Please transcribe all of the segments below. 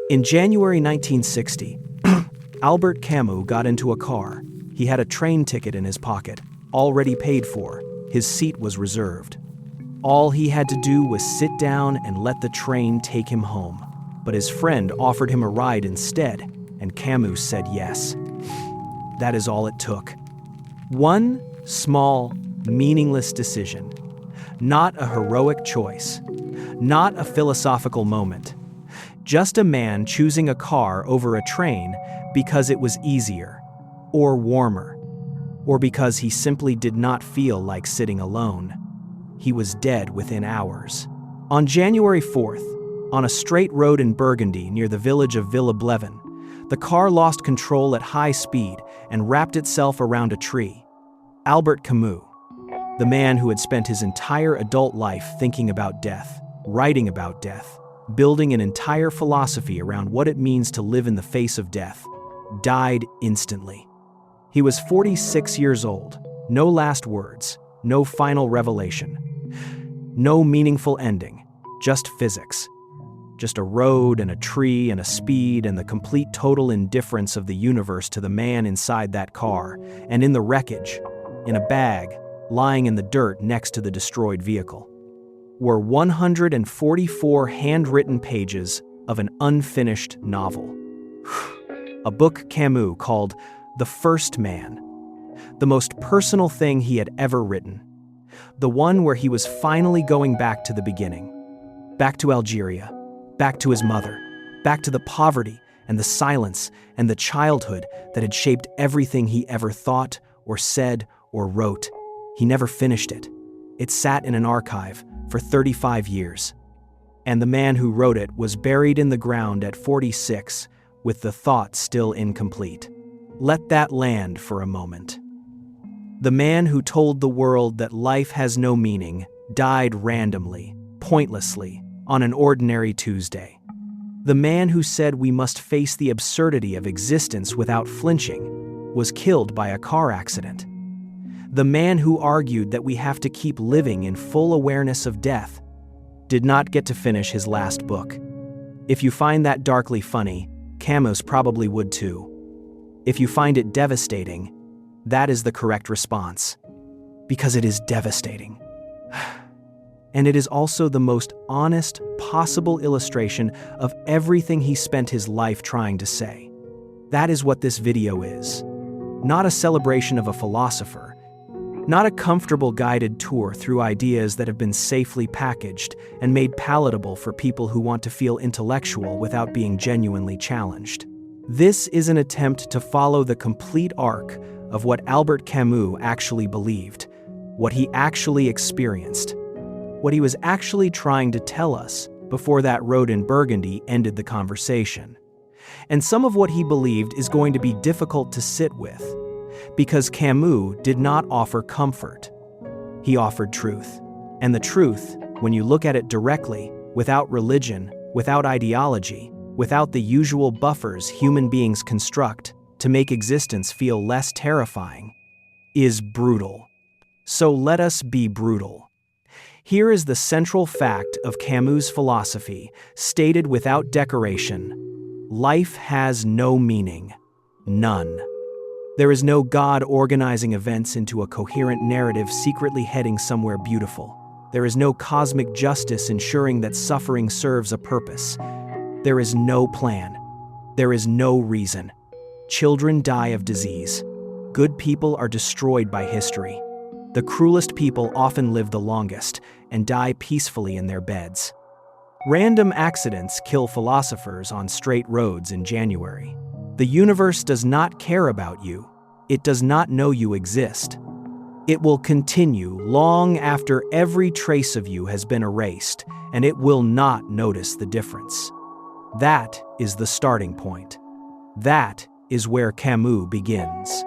In January 1960, Albert Camus got into a car. He had a train ticket in his pocket, already paid for. His seat was reserved. All he had to do was sit down and let the train take him home. But his friend offered him a ride instead, and Camus said yes. That is all it took. One small, meaningless decision. Not a heroic choice. Not a philosophical moment. Just a man choosing a car over a train because it was easier, or warmer, or because he simply did not feel like sitting alone. He was dead within hours. On January 4th, on a straight road in Burgundy near the village of Villeblevin, the car lost control at high speed and wrapped itself around a tree. Albert Camus, the man who had spent his entire adult life thinking about death, writing about death, building an entire philosophy around what it means to live in the face of death, died instantly. He was 46 years old, no last words, no final revelation, no meaningful ending, just physics. Just a road and a tree and a speed and the complete total indifference of the universe to the man inside that car and in the wreckage, in a bag, lying in the dirt next to the destroyed vehicle, were 144 handwritten pages of an unfinished novel. A book Camus called The First Man, the most personal thing he had ever written, the one where he was finally going back to the beginning, back to Algeria, back to his mother, back to the poverty and the silence and the childhood that had shaped everything he ever thought or said or wrote. He never finished it. It sat in an archive for 35 years. And the man who wrote it was buried in the ground at 46 with the thought still incomplete. Let that land for a moment. The man who told the world that life has no meaning died randomly, pointlessly, on an ordinary Tuesday. The man who said we must face the absurdity of existence without flinching was killed by a car accident. The man who argued that we have to keep living in full awareness of death did not get to finish his last book. If you find that darkly funny, Camus probably would too. If you find it devastating, that is the correct response. Because it is devastating. And it is also the most honest possible illustration of everything he spent his life trying to say. That is what this video is. Not a celebration of a philosopher, not a comfortable guided tour through ideas that have been safely packaged and made palatable for people who want to feel intellectual without being genuinely challenged. This is an attempt to follow the complete arc of what Albert Camus actually believed, what he actually experienced, what he was actually trying to tell us before that road in Burgundy ended the conversation. And some of what he believed is going to be difficult to sit with, because Camus did not offer comfort. He offered truth. And the truth, when you look at it directly, without religion, without ideology, without the usual buffers human beings construct to make existence feel less terrifying, is brutal. So let us be brutal. Here is the central fact of Camus' philosophy, stated without decoration. Life has no meaning. None. There is no God organizing events into a coherent narrative secretly heading somewhere beautiful. There is no cosmic justice ensuring that suffering serves a purpose. There is no plan. There is no reason. Children die of disease. Good people are destroyed by history. The cruelest people often live the longest and die peacefully in their beds. Random accidents kill philosophers on straight roads in January. The universe does not care about you. It does not know you exist. It will continue long after every trace of you has been erased, and it will not notice the difference. That is the starting point. That is where Camus begins.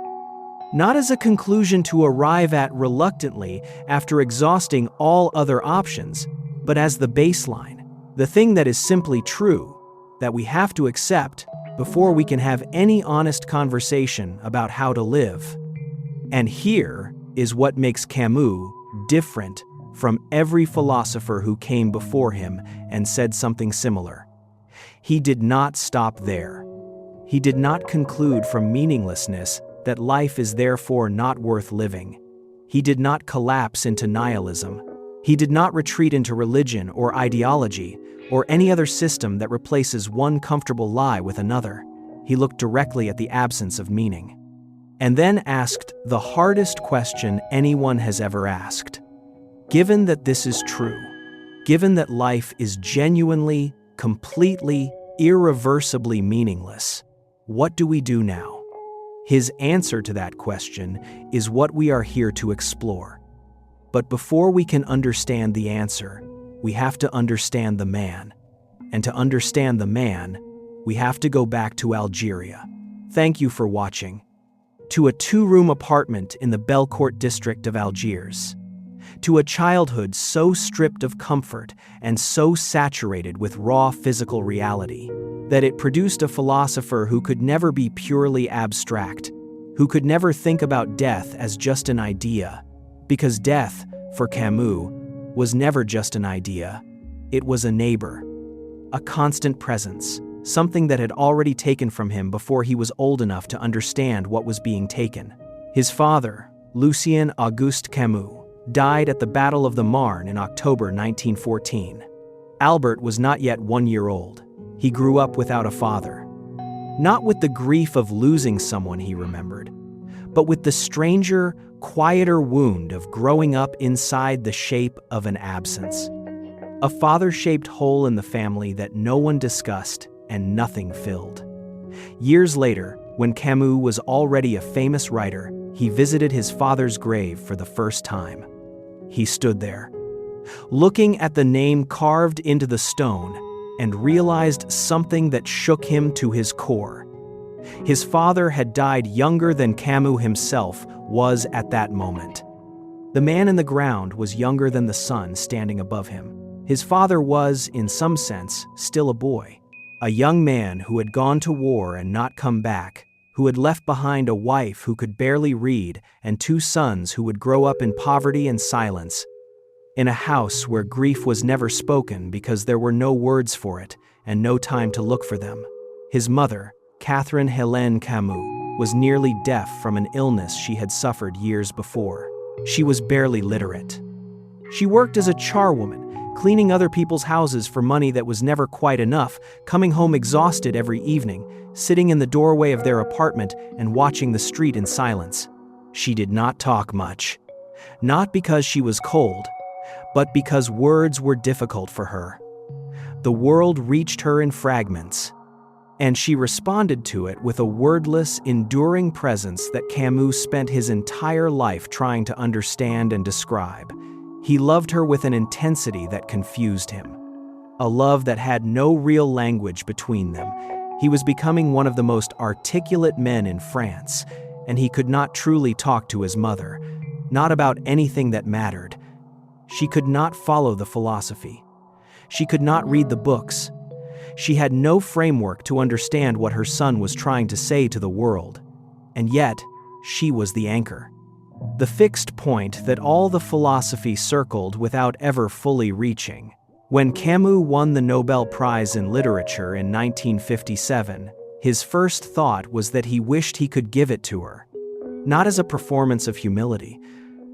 Not as a conclusion to arrive at reluctantly after exhausting all other options, but as the baseline, the thing that is simply true, that we have to accept before we can have any honest conversation about how to live. And here is what makes Camus different from every philosopher who came before him and said something similar. He did not stop there. He did not conclude from meaninglessness that life is therefore not worth living. He did not collapse into nihilism. He did not retreat into religion or ideology or any other system that replaces one comfortable lie with another. He looked directly at the absence of meaning, and then asked the hardest question anyone has ever asked. Given that this is true, given that life is genuinely, completely, irreversibly meaningless, what do we do now? His answer to that question is what we are here to explore. But before we can understand the answer, we have to understand the man. And to understand the man, we have to go back to Algeria. Thank you for watching. To a 2-room apartment in the Belcourt district of Algiers. To a childhood so stripped of comfort and so saturated with raw physical reality that it produced a philosopher who could never be purely abstract, who could never think about death as just an idea, because death, for Camus, was never just an idea. It was a neighbor, a constant presence, something that had already taken from him before he was old enough to understand what was being taken. His father, Lucien Auguste Camus, died at the Battle of the Marne in October 1914. Albert was not yet 1 year old. He grew up without a father. Not with the grief of losing someone he remembered, but with the stranger, quieter wound of growing up inside the shape of an absence. A father-shaped hole in the family that no one discussed and nothing filled. Years later, when Camus was already a famous writer, he visited his father's grave for the first time. He stood there, looking at the name carved into the stone, and realized something that shook him to his core. His father had died younger than Camus himself was at that moment. The man in the ground was younger than the sun standing above him. His father was, in some sense, still a boy, a young man who had gone to war and not come back, who had left behind a wife who could barely read and 2 sons who would grow up in poverty and silence, in a house where grief was never spoken because there were no words for it and no time to look for them. His mother, Catherine Hélène Camus, was nearly deaf from an illness she had suffered years before. She was barely literate. She worked as a charwoman, cleaning other people's houses for money that was never quite enough, coming home exhausted every evening, sitting in the doorway of their apartment and watching the street in silence. She did not talk much. Not because she was cold, but because words were difficult for her. The world reached her in fragments, and she responded to it with a wordless, enduring presence that Camus spent his entire life trying to understand and describe. He loved her with an intensity that confused him, a love that had no real language between them. He was becoming one of the most articulate men in France, and he could not truly talk to his mother, not about anything that mattered. She could not follow the philosophy. She could not read the books. She had no framework to understand what her son was trying to say to the world. And yet, she was the anchor, the fixed point that all the philosophy circled without ever fully reaching. When Camus won the Nobel Prize in Literature in 1957, his first thought was that he wished he could give it to her, not as a performance of humility,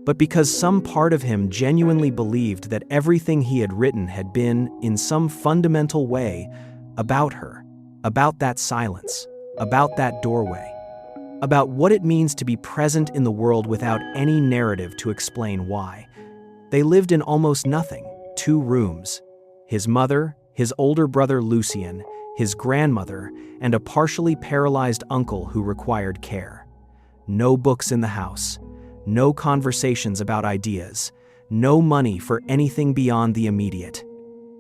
but because some part of him genuinely believed that everything he had written had been, in some fundamental way, about her, about that silence, about that doorway, about what it means to be present in the world without any narrative to explain why. They lived in almost nothing, 2 rooms. His mother, his older brother Lucien, his grandmother, and a partially paralyzed uncle who required care. No books in the house. No conversations about ideas, no money for anything beyond the immediate.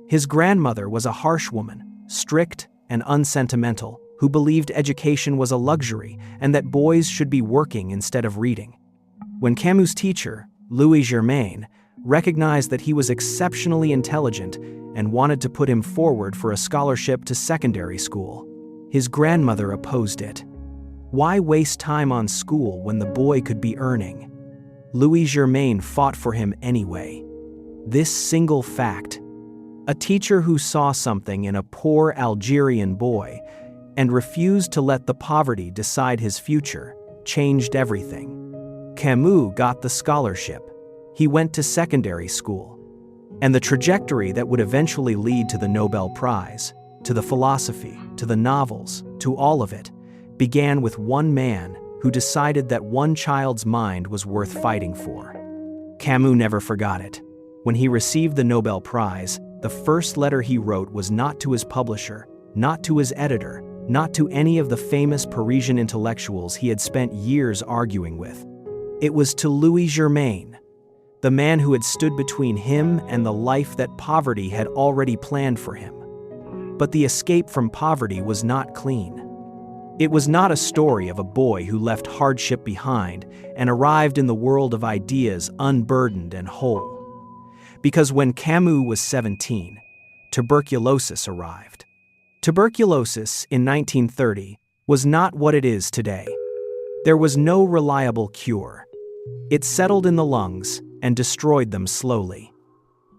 His grandmother was a harsh woman, strict and unsentimental, who believed education was a luxury and that boys should be working instead of reading. When Camus' teacher, Louis Germain, recognized that he was exceptionally intelligent and wanted to put him forward for a scholarship to secondary school, his grandmother opposed it. Why waste time on school when the boy could be earning? Louis Germain fought for him anyway. This single fact, A teacher who saw something in a poor Algerian boy and refused to let the poverty decide his future changed everything. Camus got the scholarship. He went to secondary school. And the trajectory that would eventually lead to the Nobel Prize, to the philosophy, to the novels, to all of it, began with one man who decided that one child's mind was worth fighting for. Camus never forgot it. When he received the Nobel Prize, the first letter he wrote was not to his publisher, not to his editor, not to any of the famous Parisian intellectuals he had spent years arguing with. It was to Louis Germain, the man who had stood between him and the life that poverty had already planned for him. But the escape from poverty was not clean. It was not a story of a boy who left hardship behind and arrived in the world of ideas unburdened and whole. Because when Camus was 17, tuberculosis arrived. Tuberculosis in 1930 was not what it is today. There was no reliable cure. It settled in the lungs and destroyed them slowly.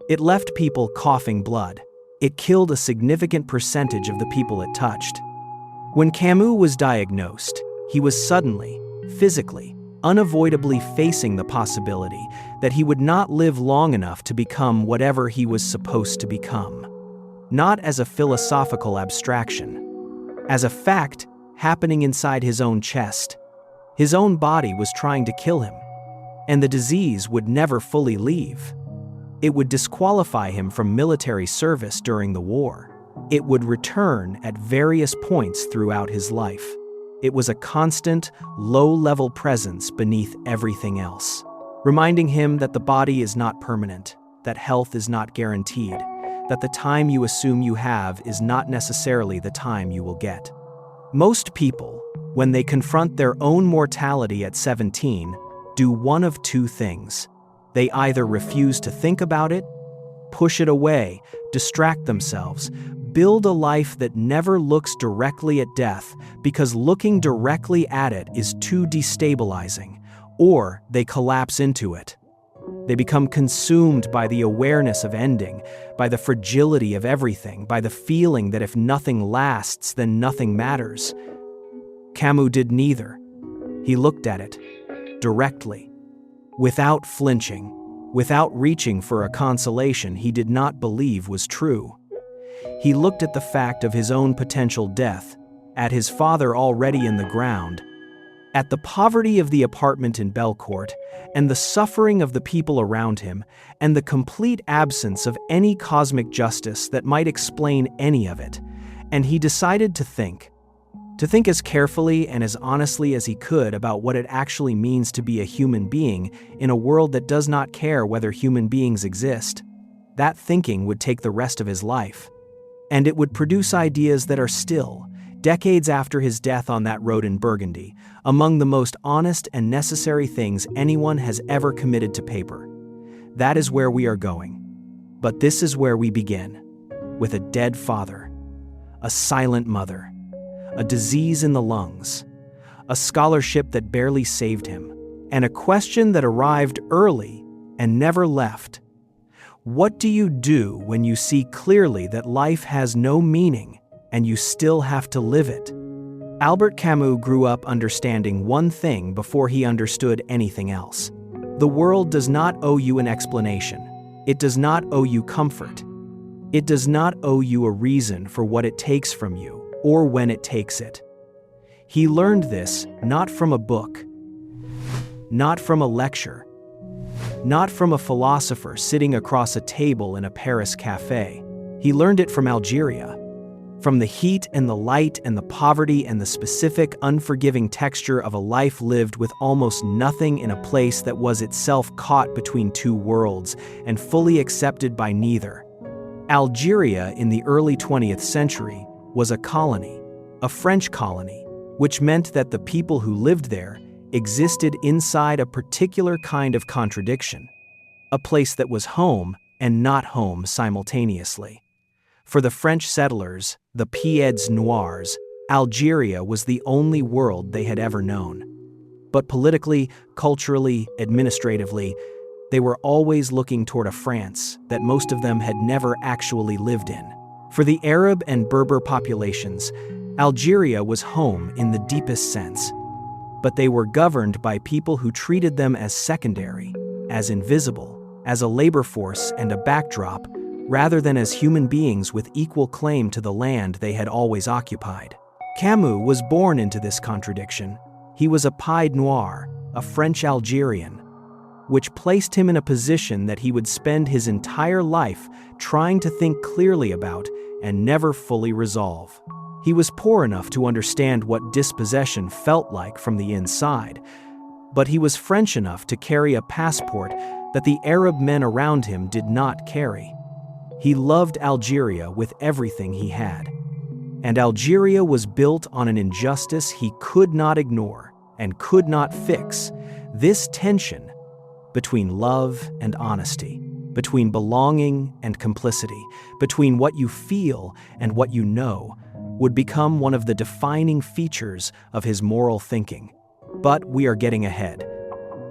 It left people coughing blood. It killed a significant percentage of the people it touched. When Camus was diagnosed, he was suddenly, physically, unavoidably facing the possibility that he would not live long enough to become whatever he was supposed to become. Not as a philosophical abstraction, as a fact happening inside his own chest. His own body was trying to kill him, and the disease would never fully leave. It would disqualify him from military service during the war. It would return at various points throughout his life. It was a constant, low-level presence beneath everything else, reminding him that the body is not permanent, that health is not guaranteed, that the time you assume you have is not necessarily the time you will get. Most people, when they confront their own mortality at 17, do one of two things. They either refuse to think about it, push it away, distract themselves, build a life that never looks directly at death because looking directly at it is too destabilizing, or they collapse into it. They become consumed by the awareness of ending, by the fragility of everything, by the feeling that if nothing lasts, then nothing matters. Camus did neither. He looked at it, directly, without flinching, without reaching for a consolation he did not believe was true. He looked at the fact of his own potential death, at his father already in the ground, at the poverty of the apartment in Belcourt, and the suffering of the people around him, and the complete absence of any cosmic justice that might explain any of it, and he decided to think as carefully and as honestly as he could about what it actually means to be a human being in a world that does not care whether human beings exist. That thinking would take the rest of his life. And it would produce ideas that are still, decades after his death on that road in Burgundy, among the most honest and necessary things anyone has ever committed to paper. That is where we are going. But this is where we begin, with a dead father, a silent mother, a disease in the lungs, a scholarship that barely saved him, and a question that arrived early and never left. What do you do when you see clearly that life has no meaning and you still have to live it? Albert Camus grew up understanding one thing before he understood anything else. The world does not owe you an explanation. It does not owe you comfort. It does not owe you a reason for what it takes from you or when it takes it. He learned this not from a book, not from a lecture, not from a philosopher sitting across a table in a Paris cafe. He learned it from Algeria, from the heat and the light and the poverty and the specific, unforgiving texture of a life lived with almost nothing in a place that was itself caught between two worlds and fully accepted by neither. Algeria in the early 20th century was a colony, a French colony, which meant that the people who lived there existed inside a particular kind of contradiction, a place that was home and not home simultaneously. For the French settlers, the Pieds Noirs, Algeria was the only world they had ever known. But politically, culturally, administratively, They were always looking toward a France that most of them had never actually lived in. For the Arab and Berber populations, Algeria was home in the deepest sense. But they were governed by people who treated them as secondary, as invisible, as a labor force and a backdrop, rather than as human beings with equal claim to the land they had always occupied. Camus was born into this contradiction. He was a pied noir, a French Algerian, which placed him in a position that he would spend his entire life trying to think clearly about and never fully resolve. He was poor enough to understand what dispossession felt like from the inside, but he was French enough to carry a passport that the Arab men around him did not carry. He loved Algeria with everything he had. And Algeria was built on an injustice he could not ignore and could not fix. This tension between love and honesty, between belonging and complicity, between what you feel and what you know, would become one of the defining features of his moral thinking. But we are getting ahead.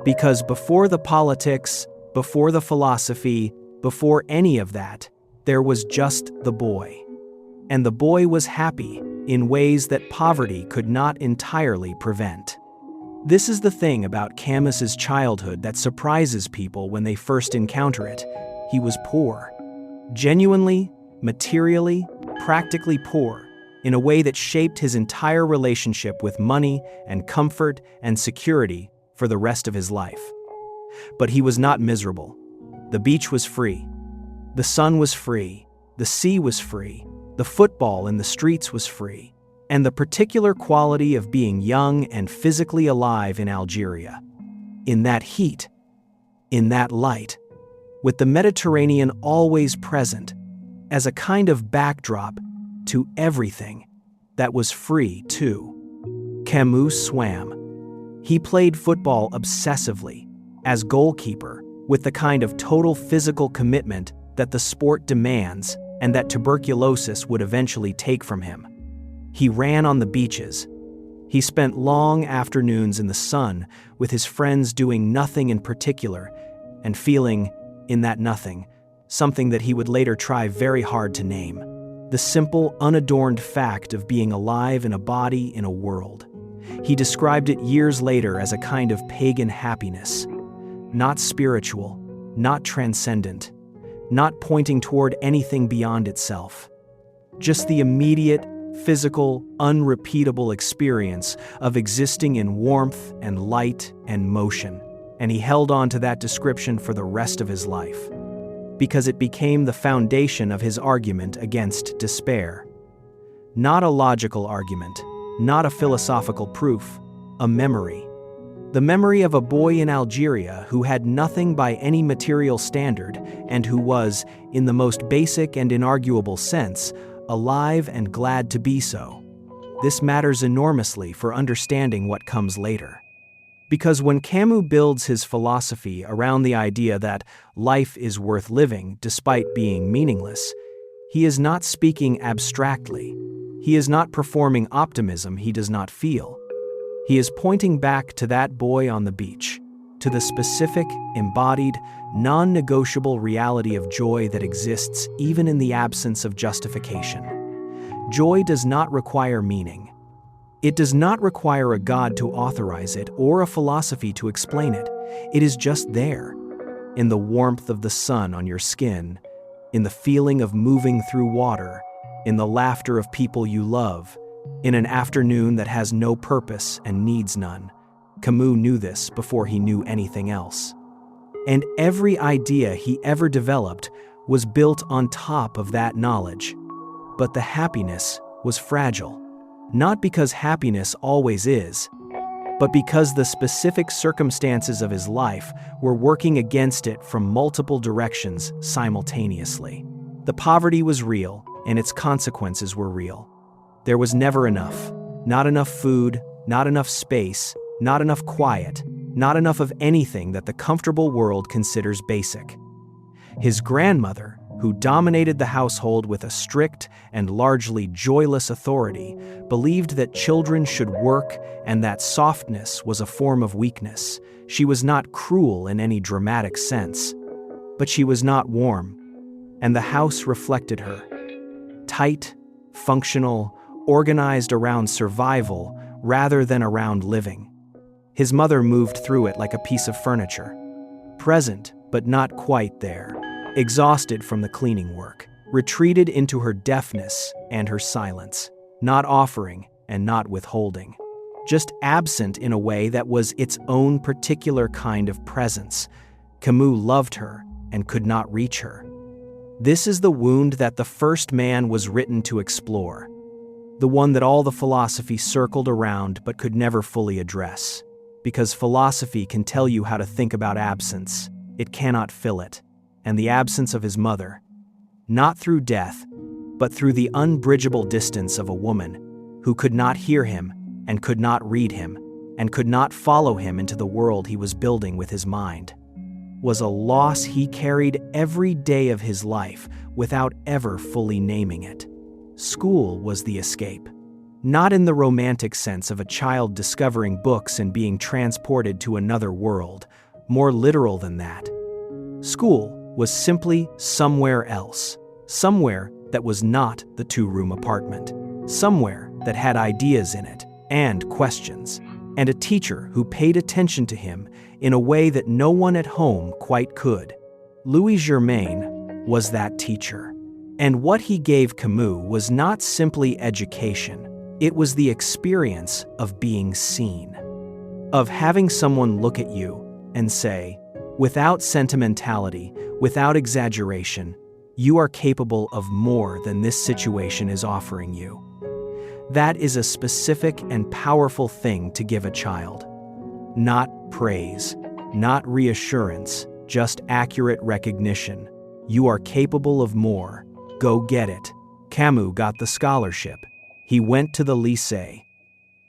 Because before the politics, before the philosophy, before any of that, there was just the boy. And the boy was happy in ways that poverty could not entirely prevent. This is the thing about Camus's childhood that surprises people when they first encounter it. He was poor. Genuinely, materially, practically poor, in a way that shaped his entire relationship with money and comfort and security for the rest of his life. But he was not miserable. The beach was free. The sun was free. The sea was free. The football in the streets was free. And the particular quality of being young and physically alive in Algeria. In that heat, in that light, with the Mediterranean always present, as a kind of backdrop to everything that was free too. Camus swam. He played football obsessively, as goalkeeper, with the kind of total physical commitment that the sport demands and that tuberculosis would eventually take from him. He ran on the beaches. He spent long afternoons in the sun with his friends doing nothing in particular and feeling, in that nothing, something that he would later try very hard to name. The simple, unadorned fact of being alive in a body in a world. He described it years later as a kind of pagan happiness. Not spiritual, not transcendent, not pointing toward anything beyond itself. Just the immediate, physical, unrepeatable experience of existing in warmth and light and motion. And he held on to that description for the rest of his life, because it became the foundation of his argument against despair. Not a logical argument, not a philosophical proof, a memory. The memory of a boy in Algeria who had nothing by any material standard and who was, in the most basic and inarguable sense, alive and glad to be so. This matters enormously for understanding what comes later. Because when Camus builds his philosophy around the idea that life is worth living despite being meaningless, he is not speaking abstractly. He is not performing optimism he does not feel. He is pointing back to that boy on the beach, to the specific, embodied, non-negotiable reality of joy that exists even in the absence of justification. Joy does not require meaning. It does not require a God to authorize it or a philosophy to explain it. It is just there, in the warmth of the sun on your skin, in the feeling of moving through water, in the laughter of people you love, in an afternoon that has no purpose and needs none. Camus knew this before he knew anything else. And every idea he ever developed was built on top of that knowledge. But the happiness was fragile. Not because happiness always is, but because the specific circumstances of his life were working against it from multiple directions simultaneously. The poverty was real, and its consequences were real. There was never enough. Not enough food, not enough space, not enough quiet, not enough of anything that the comfortable world considers basic. His grandmother, who dominated the household with a strict and largely joyless authority, believed that children should work and that softness was a form of weakness. She was not cruel in any dramatic sense, but she was not warm, and the house reflected her. Tight, functional, organized around survival rather than around living. His mother moved through it like a piece of furniture, present but not quite there, exhausted from the cleaning work, retreated into her deafness and her silence, not offering and not withholding, just absent in a way that was its own particular kind of presence. Camus loved her and could not reach her. This is the wound that the first man was written to explore, the one that all the philosophy circled around but could never fully address. Because philosophy can tell you how to think about absence, it cannot fill it. And the absence of his mother, not through death, but through the unbridgeable distance of a woman who could not hear him and could not read him and could not follow him into the world he was building with his mind, was a loss he carried every day of his life without ever fully naming it. School was the escape, not in the romantic sense of a child discovering books and being transported to another world, more literal than that. School was simply somewhere else, somewhere that was not the two-room apartment, somewhere that had ideas in it and questions, and a teacher who paid attention to him in a way that no one at home quite could. Louis Germain was that teacher, and what he gave Camus was not simply education, it was the experience of being seen, of having someone look at you and say, without sentimentality, without exaggeration, you are capable of more than this situation is offering you. That is a specific and powerful thing to give a child. Not praise, not reassurance, just accurate recognition. You are capable of more. Go get it. Camus got the scholarship. He went to the lycée.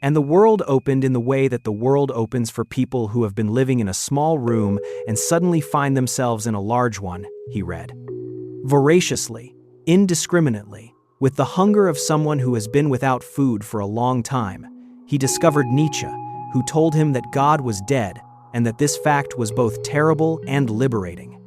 And the world opened in the way that the world opens for people who have been living in a small room and suddenly find themselves in a large one, he read. Voraciously, indiscriminately, with the hunger of someone who has been without food for a long time, he discovered Nietzsche, who told him that God was dead and that this fact was both terrible and liberating.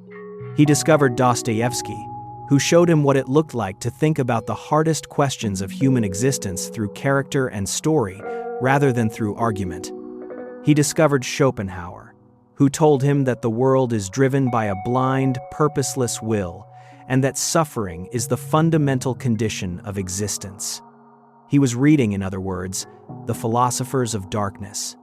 He discovered Dostoevsky, who showed him what it looked like to think about the hardest questions of human existence through character and story rather than through argument. He discovered Schopenhauer, who told him that the world is driven by a blind, purposeless will, and that suffering is the fundamental condition of existence. He was reading, in other words, the philosophers of darkness,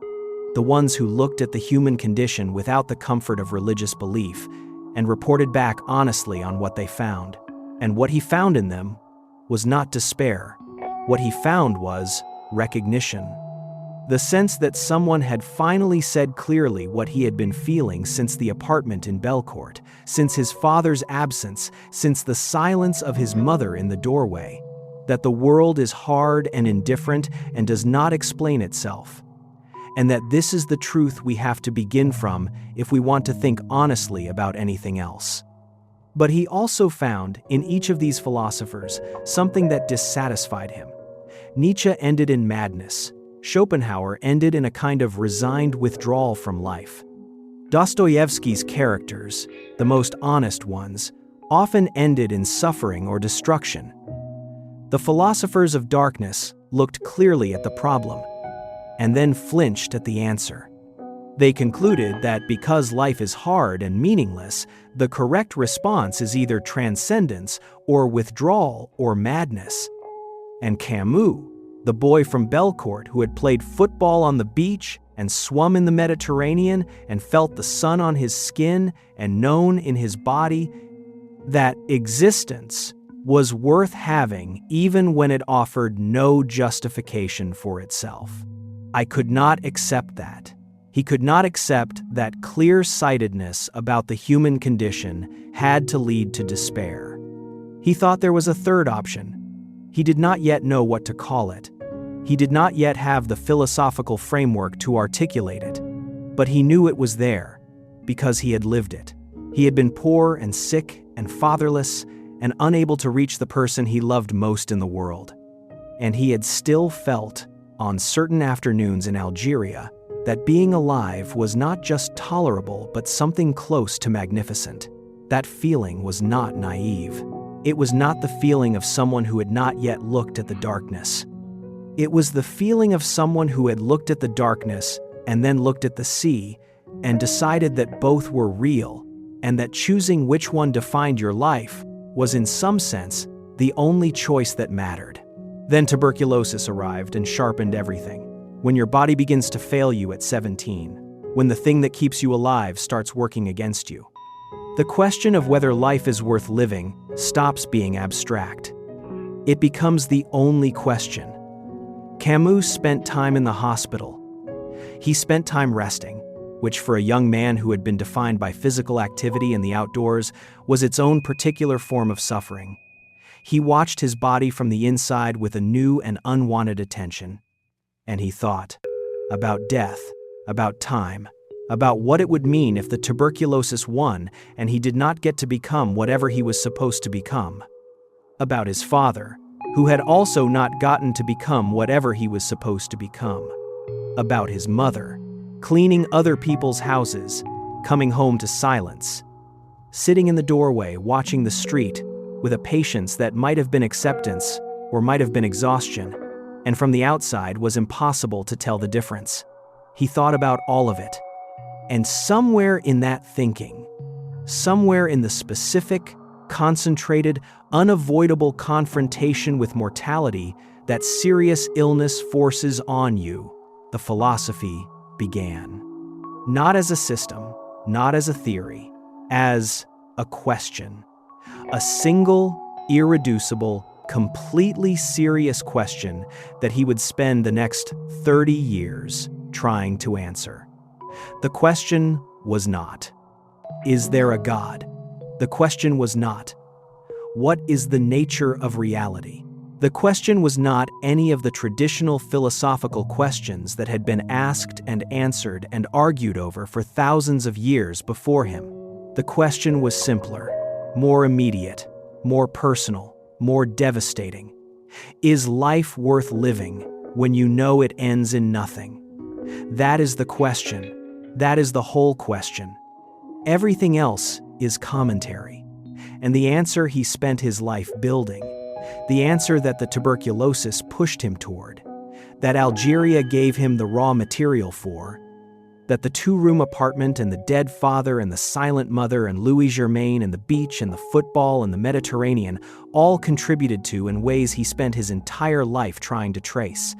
the ones who looked at the human condition without the comfort of religious belief and reported back honestly on what they found. And what he found in them was not despair. What he found was recognition. The sense that someone had finally said clearly what he had been feeling since the apartment in Belcourt, since his father's absence, since the silence of his mother in the doorway, that the world is hard and indifferent and does not explain itself, and that this is the truth we have to begin from if we want to think honestly about anything else. But he also found, in each of these philosophers, something that dissatisfied him. Nietzsche ended in madness. Schopenhauer ended in a kind of resigned withdrawal from life. Dostoevsky's characters, the most honest ones, often ended in suffering or destruction. The philosophers of darkness looked clearly at the problem, and then flinched at the answer. They concluded that because life is hard and meaningless, the correct response is either transcendence or withdrawal or madness. And Camus, the boy from Belcourt who had played football on the beach and swum in the Mediterranean and felt the sun on his skin and known in his body that existence was worth having even when it offered no justification for itself. I could not accept that. He could not accept that clear-sightedness about the human condition had to lead to despair. He thought there was a third option. He did not yet know what to call it. He did not yet have the philosophical framework to articulate it, but he knew it was there because he had lived it. He had been poor and sick and fatherless, and unable to reach the person he loved most in the world. And he had still felt, on certain afternoons in Algeria, that being alive was not just tolerable but something close to magnificent. That feeling was not naive. It was not the feeling of someone who had not yet looked at the darkness. It was the feeling of someone who had looked at the darkness and then looked at the sea and decided that both were real, and that choosing which one defined your life was in some sense the only choice that mattered. Then tuberculosis arrived and sharpened everything. When your body begins to fail you at 17, when the thing that keeps you alive starts working against you, the question of whether life is worth living stops being abstract. It becomes the only question. Camus spent time in the hospital. He spent time resting, which for a young man who had been defined by physical activity in the outdoors was its own particular form of suffering. He watched his body from the inside with a new and unwanted attention, and he thought about death, about time, about what it would mean if the tuberculosis won and he did not get to become whatever he was supposed to become, about his father, who had also not gotten to become whatever he was supposed to become, about his mother, cleaning other people's houses, coming home to silence, sitting in the doorway watching the street with a patience that might have been acceptance or might have been exhaustion, and from the outside was impossible to tell the difference. He thought about all of it, and somewhere in that thinking, somewhere in the specific, concentrated, unavoidable confrontation with mortality that serious illness forces on you, the philosophy began. Not as a system, not as a theory, as a question. A single, irreducible, completely serious question that he would spend the next 30 years trying to answer. The question was not, is there a God? The question was not, what is the nature of reality? The question was not any of the traditional philosophical questions that had been asked and answered and argued over for thousands of years before him. The question was simpler, more immediate, more personal, more devastating. Is life worth living when you know it ends in nothing? That is the question. That is the whole question. Everything else is commentary. And the answer he spent his life building, the answer that the tuberculosis pushed him toward, that Algeria gave him the raw material for, that the two-room apartment and the dead father and the silent mother and Louis Germain and the beach and the football and the Mediterranean all contributed to in ways he spent his entire life trying to trace.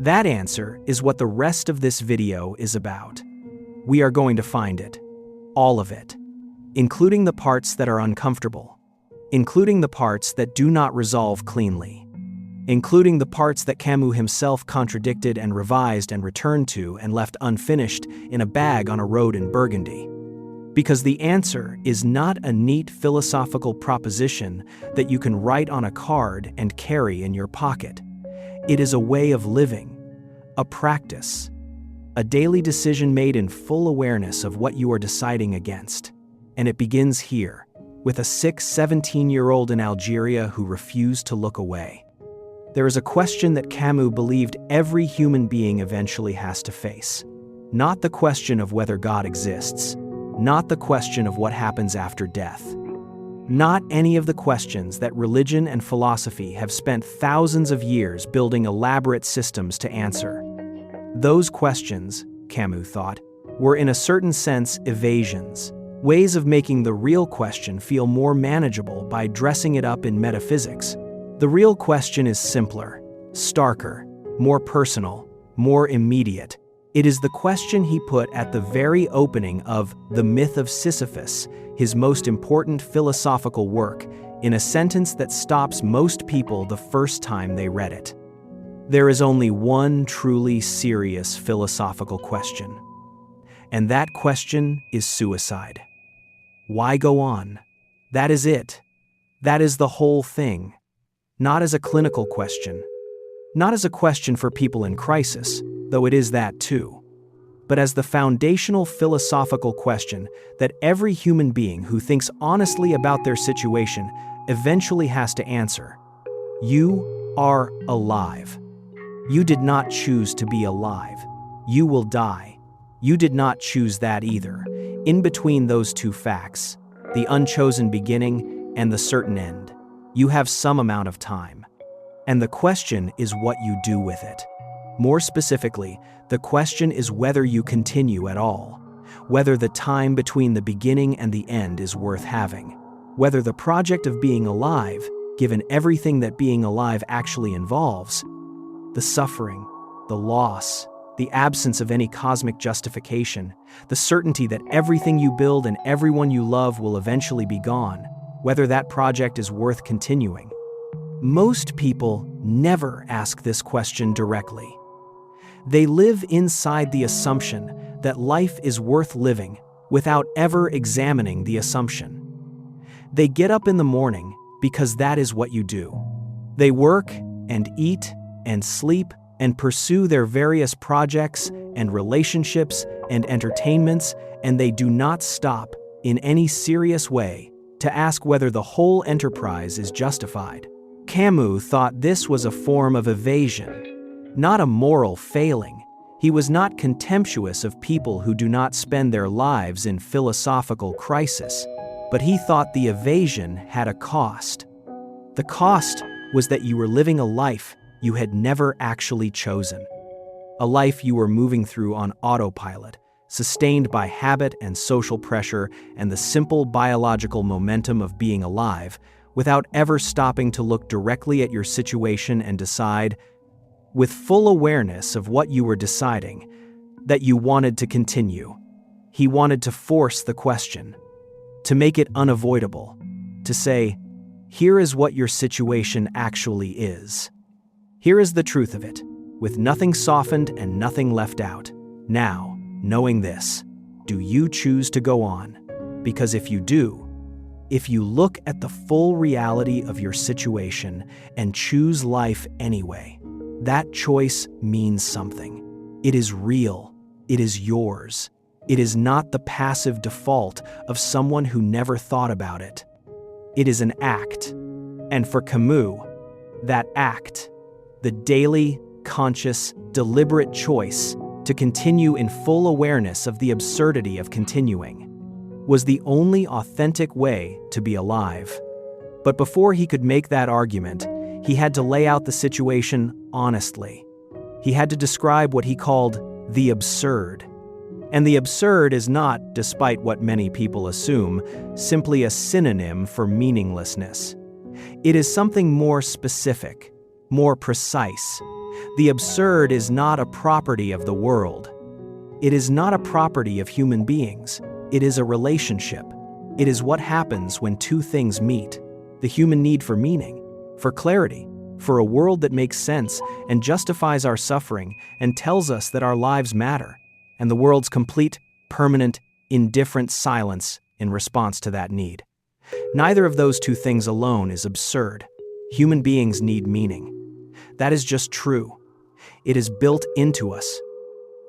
That answer is what the rest of this video is about. We are going to find it. All of it. Including the parts that are uncomfortable. Including the parts that do not resolve cleanly. Including the parts that Camus himself contradicted and revised and returned to and left unfinished in a bag on a road in Burgundy. Because the answer is not a neat philosophical proposition that you can write on a card and carry in your pocket. It is a way of living, a practice, a daily decision made in full awareness of what you are deciding against. And it begins here, with a sick 17-year-old in Algeria who refused to look away. There is a question that Camus believed every human being eventually has to face. Not the question of whether God exists, not the question of what happens after death. Not any of the questions that religion and philosophy have spent thousands of years building elaborate systems to answer. Those questions, Camus thought, were in a certain sense evasions, ways of making the real question feel more manageable by dressing it up in metaphysics. The real question is simpler, starker, more personal, more immediate. It is the question he put at the very opening of The Myth of Sisyphus, his most important philosophical work, in a sentence that stops most people the first time they read it. There is only one truly serious philosophical question, and that question is suicide. Why go on? That is it. That is the whole thing. Not as a clinical question, not as a question for people in crisis, though it is that too, but as the foundational philosophical question that every human being who thinks honestly about their situation eventually has to answer. You are alive. You did not choose to be alive. You will die. You did not choose that either. In between those two facts, the unchosen beginning and the certain end, you have some amount of time. And the question is what you do with it. More specifically, the question is whether you continue at all, whether the time between the beginning and the end is worth having, whether the project of being alive, given everything that being alive actually involves, the suffering, the loss, the absence of any cosmic justification, the certainty that everything you build and everyone you love will eventually be gone, whether that project is worth continuing. Most people never ask this question directly. They live inside the assumption that life is worth living without ever examining the assumption. They get up in the morning because that is what you do. They work and eat and sleep and pursue their various projects and relationships and entertainments, and they do not stop, in any serious way, to ask whether the whole enterprise is justified. Camus thought this was a form of evasion, not a moral failing. He was not contemptuous of people who do not spend their lives in philosophical crisis, but he thought the evasion had a cost. The cost was that you were living a life you had never actually chosen. A life you were moving through on autopilot, sustained by habit and social pressure and the simple biological momentum of being alive, without ever stopping to look directly at your situation and decide, with full awareness of what you were deciding, that you wanted to continue. He wanted to force the question, to make it unavoidable, to say, here is what your situation actually is. Here is the truth of it, with nothing softened and nothing left out. Now, knowing this, do you choose to go on? Because if you do, if you look at the full reality of your situation and choose life anyway, that choice means something. It is real. It is yours. It is not the passive default of someone who never thought about it. It is an act. And for Camus, that act, the daily, conscious, deliberate choice to continue in full awareness of the absurdity of continuing, was the only authentic way to be alive. But before he could make that argument, he had to lay out the situation honestly. He had to describe what he called the absurd. And the absurd is not, despite what many people assume, simply a synonym for meaninglessness. It is something more specific, more precise. The absurd is not a property of the world. It is not a property of human beings. It is a relationship. It is what happens when two things meet: the human need for meaning, for clarity, for a world that makes sense and justifies our suffering and tells us that our lives matter, and the world's complete, permanent, indifferent silence in response to that need. Neither of those two things alone is absurd. Human beings need meaning. That is just true. It is built into us.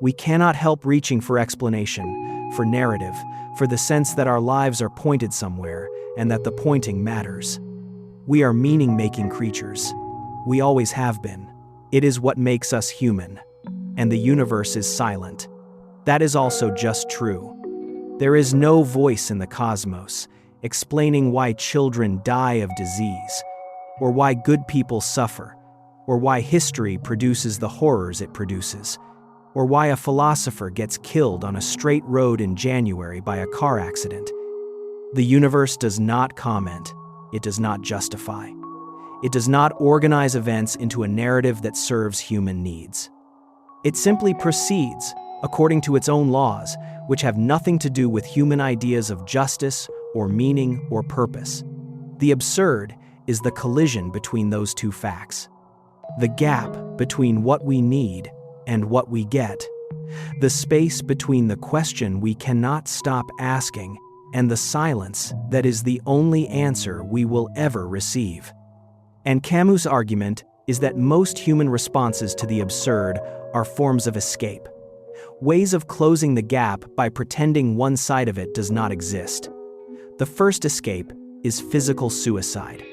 We cannot help reaching for explanation, for narrative, for the sense that our lives are pointed somewhere and that the pointing matters. We are meaning-making creatures. We always have been. It is what makes us human. And the universe is silent. That is also just true. There is no voice in the cosmos explaining why children die of disease, or why good people suffer, or why history produces the horrors it produces, or why a philosopher gets killed on a straight road in January by a car accident. The universe does not comment. It does not justify. It does not organize events into a narrative that serves human needs. It simply proceeds according to its own laws, which have nothing to do with human ideas of justice or meaning or purpose. The absurd is the collision between those two facts. The gap between what we need and what we get. The space between the question we cannot stop asking and the silence that is the only answer we will ever receive. And Camus' argument is that most human responses to the absurd are forms of escape, ways of closing the gap by pretending one side of it does not exist. The first escape is physical suicide.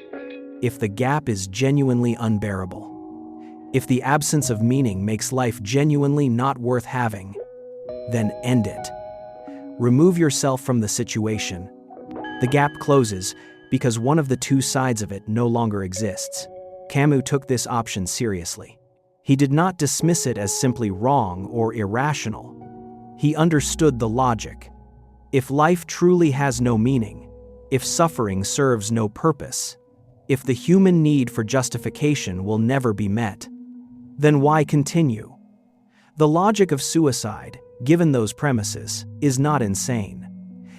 If the gap is genuinely unbearable, if the absence of meaning makes life genuinely not worth having, then end it. Remove yourself from the situation. The gap closes because one of the two sides of it no longer exists. Camus took this option seriously. He did not dismiss it as simply wrong or irrational. He understood the logic. If life truly has no meaning, if suffering serves no purpose, if the human need for justification will never be met, then why continue? The logic of suicide, given those premises, is not insane.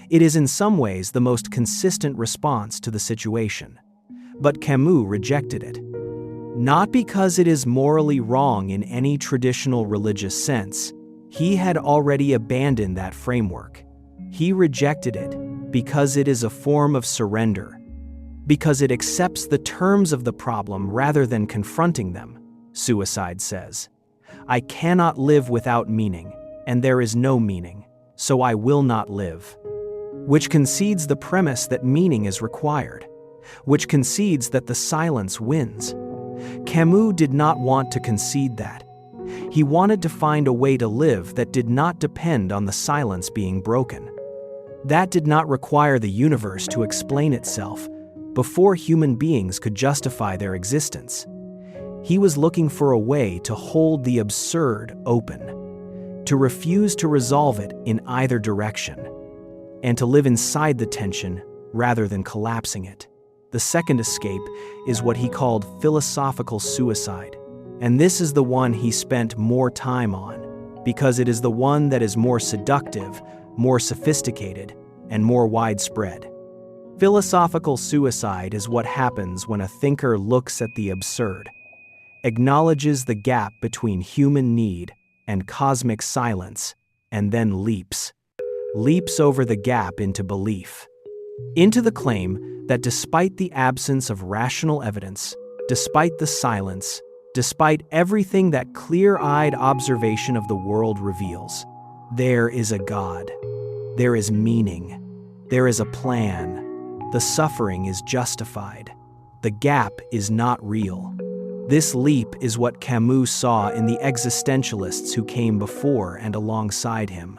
It is in some ways the most consistent response to the situation. But Camus rejected it. Not because it is morally wrong in any traditional religious sense. He had already abandoned that framework. He rejected it because it is a form of surrender, because it accepts the terms of the problem rather than confronting them. Suicide says, "I cannot live without meaning, and there is no meaning, so I will not live," which concedes the premise that meaning is required, which concedes that the silence wins. Camus did not want to concede that. He wanted to find a way to live that did not depend on the silence being broken. That did not require the universe to explain itself before human beings could justify their existence. He was looking for a way to hold the absurd open, to refuse to resolve it in either direction, and to live inside the tension rather than collapsing it. The second escape is what he called philosophical suicide, and this is the one he spent more time on, because it is the one that is more seductive, more sophisticated, and more widespread. Philosophical suicide is what happens when a thinker looks at the absurd, acknowledges the gap between human need and cosmic silence, and then leaps over the gap into belief, into the claim that despite the absence of rational evidence, despite the silence, despite everything that clear-eyed observation of the world reveals, there is a God, there is meaning, there is a plan, the suffering is justified, the gap is not real. This leap is what Camus saw in the existentialists who came before and alongside him.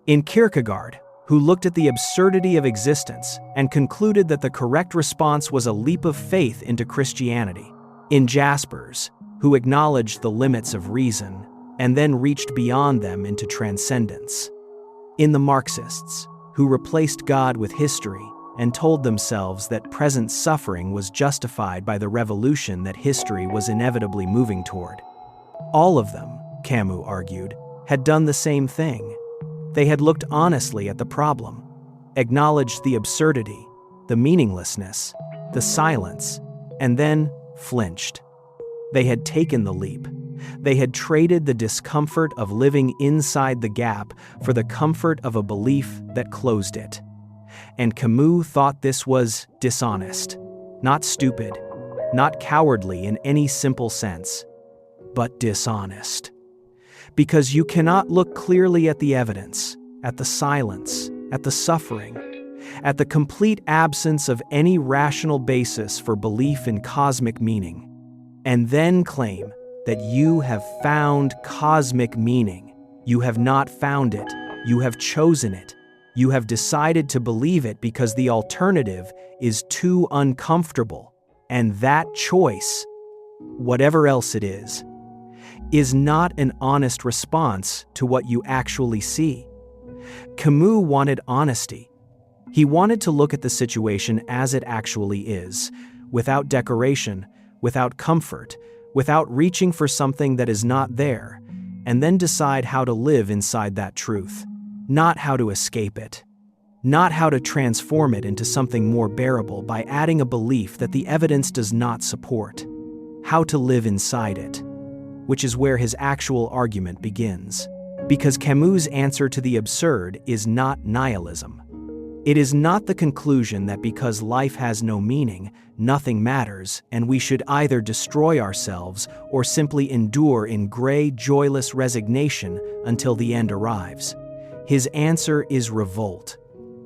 In Kierkegaard, who looked at the absurdity of existence and concluded that the correct response was a leap of faith into Christianity. In Jaspers, who acknowledged the limits of reason and then reached beyond them into transcendence. In the Marxists, who replaced God with history and told themselves that present suffering was justified by the revolution that history was inevitably moving toward. All of them, Camus argued, had done the same thing. They had looked honestly at the problem, acknowledged the absurdity, the meaninglessness, the silence, and then flinched. They had taken the leap. They had traded the discomfort of living inside the gap for the comfort of a belief that closed it. And Camus thought this was dishonest, not stupid, not cowardly in any simple sense, but dishonest. Because you cannot look clearly at the evidence, at the silence, at the suffering, at the complete absence of any rational basis for belief in cosmic meaning, and then claim that you have found cosmic meaning. You have not found it. You have chosen it. You have decided to believe it because the alternative is too uncomfortable, and that choice, whatever else it is not an honest response to what you actually see. Camus wanted honesty. He wanted to look at the situation as it actually is, without decoration, without comfort, without reaching for something that is not there, and then decide how to live inside that truth, not how to escape it, not how to transform it into something more bearable by adding a belief that the evidence does not support, how to live inside it, which is where his actual argument begins. Because Camus' answer to the absurd is not nihilism. It is not the conclusion that because life has no meaning, nothing matters, and we should either destroy ourselves or simply endure in gray, joyless resignation until the end arrives. His answer is revolt,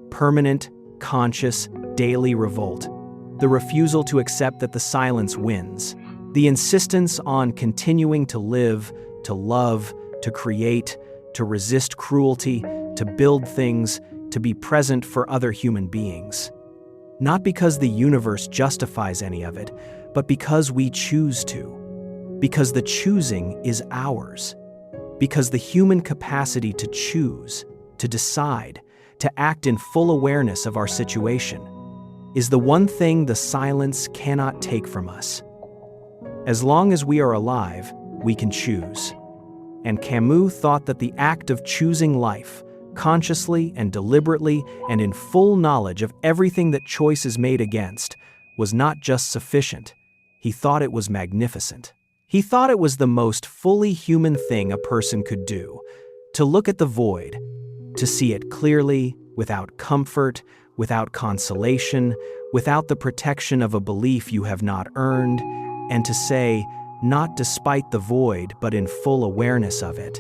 permanent, conscious, daily revolt. The refusal to accept that the silence wins. The insistence on continuing to live, to love, to create, to resist cruelty, to build things, to be present for other human beings. Not because the universe justifies any of it, but because we choose to. Because the choosing is ours. Because the human capacity to choose, to decide, to act in full awareness of our situation, is the one thing the silence cannot take from us. As long as we are alive, we can choose. And Camus thought that the act of choosing life, consciously and deliberately and in full knowledge of everything that choice is made against, was not just sufficient. He thought it was magnificent. He thought it was the most fully human thing a person could do, to look at the void, to see it clearly, without comfort, without consolation, without the protection of a belief you have not earned, and to say, not despite the void, but in full awareness of it,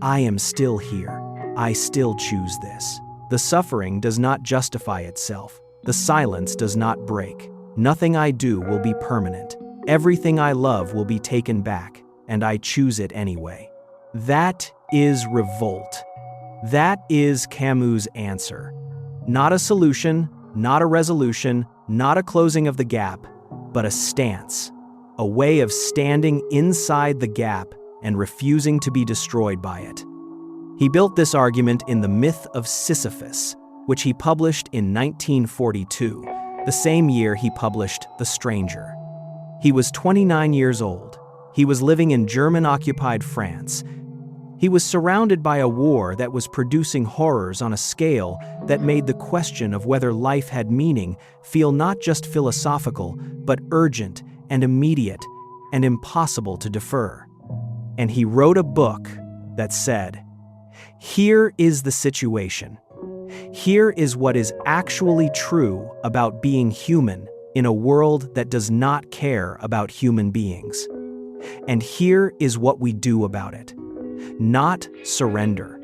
I am still here. I still choose this. The suffering does not justify itself. The silence does not break. Nothing I do will be permanent. Everything I love will be taken back, and I choose it anyway. That is revolt. That is Camus' answer. Not a solution, not a resolution, not a closing of the gap, but a stance, a way of standing inside the gap and refusing to be destroyed by it. He built this argument in The Myth of Sisyphus, which he published in 1942, the same year he published The Stranger. He was 29 years old. He was living in German-occupied France. He was surrounded by a war that was producing horrors on a scale that made the question of whether life had meaning feel not just philosophical, but urgent and immediate and impossible to defer. And he wrote a book that said, "Here is the situation. Here is what is actually true about being human in a world that does not care about human beings. And here is what we do about it. Not surrender,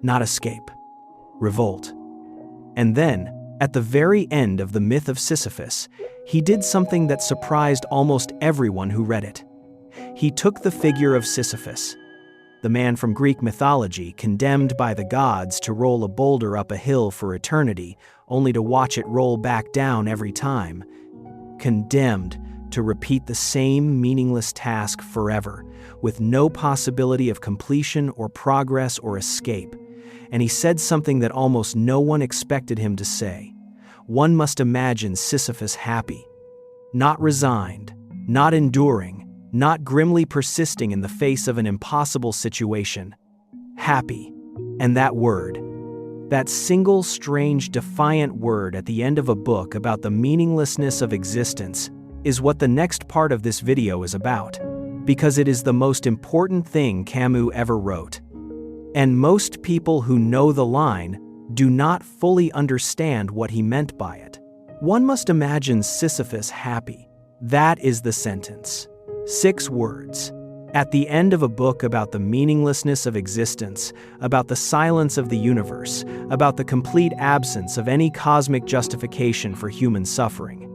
not escape, revolt." And then, at the very end of The Myth of Sisyphus, he did something that surprised almost everyone who read it. He took the figure of Sisyphus, the man from Greek mythology condemned by the gods to roll a boulder up a hill for eternity, only to watch it roll back down every time. Condemned to repeat the same meaningless task forever, with no possibility of completion or progress or escape. And he said something that almost no one expected him to say. One must imagine Sisyphus happy, not resigned, not enduring, not grimly persisting in the face of an impossible situation. Happy. And that word, that single strange defiant word at the end of a book about the meaninglessness of existence, is what the next part of this video is about, because it is the most important thing Camus ever wrote. And most people who know the line do not fully understand what he meant by it. One must imagine Sisyphus happy. That is the sentence. 6 words. At the end of a book about the meaninglessness of existence, about the silence of the universe, about the complete absence of any cosmic justification for human suffering.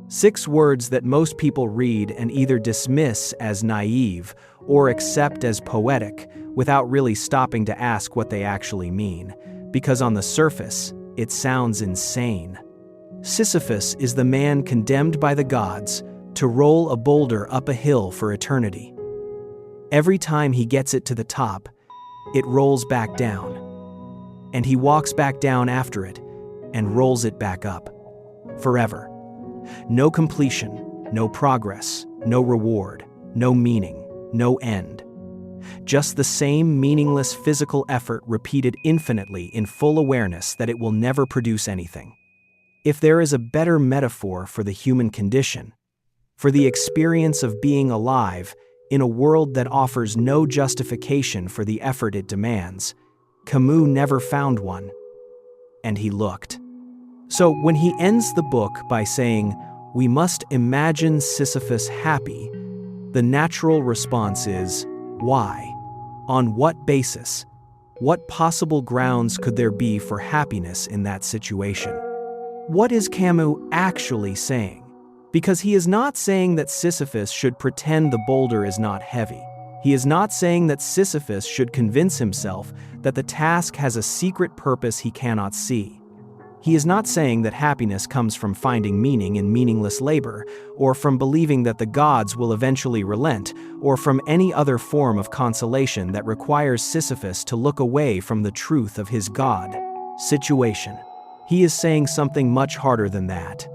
6 words that most people read and either dismiss as naive or accept as poetic without really stopping to ask what they actually mean, because on the surface, it sounds insane. Sisyphus is the man condemned by the gods to roll a boulder up a hill for eternity. Every time he gets it to the top, it rolls back down. And he walks back down after it and rolls it back up. Forever. No completion, no progress, no reward, no meaning, no end. Just the same meaningless physical effort repeated infinitely in full awareness that it will never produce anything. If there is a better metaphor for the human condition, for the experience of being alive in a world that offers no justification for the effort it demands, Camus never found one. And he looked. So when he ends the book by saying, "We must imagine Sisyphus happy," the natural response is, why? On what basis? What possible grounds could there be for happiness in that situation? What is Camus actually saying? Because he is not saying that Sisyphus should pretend the boulder is not heavy. He is not saying that Sisyphus should convince himself that the task has a secret purpose he cannot see. He is not saying that happiness comes from finding meaning in meaningless labor, or from believing that the gods will eventually relent, or from any other form of consolation that requires Sisyphus to look away from the truth of his god situation. He is saying something much harder than that.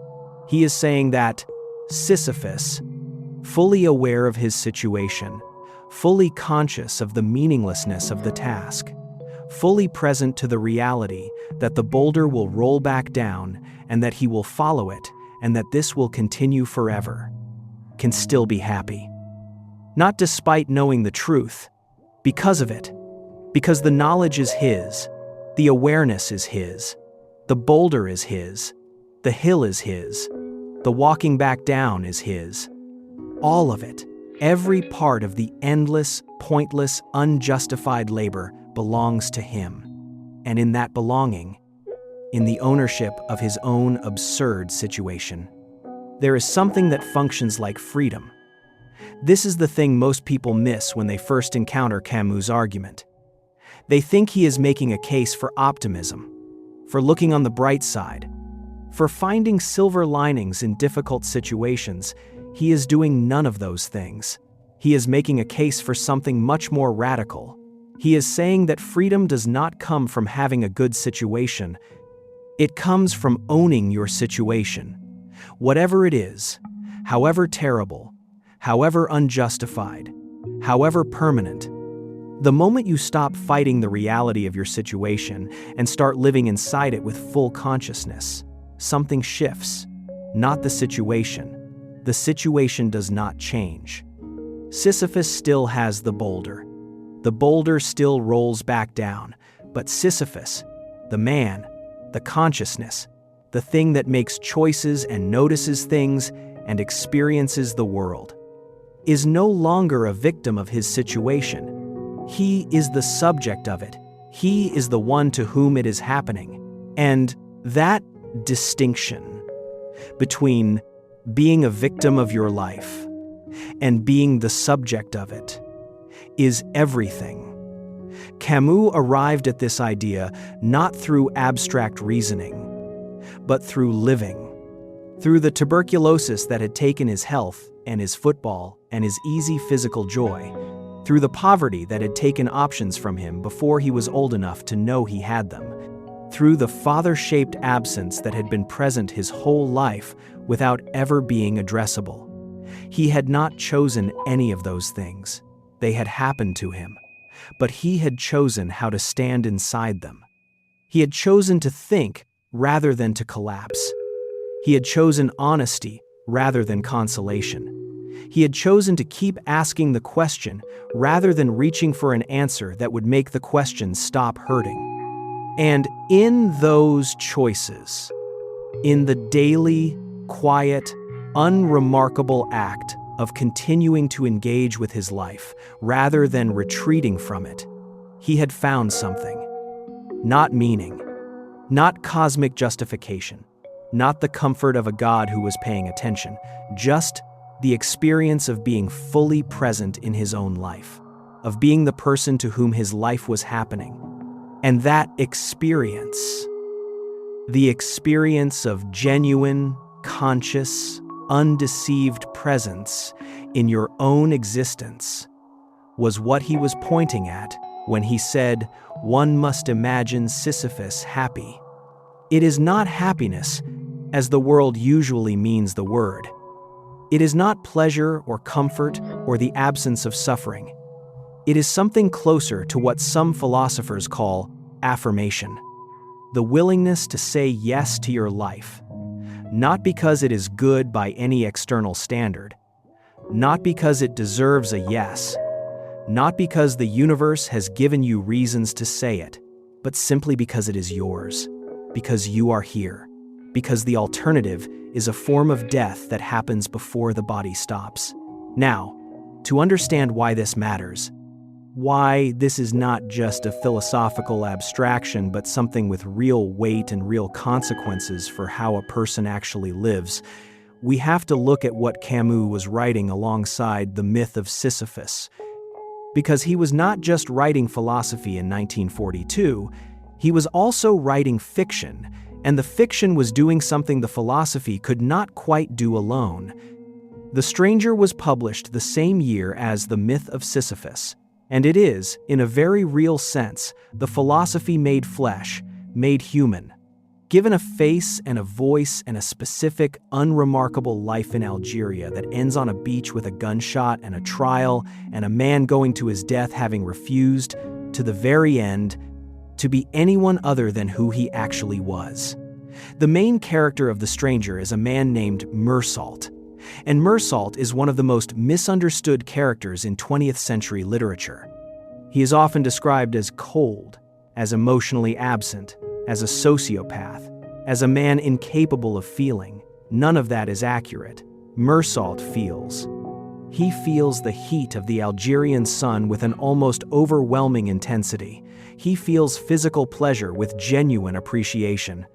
He is saying that Sisyphus, fully aware of his situation, fully conscious of the meaninglessness of the task, fully present to the reality that the boulder will roll back down and that he will follow it and that this will continue forever, can still be happy. Not despite knowing the truth, because of it. Because the knowledge is his, the awareness is his, the boulder is his, the hill is his, the walking back down is his. All of it, every part of the endless, pointless, unjustified labor belongs to him. And in that belonging, in the ownership of his own absurd situation, there is something that functions like freedom. This is the thing most people miss when they first encounter Camus' argument. They think he is making a case for optimism, for looking on the bright side, for finding silver linings in difficult situations. He is doing none of those things. He is making a case for something much more radical. He is saying that freedom does not come from having a good situation. It comes from owning your situation. Whatever it is, however terrible, however unjustified, however permanent. The moment you stop fighting the reality of your situation and start living inside it with full consciousness, something shifts. Not the situation. The situation does not change. Sisyphus still has the boulder. The boulder still rolls back down, but Sisyphus, the man, the consciousness, the thing that makes choices and notices things and experiences the world, is no longer a victim of his situation. He is the subject of it. He is the one to whom it is happening. And that distinction between being a victim of your life and being the subject of it is everything. Camus arrived at this idea not through abstract reasoning, but through living, through the tuberculosis that had taken his health and his football and his easy physical joy, through the poverty that had taken options from him before he was old enough to know he had them, through the father-shaped absence that had been present his whole life without ever being addressable. He had not chosen any of those things. They had happened to him, but he had chosen how to stand inside them. He had chosen to think rather than to collapse. He had chosen honesty rather than consolation. He had chosen to keep asking the question rather than reaching for an answer that would make the question stop hurting. And in those choices, in the daily, quiet, unremarkable act of continuing to engage with his life rather than retreating from it, he had found something. Not meaning, not cosmic justification, not the comfort of a God who was paying attention, just the experience of being fully present in his own life, of being the person to whom his life was happening. And that experience, the experience of genuine, conscious, undeceived presence in your own existence, was what he was pointing at when he said, "One must imagine Sisyphus happy." It is not happiness, as the world usually means the word. It is not pleasure or comfort or the absence of suffering. It is something closer to what some philosophers call affirmation, the willingness to say yes to your life, not because it is good by any external standard, not because it deserves a yes, not because the universe has given you reasons to say it, but simply because it is yours, because you are here, because the alternative is a form of death that happens before the body stops. Now, to understand why this matters, why this is not just a philosophical abstraction, but something with real weight and real consequences for how a person actually lives, we have to look at what Camus was writing alongside the myth of Sisyphus. Because he was not just writing philosophy in 1942, he was also writing fiction, and the fiction was doing something the philosophy could not quite do alone. The Stranger was published the same year as The Myth of Sisyphus, and it is, in a very real sense, the philosophy made flesh, made human. Given a face and a voice and a specific, unremarkable life in Algeria that ends on a beach with a gunshot and a trial and a man going to his death having refused, to the very end, to be anyone other than who he actually was. The main character of The Stranger is a man named Meursault. And Meursault is one of the most misunderstood characters in 20th century literature. He is often described as cold, as emotionally absent, as a sociopath, as a man incapable of feeling. None of that is accurate. Meursault feels. He feels the heat of the Algerian sun with an almost overwhelming intensity. He feels physical pleasure with genuine appreciation.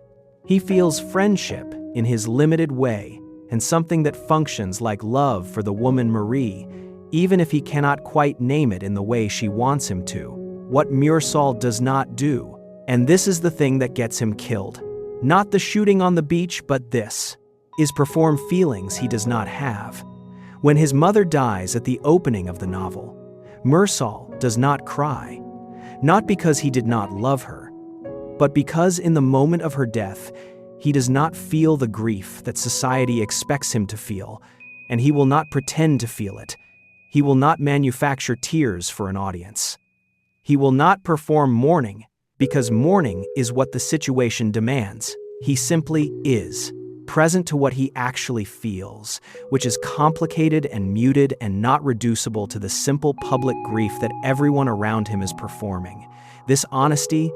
He feels friendship in his limited way, and something that functions like love for the woman Marie, even if he cannot quite name it in the way she wants him to. What Meursault does not do, and this is the thing that gets him killed. Not the shooting on the beach, but this, is perform feelings he does not have. When his mother dies at the opening of the novel, Meursault does not cry, not because he did not love her, but because in the moment of her death, he does not feel the grief that society expects him to feel, and he will not pretend to feel it. He will not manufacture tears for an audience. He will not perform mourning, because mourning is what the situation demands. He simply is, present to what he actually feels, which is complicated and muted and not reducible to the simple public grief that everyone around him is performing. This honesty,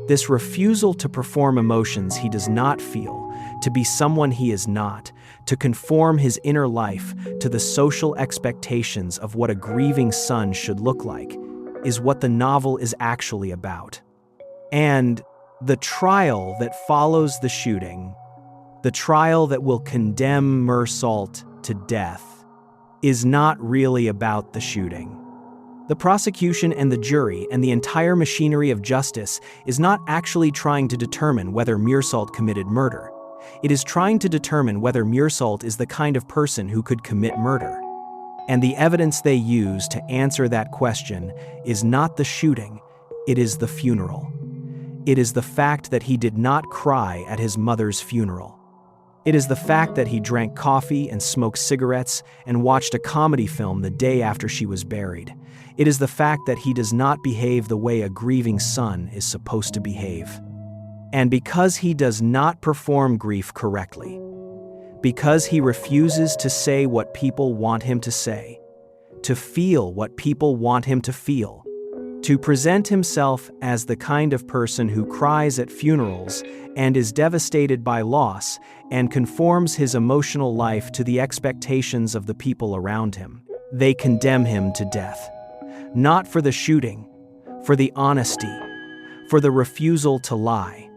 this refusal to perform emotions he does not feel, to be someone he is not, to conform his inner life to the social expectations of what a grieving son should look like, is what the novel is actually about. And the trial that follows the shooting, the trial that will condemn Meursault to death, is not really about the shooting. The prosecution and the jury and the entire machinery of justice is not actually trying to determine whether Meursault committed murder. It is trying to determine whether Meursault is the kind of person who could commit murder. And the evidence they use to answer that question is not the shooting, it is the funeral. It is the fact that he did not cry at his mother's funeral. It is the fact that he drank coffee and smoked cigarettes and watched a comedy film the day after she was buried. It is the fact that he does not behave the way a grieving son is supposed to behave. And because he does not perform grief correctly, because he refuses to say what people want him to say, to feel what people want him to feel, to present himself as the kind of person who cries at funerals and is devastated by loss and conforms his emotional life to the expectations of the people around him, they condemn him to death. Not for the shooting, for the honesty, for the refusal to lie.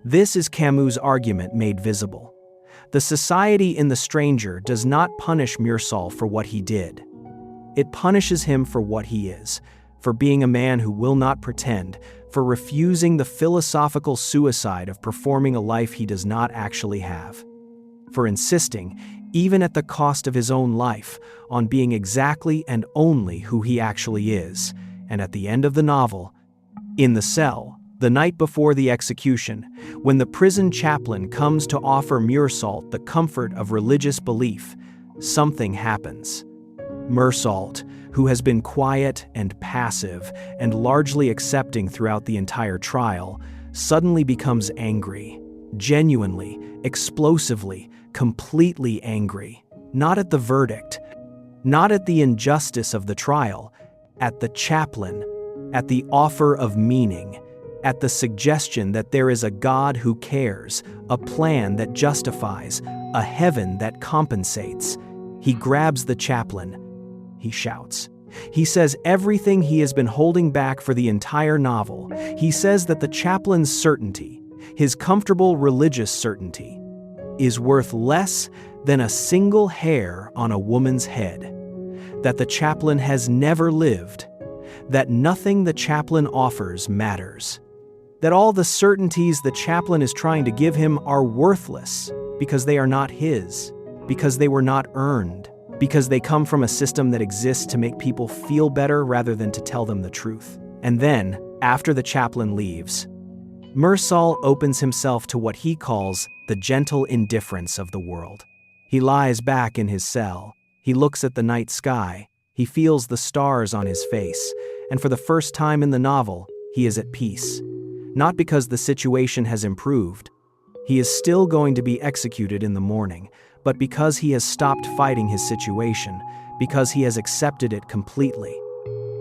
This is Camus' argument made visible. The society in The Stranger does not punish Meursault for what he did. It punishes him for what he is, for being a man who will not pretend, for refusing the philosophical suicide of performing a life he does not actually have, for insisting, even at the cost of his own life, on being exactly and only who he actually is. And at the end of the novel, in the cell, the night before the execution, when the prison chaplain comes to offer Meursault the comfort of religious belief, something happens. Meursault, who has been quiet and passive and largely accepting throughout the entire trial, suddenly becomes angry, genuinely, explosively, completely angry, not at the verdict, not at the injustice of the trial, at the chaplain, at the offer of meaning, at the suggestion that there is a God who cares, a plan that justifies, a heaven that compensates. He grabs the chaplain. He shouts. He says everything he has been holding back for the entire novel. He says that the chaplain's certainty, his comfortable religious certainty, is worth less than a single hair on a woman's head, that the chaplain has never lived, that nothing the chaplain offers matters, that all the certainties the chaplain is trying to give him are worthless because they are not his, because they were not earned, because they come from a system that exists to make people feel better rather than to tell them the truth. And then, after the chaplain leaves, Meursault opens himself to what he calls the gentle indifference of the world. He lies back in his cell. He looks at the night sky. He feels the stars on his face. And for the first time in the novel, he is at peace. Not because the situation has improved. He is still going to be executed in the morning, but because he has stopped fighting his situation, because he has accepted it completely.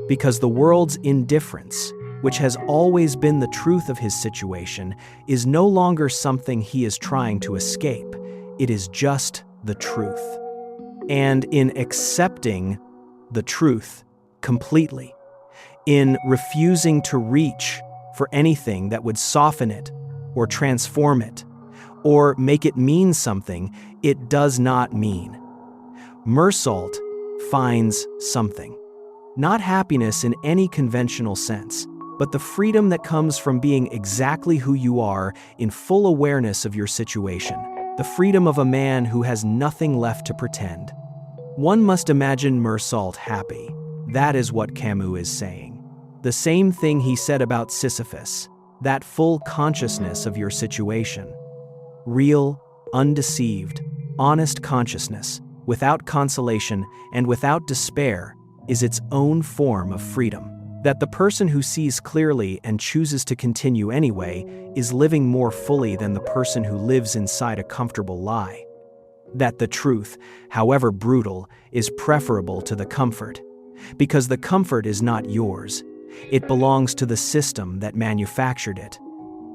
Because the world's indifference, which has always been the truth of his situation, is no longer something he is trying to escape. It is just the truth. And in accepting the truth completely, in refusing to reach for anything that would soften it or transform it or make it mean something it does not mean, Meursault finds something. Not happiness in any conventional sense, but the freedom that comes from being exactly who you are in full awareness of your situation. The freedom of a man who has nothing left to pretend. One must imagine Meursault happy. That is what Camus is saying. The same thing he said about Sisyphus, that full consciousness of your situation. Real, undeceived, honest consciousness, without consolation and without despair, is its own form of freedom. That the person who sees clearly and chooses to continue anyway is living more fully than the person who lives inside a comfortable lie. That the truth, however brutal, is preferable to the comfort. Because the comfort is not yours. It belongs to the system that manufactured it.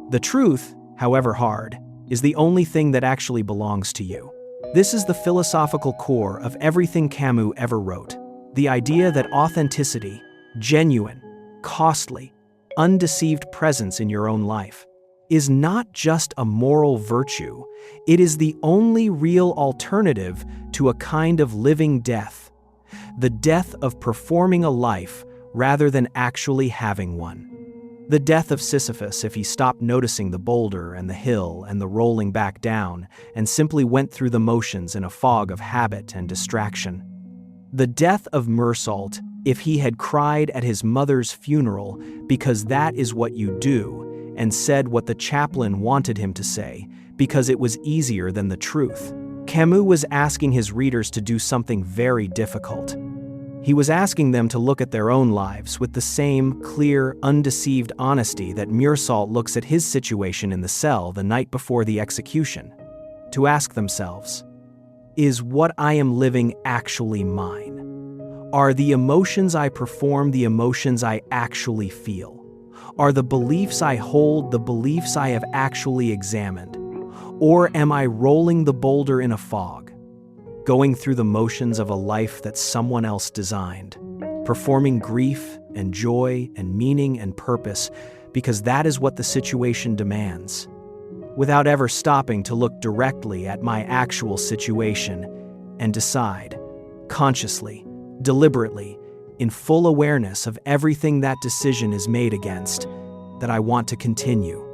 The truth, however hard, is the only thing that actually belongs to you. This is the philosophical core of everything Camus ever wrote. The idea that authenticity, genuine, costly, undeceived presence in your own life, is not just a moral virtue, it is the only real alternative to a kind of living death. The death of performing a life rather than actually having one. The death of Sisyphus if he stopped noticing the boulder and the hill and the rolling back down and simply went through the motions in a fog of habit and distraction. The death of Meursault if he had cried at his mother's funeral because that is what you do, and said what the chaplain wanted him to say because it was easier than the truth. Camus was asking his readers to do something very difficult. He was asking them to look at their own lives with the same clear, undeceived honesty that Meursault looks at his situation in the cell the night before the execution. To ask themselves, is what I am living actually mine? Are the emotions I perform the emotions I actually feel? Are the beliefs I hold the beliefs I have actually examined? Or am I rolling the boulder in a fog? Going through the motions of a life that someone else designed, performing grief and joy and meaning and purpose because that is what the situation demands, without ever stopping to look directly at my actual situation and decide, consciously, deliberately, in full awareness of everything that decision is made against, that I want to continue.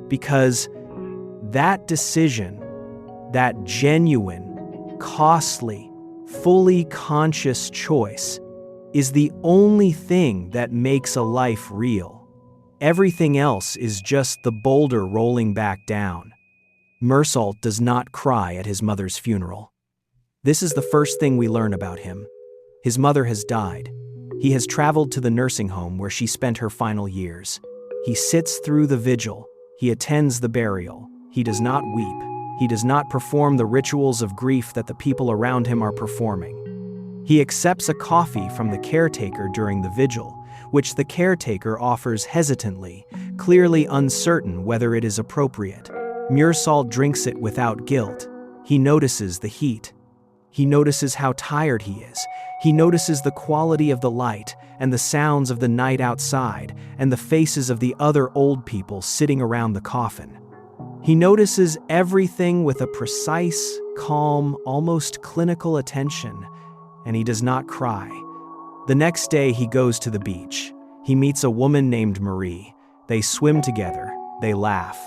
Because that decision, that genuine, costly, fully conscious choice is the only thing that makes a life real. Everything else is just the boulder rolling back down. Meursault does not cry at his mother's funeral. This is the first thing we learn about him. His mother has died. He has traveled to the nursing home where she spent her final years. He sits through the vigil. He attends the burial. He does not weep. He does not perform the rituals of grief that the people around him are performing. He accepts a coffee from the caretaker during the vigil, which the caretaker offers hesitantly, clearly uncertain whether it is appropriate. Meursault drinks it without guilt. He notices the heat. He notices how tired he is. He notices the quality of the light and the sounds of the night outside and the faces of the other old people sitting around the coffin. He notices everything with a precise, calm, almost clinical attention, and he does not cry. The next day he goes to the beach. He meets a woman named Marie. They swim together. They laugh.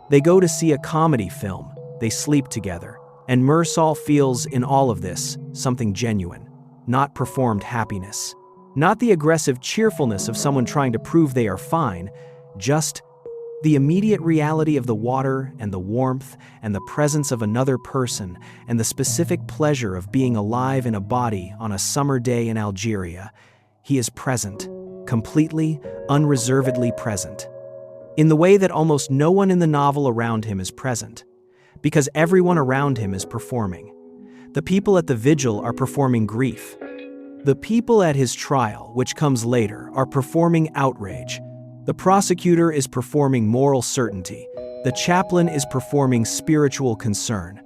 They go to see a comedy film. They sleep together. And Meursault feels in all of this something genuine, not performed happiness. Not the aggressive cheerfulness of someone trying to prove they are fine, just the immediate reality of the water and the warmth and the presence of another person and the specific pleasure of being alive in a body on a summer day in Algeria. He is present, completely, unreservedly present, in the way that almost no one in the novel around him is present, because everyone around him is performing. The people at the vigil are performing grief. The people at his trial, which comes later, are performing outrage. The prosecutor is performing moral certainty. The chaplain is performing spiritual concern.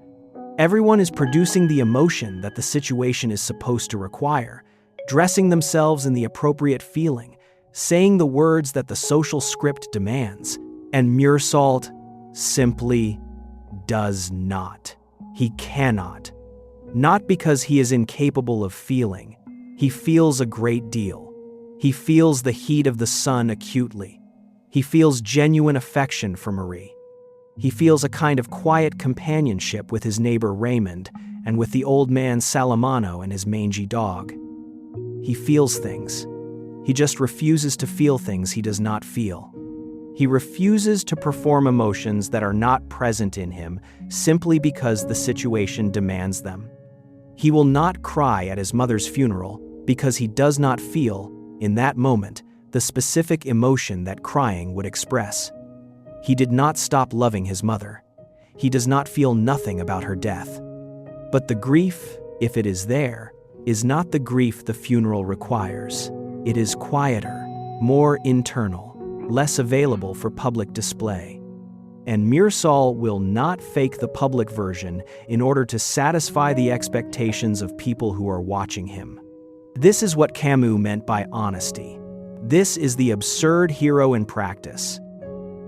Everyone is producing the emotion that the situation is supposed to require, dressing themselves in the appropriate feeling, saying the words that the social script demands. And Meursault simply does not. He cannot. Not because he is incapable of feeling. He feels a great deal. He feels the heat of the sun acutely. He feels genuine affection for Marie. He feels a kind of quiet companionship with his neighbor Raymond and with the old man Salamano and his mangy dog. He feels things. He just refuses to feel things he does not feel. He refuses to perform emotions that are not present in him simply because the situation demands them. He will not cry at his mother's funeral because he does not feel, in that moment, the specific emotion that crying would express. He did not stop loving his mother. He does not feel nothing about her death. But the grief, if it is there, is not the grief the funeral requires. It is quieter, more internal, less available for public display. And Meursault will not fake the public version in order to satisfy the expectations of people who are watching him. This is what Camus meant by honesty. This is the absurd hero in practice.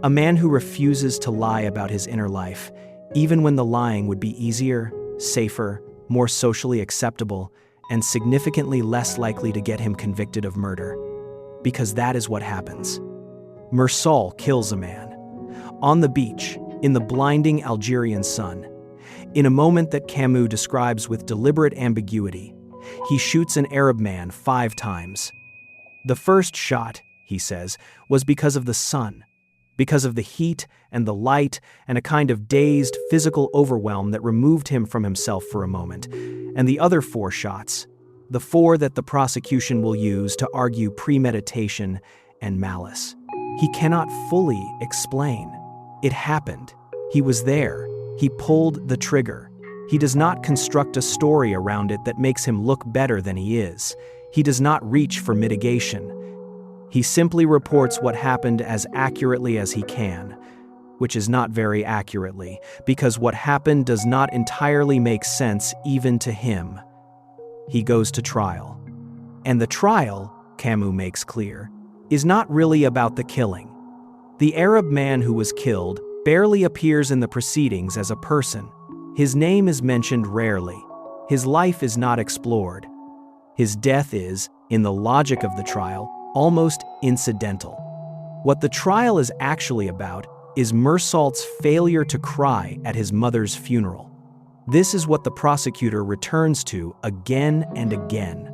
A man who refuses to lie about his inner life, even when the lying would be easier, safer, more socially acceptable, and significantly less likely to get him convicted of murder. Because that is what happens. Meursault kills a man. On the beach, in the blinding Algerian sun. In a moment that Camus describes with deliberate ambiguity, he shoots an Arab man 5 times. The first shot, he says, was because of the sun, because of the heat and the light and a kind of dazed physical overwhelm that removed him from himself for a moment, and the other 4 shots, the 4 that the prosecution will use to argue premeditation and malice. He cannot fully explain. It happened. He was there. He pulled the trigger. He does not construct a story around it that makes him look better than he is. He does not reach for mitigation. He simply reports what happened as accurately as he can, which is not very accurately, because what happened does not entirely make sense even to him. He goes to trial. And the trial, Camus makes clear, is not really about the killing. The Arab man who was killed barely appears in the proceedings as a person. His name is mentioned rarely. His life is not explored. His death is, in the logic of the trial, almost incidental. What the trial is actually about is Meursault's failure to cry at his mother's funeral. This is what the prosecutor returns to again and again.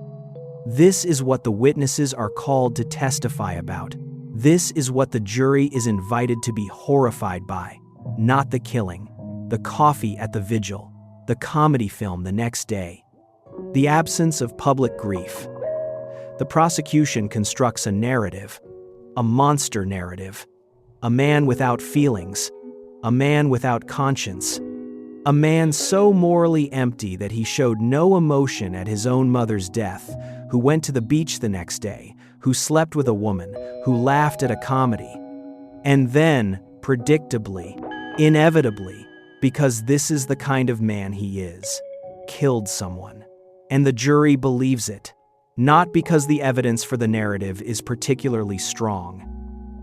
This is what the witnesses are called to testify about. This is what the jury is invited to be horrified by, not the killing, the coffee at the vigil, the comedy film the next day, the absence of public grief. The prosecution constructs a narrative, a monster narrative, a man without feelings, a man without conscience, a man so morally empty that he showed no emotion at his own mother's death, who went to the beach the next day, who slept with a woman, who laughed at a comedy, and then, predictably, inevitably, because this is the kind of man he is, killed someone. And the jury believes it, not because the evidence for the narrative is particularly strong,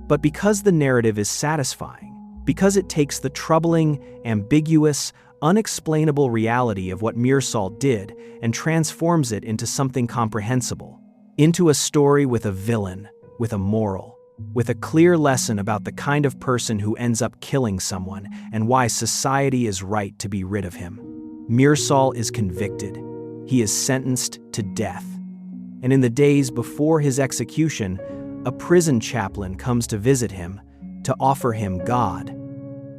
but because the narrative is satisfying, because it takes the troubling, ambiguous, unexplainable reality of what Meursault did and transforms it into something comprehensible, into a story with a villain, with a moral, with a clear lesson about the kind of person who ends up killing someone and why society is right to be rid of him. Meursault is convicted. He is sentenced to death. And in the days before his execution, a prison chaplain comes to visit him, to offer him God,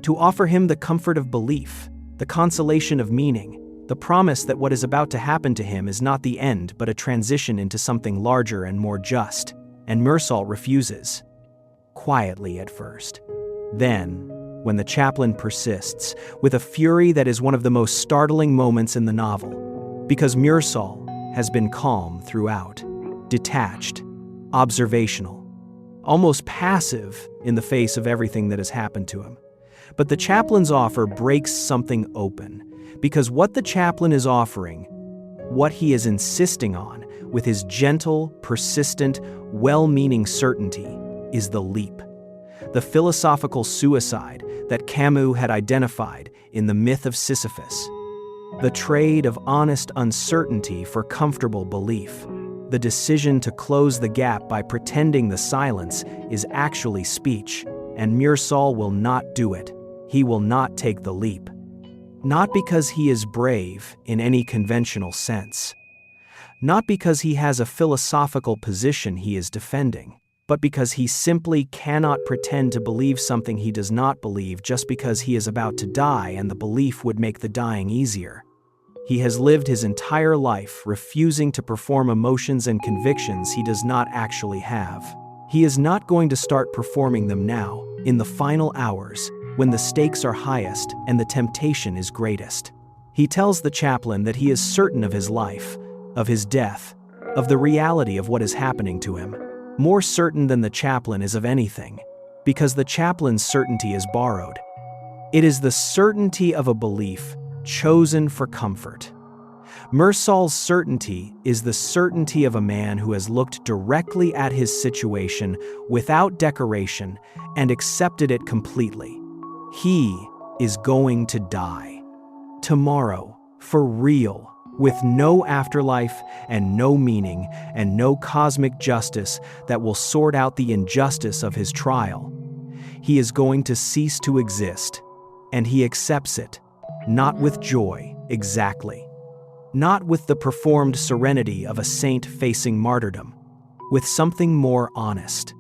to offer him the comfort of belief, the consolation of meaning, the promise that what is about to happen to him is not the end but a transition into something larger and more just. And Meursault refuses, quietly at first. Then, when the chaplain persists, with a fury that is one of the most startling moments in the novel, because Meursault has been calm throughout, detached, observational, almost passive in the face of everything that has happened to him. But the chaplain's offer breaks something open, because what the chaplain is offering, what he is insisting on with his gentle, persistent, well-meaning certainty, is the leap, the philosophical suicide that Camus had identified in the myth of Sisyphus, the trade of honest uncertainty for comfortable belief. The decision to close the gap by pretending the silence is actually speech, and Meursault will not do it. He will not take the leap. Not because he is brave in any conventional sense, not because he has a philosophical position he is defending, but because he simply cannot pretend to believe something he does not believe just because he is about to die and the belief would make the dying easier. He has lived his entire life refusing to perform emotions and convictions he does not actually have. He is not going to start performing them now, in the final hours, when the stakes are highest and the temptation is greatest. He tells the chaplain that he is certain of his life, of his death, of the reality of what is happening to him, more certain than the chaplain is of anything, because the chaplain's certainty is borrowed. It is the certainty of a belief chosen for comfort. Meursault's certainty is the certainty of a man who has looked directly at his situation without decoration and accepted it completely. He is going to die. Tomorrow, for real, with no afterlife and no meaning and no cosmic justice that will sort out the injustice of his trial. He is going to cease to exist, and he accepts it. Not with joy, exactly. Not with the performed serenity of a saint facing martyrdom. With something more honest.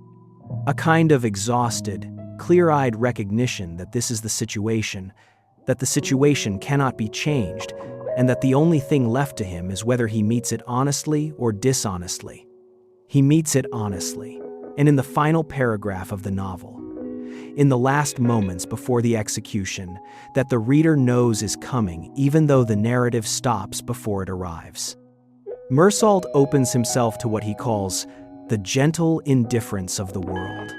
A kind of exhausted, clear-eyed recognition that this is the situation, that the situation cannot be changed, and that the only thing left to him is whether he meets it honestly or dishonestly. He meets it honestly, and in the final paragraph of the novel, in the last moments before the execution, that the reader knows is coming even though the narrative stops before it arrives. Meursault opens himself to what he calls the gentle indifference of the world.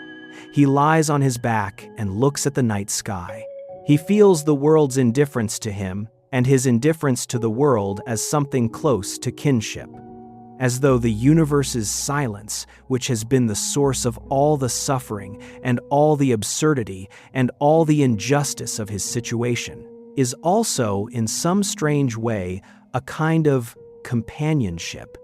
He lies on his back and looks at the night sky. He feels the world's indifference to him and his indifference to the world as something close to kinship. As though the universe's silence, which has been the source of all the suffering and all the absurdity and all the injustice of his situation, is also, in some strange way, a kind of companionship.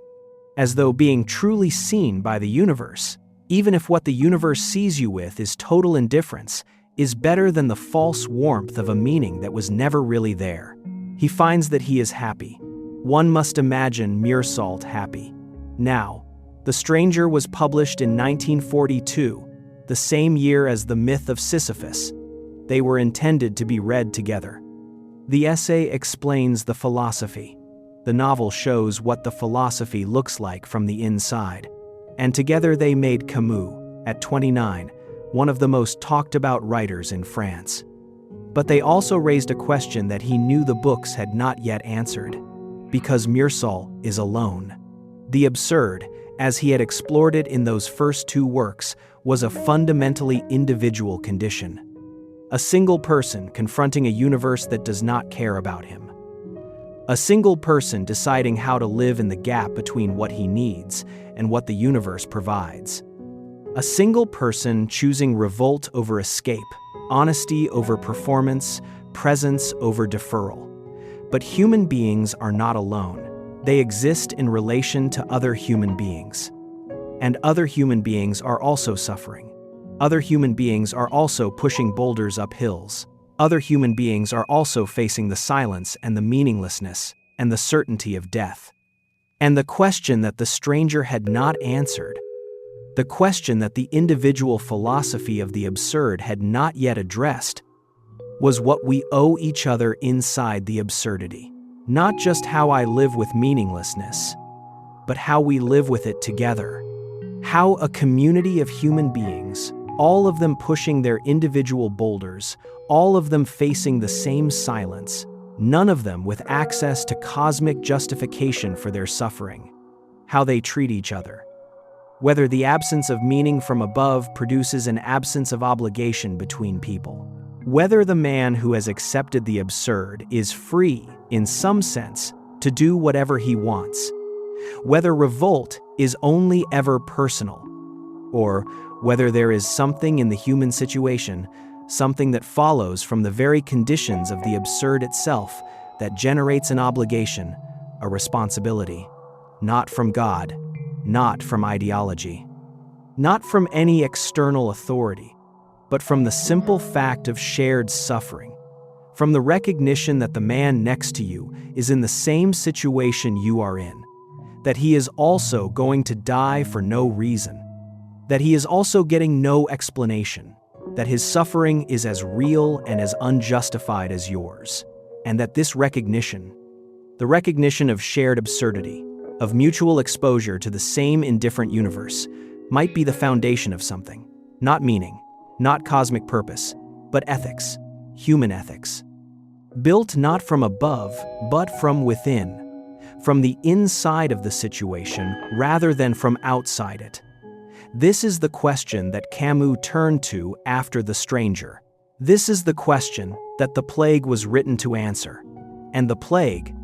As though being truly seen by the universe, even if what the universe sees you with is total indifference, is better than the false warmth of a meaning that was never really there. He finds that he is happy. One must imagine Meursault happy. Now, The Stranger was published in 1942, the same year as The Myth of Sisyphus. They were intended to be read together. The essay explains the philosophy. The novel shows what the philosophy looks like from the inside. And together they made Camus, at 29, one of the most talked about writers in France. But they also raised a question that he knew the books had not yet answered. Because Meursault is alone. The absurd, as he had explored it in those first two works, was a fundamentally individual condition. A single person confronting a universe that does not care about him. A single person deciding how to live in the gap between what he needs and what the universe provides. A single person choosing revolt over escape, honesty over performance, presence over deferral. But human beings are not alone. They exist in relation to other human beings. And other human beings are also suffering. Other human beings are also pushing boulders up hills. Other human beings are also facing the silence and the meaninglessness and the certainty of death. And the question that the stranger had not answered, the question that the individual philosophy of the absurd had not yet addressed, was what we owe each other inside the absurdity. Not just how I live with meaninglessness, but how we live with it together. How a community of human beings, all of them pushing their individual boulders, all of them facing the same silence, none of them with access to cosmic justification for their suffering. How they treat each other. Whether the absence of meaning from above produces an absence of obligation between people. Whether the man who has accepted the absurd is free, in some sense, to do whatever he wants. Whether revolt is only ever personal. Or whether there is something in the human situation, something that follows from the very conditions of the absurd itself that generates an obligation, a responsibility, not from God, not from ideology, not from any external authority, but from the simple fact of shared suffering, from the recognition that the man next to you is in the same situation you are in, that he is also going to die for no reason, that he is also getting no explanation, that his suffering is as real and as unjustified as yours, and that this recognition, the recognition of shared absurdity, of mutual exposure to the same indifferent universe, might be the foundation of something, not meaning, not cosmic purpose, but ethics, human ethics. Built not from above, but from within, from the inside of the situation rather than from outside it. This is the question that Camus turned to after The Stranger. This is the question that The Plague was written to answer. And The Plague,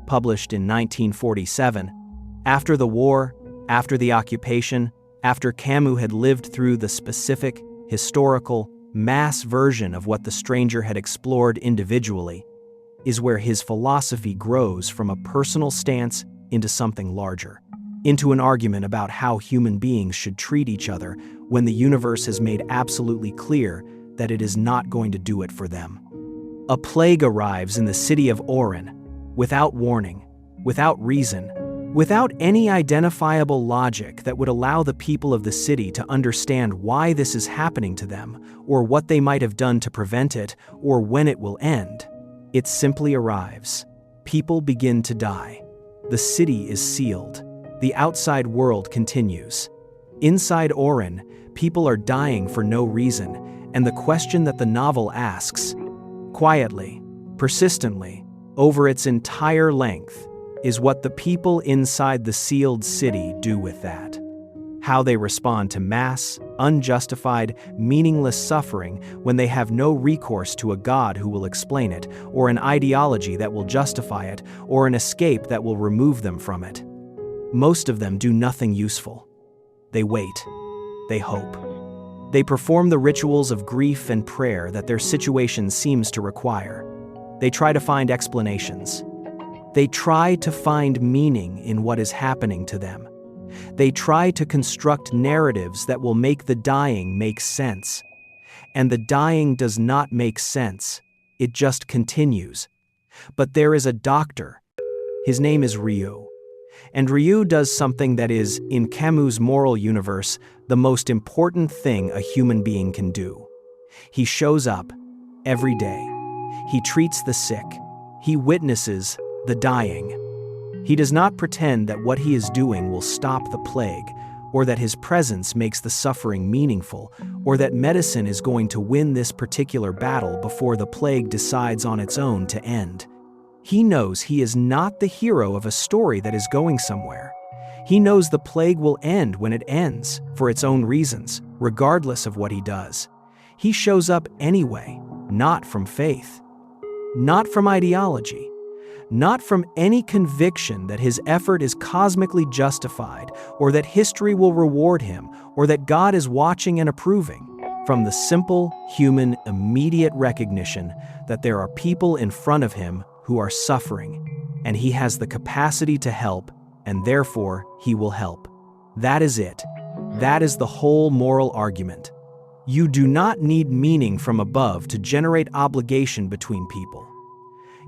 published in 1947, after the war, after the occupation, after Camus had lived through the specific, historical, mass version of what The Stranger had explored individually, is where his philosophy grows from a personal stance into something larger, into an argument about how human beings should treat each other when the universe has made absolutely clear that it is not going to do it for them. A plague arrives in the city of Oran, without warning, without reason, without any identifiable logic that would allow the people of the city to understand why this is happening to them, or what they might have done to prevent it, or when it will end. It simply arrives. People begin to die. The city is sealed. The outside world continues. Inside Oran, people are dying for no reason, and the question that the novel asks, quietly, persistently, over its entire length, is what the people inside the sealed city do with that. How they respond to mass, unjustified, meaningless suffering when they have no recourse to a God who will explain it, or an ideology that will justify it, or an escape that will remove them from it. Most of them do nothing useful. They wait. They hope. They perform the rituals of grief and prayer that their situation seems to require. They try to find explanations. They try to find meaning in what is happening to them. They try to construct narratives that will make the dying make sense. And the dying does not make sense. It just continues. But there is a doctor. His name is Ryu. And Ryu does something that is, in Camus' moral universe, the most important thing a human being can do. He shows up every day. He treats the sick. He witnesses the dying. He does not pretend that what he is doing will stop the plague, or that his presence makes the suffering meaningful, or that medicine is going to win this particular battle before the plague decides on its own to end. He knows he is not the hero of a story that is going somewhere. He knows the plague will end when it ends, for its own reasons, regardless of what he does. He shows up anyway, not from faith, not from ideology, not from any conviction that his effort is cosmically justified, or that history will reward him, or that God is watching and approving. From the simple, human, immediate recognition that there are people in front of him who are suffering, and he has the capacity to help, and therefore he will help. That is it. That is the whole moral argument. You do not need meaning from above to generate obligation between people.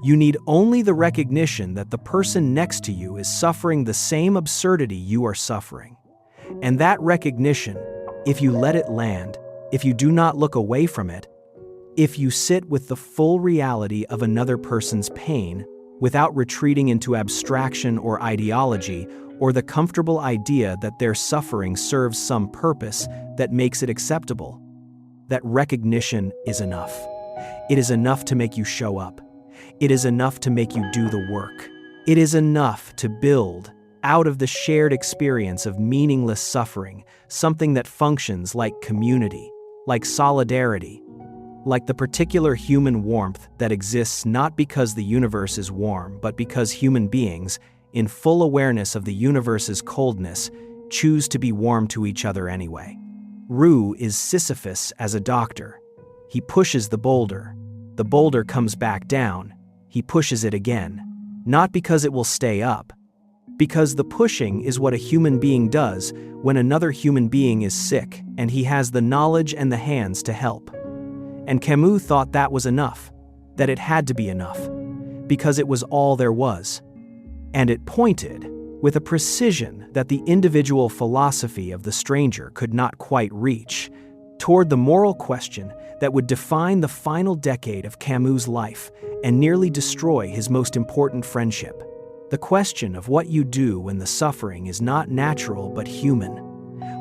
You need only the recognition that the person next to you is suffering the same absurdity you are suffering. And that recognition, if you let it land, if you do not look away from it, if you sit with the full reality of another person's pain, without retreating into abstraction or ideology, or the comfortable idea that their suffering serves some purpose that makes it acceptable, that recognition is enough. It is enough to make you show up. It is enough to make you do the work. It is enough to build, out of the shared experience of meaningless suffering, something that functions like community, like solidarity, like the particular human warmth that exists not because the universe is warm, but because human beings, in full awareness of the universe's coldness, choose to be warm to each other anyway. Rue is Sisyphus as a doctor. He pushes the boulder. The boulder comes back down. He pushes it again. Not because it will stay up, because the pushing is what a human being does when another human being is sick and he has the knowledge and the hands to help. And Camus thought that was enough, that it had to be enough, because it was all there was. And it pointed, with a precision that the individual philosophy of the stranger could not quite reach, toward the moral question that would define the final decade of Camus' life and nearly destroy his most important friendship. The question of what you do when the suffering is not natural but human,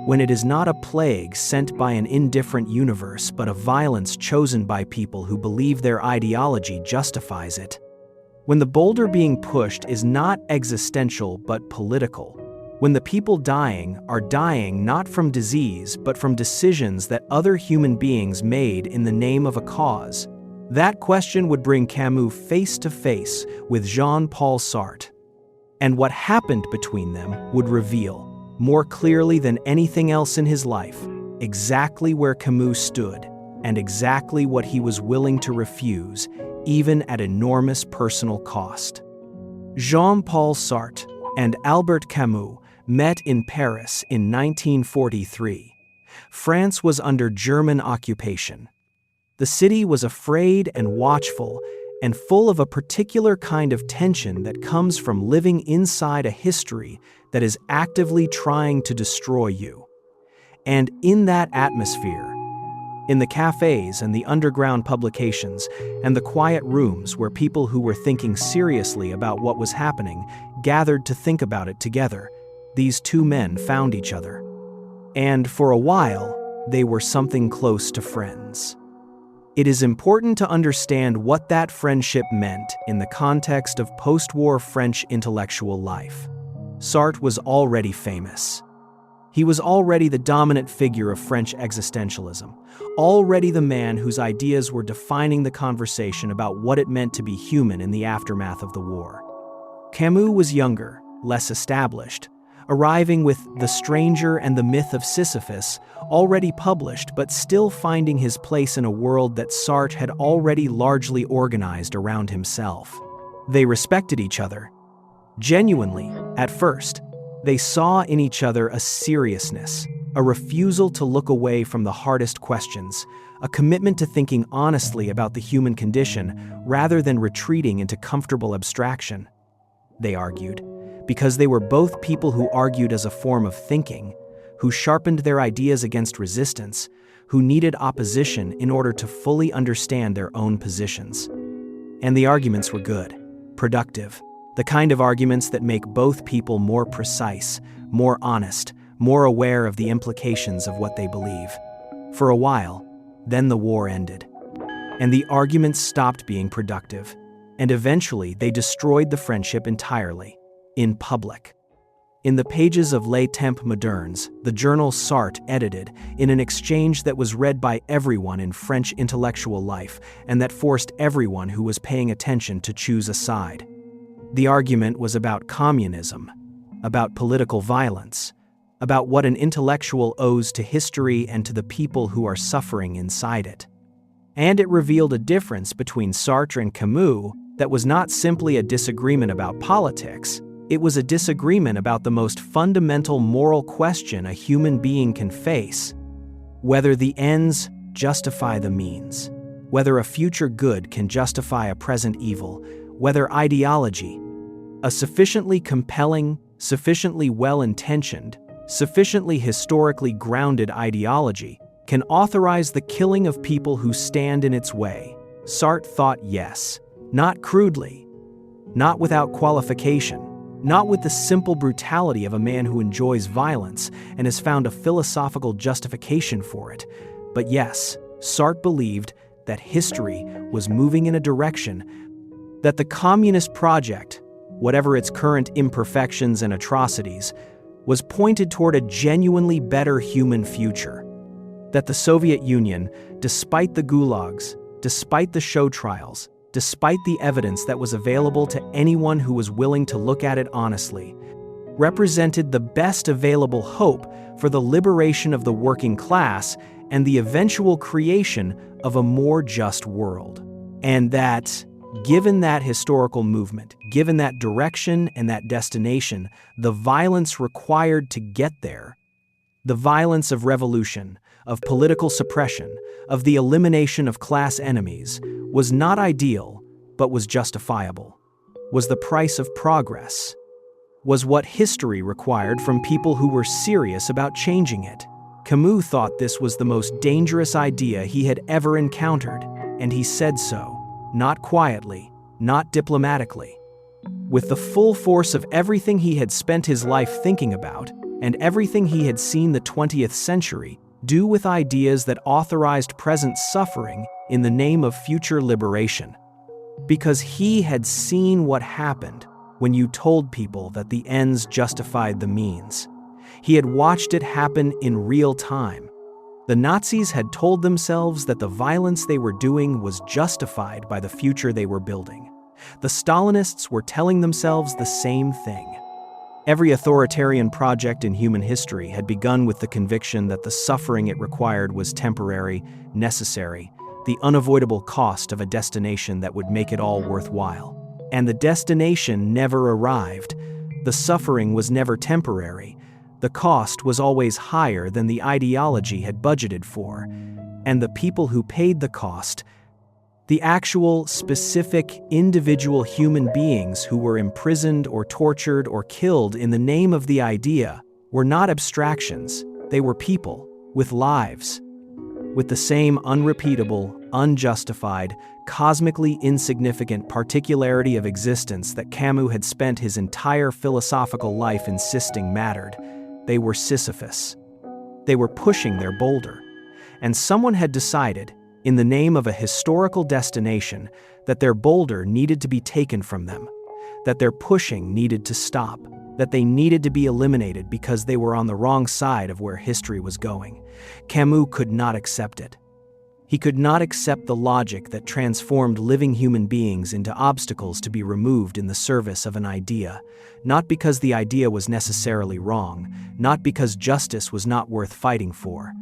when it is not a plague sent by an indifferent universe but a violence chosen by people who believe their ideology justifies it. When the boulder being pushed is not existential but political, when the people dying are dying not from disease but from decisions that other human beings made in the name of a cause, that question would bring Camus face to face with Jean-Paul Sartre. And what happened between them would reveal, more clearly than anything else in his life, exactly where Camus stood and exactly what he was willing to refuse, even at enormous personal cost. Jean-Paul Sartre and Albert Camus met in Paris in 1943. France was under German occupation. The city was afraid and watchful and full of a particular kind of tension that comes from living inside a history that is actively trying to destroy you. And in that atmosphere, in the cafes and the underground publications and the quiet rooms where people who were thinking seriously about what was happening gathered to think about it together, these two men found each other. And for a while, they were something close to friends. It is important to understand what that friendship meant in the context of post-war French intellectual life. Sartre was already famous. He was already the dominant figure of French existentialism, already the man whose ideas were defining the conversation about what it meant to be human in the aftermath of the war. Camus was younger, less established, arriving with The Stranger and the Myth of Sisyphus, already published but still finding his place in a world that Sartre had already largely organized around himself. They respected each other. Genuinely, at first, they saw in each other a seriousness, a refusal to look away from the hardest questions, a commitment to thinking honestly about the human condition rather than retreating into comfortable abstraction. They argued, because they were both people who argued as a form of thinking, who sharpened their ideas against resistance, who needed opposition in order to fully understand their own positions. And the arguments were good, productive, the kind of arguments that make both people more precise, more honest, more aware of the implications of what they believe. For a while, then the war ended. And the arguments stopped being productive, and eventually they destroyed the friendship entirely. In public. In the pages of Les Temps Modernes, the journal Sartre edited, in an exchange that was read by everyone in French intellectual life and that forced everyone who was paying attention to choose a side. The argument was about communism, about political violence, about what an intellectual owes to history and to the people who are suffering inside it. And it revealed a difference between Sartre and Camus that was not simply a disagreement about politics, it was a disagreement about the most fundamental moral question a human being can face: whether the ends justify the means, whether a future good can justify a present evil, whether ideology, a sufficiently compelling, sufficiently well-intentioned, sufficiently historically grounded ideology, can authorize the killing of people who stand in its way. Sartre thought yes, not crudely, not without qualification, not with the simple brutality of a man who enjoys violence and has found a philosophical justification for it, but yes, Sartre believed that history was moving in a direction, that the communist project, whatever its current imperfections and atrocities, was pointed toward a genuinely better human future. That the Soviet Union, despite the gulags, despite the show trials, despite the evidence that was available to anyone who was willing to look at it honestly, represented the best available hope for the liberation of the working class and the eventual creation of a more just world. And that, given that historical movement, given that direction and that destination, the violence required to get there, the violence of revolution, of political suppression, of the elimination of class enemies, was not ideal, but was justifiable, was the price of progress, was what history required from people who were serious about changing it. Camus thought this was the most dangerous idea he had ever encountered, and he said so, not quietly, not diplomatically. With the full force of everything he had spent his life thinking about, and everything he had seen the 20th century do with ideas that authorized present suffering in the name of future liberation. Because he had seen what happened when you told people that the ends justified the means. He had watched it happen in real time. The Nazis had told themselves that the violence they were doing was justified by the future they were building. The Stalinists were telling themselves the same thing. Every authoritarian project in human history had begun with the conviction that the suffering it required was temporary, necessary, the unavoidable cost of a destination that would make it all worthwhile. And the destination never arrived. The suffering was never temporary. The cost was always higher than the ideology had budgeted for. And the people who paid the cost, the actual, specific, individual human beings who were imprisoned or tortured or killed in the name of the idea, were not abstractions. They were people, with lives, with the same unrepeatable, unjustified, cosmically insignificant particularity of existence that Camus had spent his entire philosophical life insisting mattered. They were Sisyphus. They were pushing their boulder. And someone had decided, in the name of a historical destination, that their boulder needed to be taken from them, that their pushing needed to stop, that they needed to be eliminated because they were on the wrong side of where history was going. Camus could not accept it. He could not accept the logic that transformed living human beings into obstacles to be removed in the service of an idea, not because the idea was necessarily wrong, not because justice was not worth fighting for,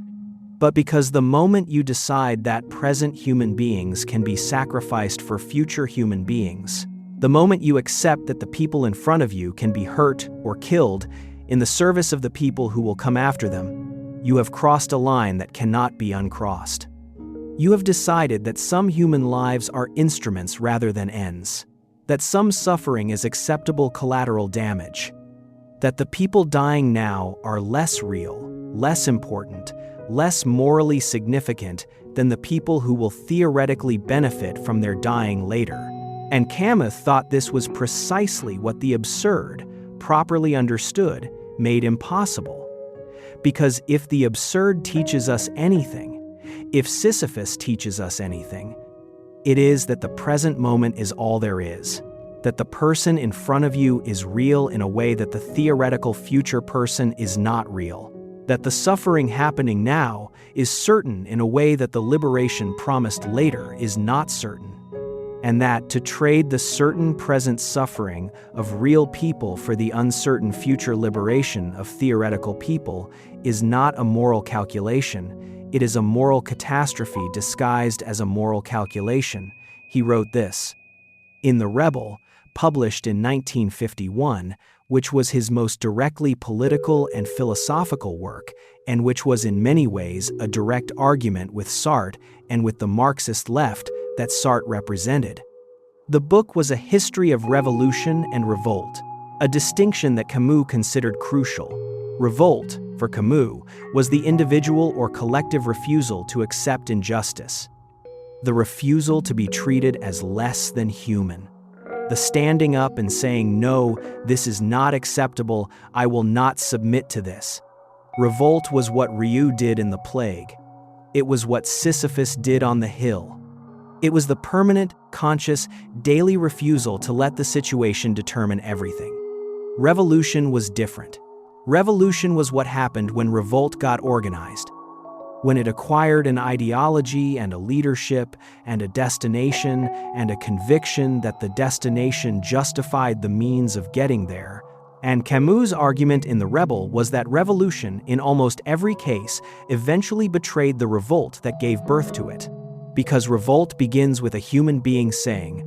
but because the moment you decide that present human beings can be sacrificed for future human beings, the moment you accept that the people in front of you can be hurt or killed in the service of the people who will come after them, you have crossed a line that cannot be uncrossed. You have decided that some human lives are instruments rather than ends, that some suffering is acceptable collateral damage, that the people dying now are less real, less important, less morally significant than the people who will theoretically benefit from their dying later. And Camus thought this was precisely what the absurd, properly understood, made impossible. Because if the absurd teaches us anything, if Sisyphus teaches us anything, it is that the present moment is all there is, that the person in front of you is real in a way that the theoretical future person is not real, that the suffering happening now is certain in a way that the liberation promised later is not certain, and that to trade the certain present suffering of real people for the uncertain future liberation of theoretical people is not a moral calculation, it is a moral catastrophe disguised as a moral calculation. He wrote this in The Rebel, published in 1951, which was his most directly political and philosophical work, and which was in many ways a direct argument with Sartre and with the Marxist left that Sartre represented. The book was a history of revolution and revolt, a distinction that Camus considered crucial. Revolt, for Camus, was the individual or collective refusal to accept injustice, the refusal to be treated as less than human. The standing up and saying, "No, this is not acceptable, I will not submit to this." Revolt was what Ryu did in The Plague. It was what Sisyphus did on the hill. It was the permanent, conscious, daily refusal to let the situation determine everything. Revolution was different. Revolution was what happened when revolt got organized. When it acquired an ideology and a leadership and a destination and a conviction that the destination justified the means of getting there. And Camus' argument in The Rebel was that revolution, in almost every case, eventually betrayed the revolt that gave birth to it. Because revolt begins with a human being saying,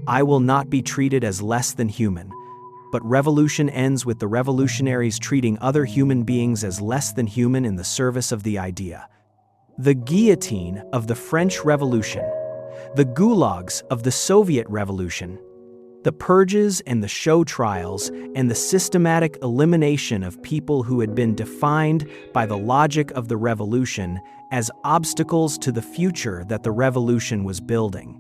"I will not be treated as less than human." But revolution ends with the revolutionaries treating other human beings as less than human in the service of the idea. The guillotine of the French Revolution, the gulags of the Soviet Revolution, the purges and the show trials and the systematic elimination of people who had been defined by the logic of the revolution as obstacles to the future that the revolution was building.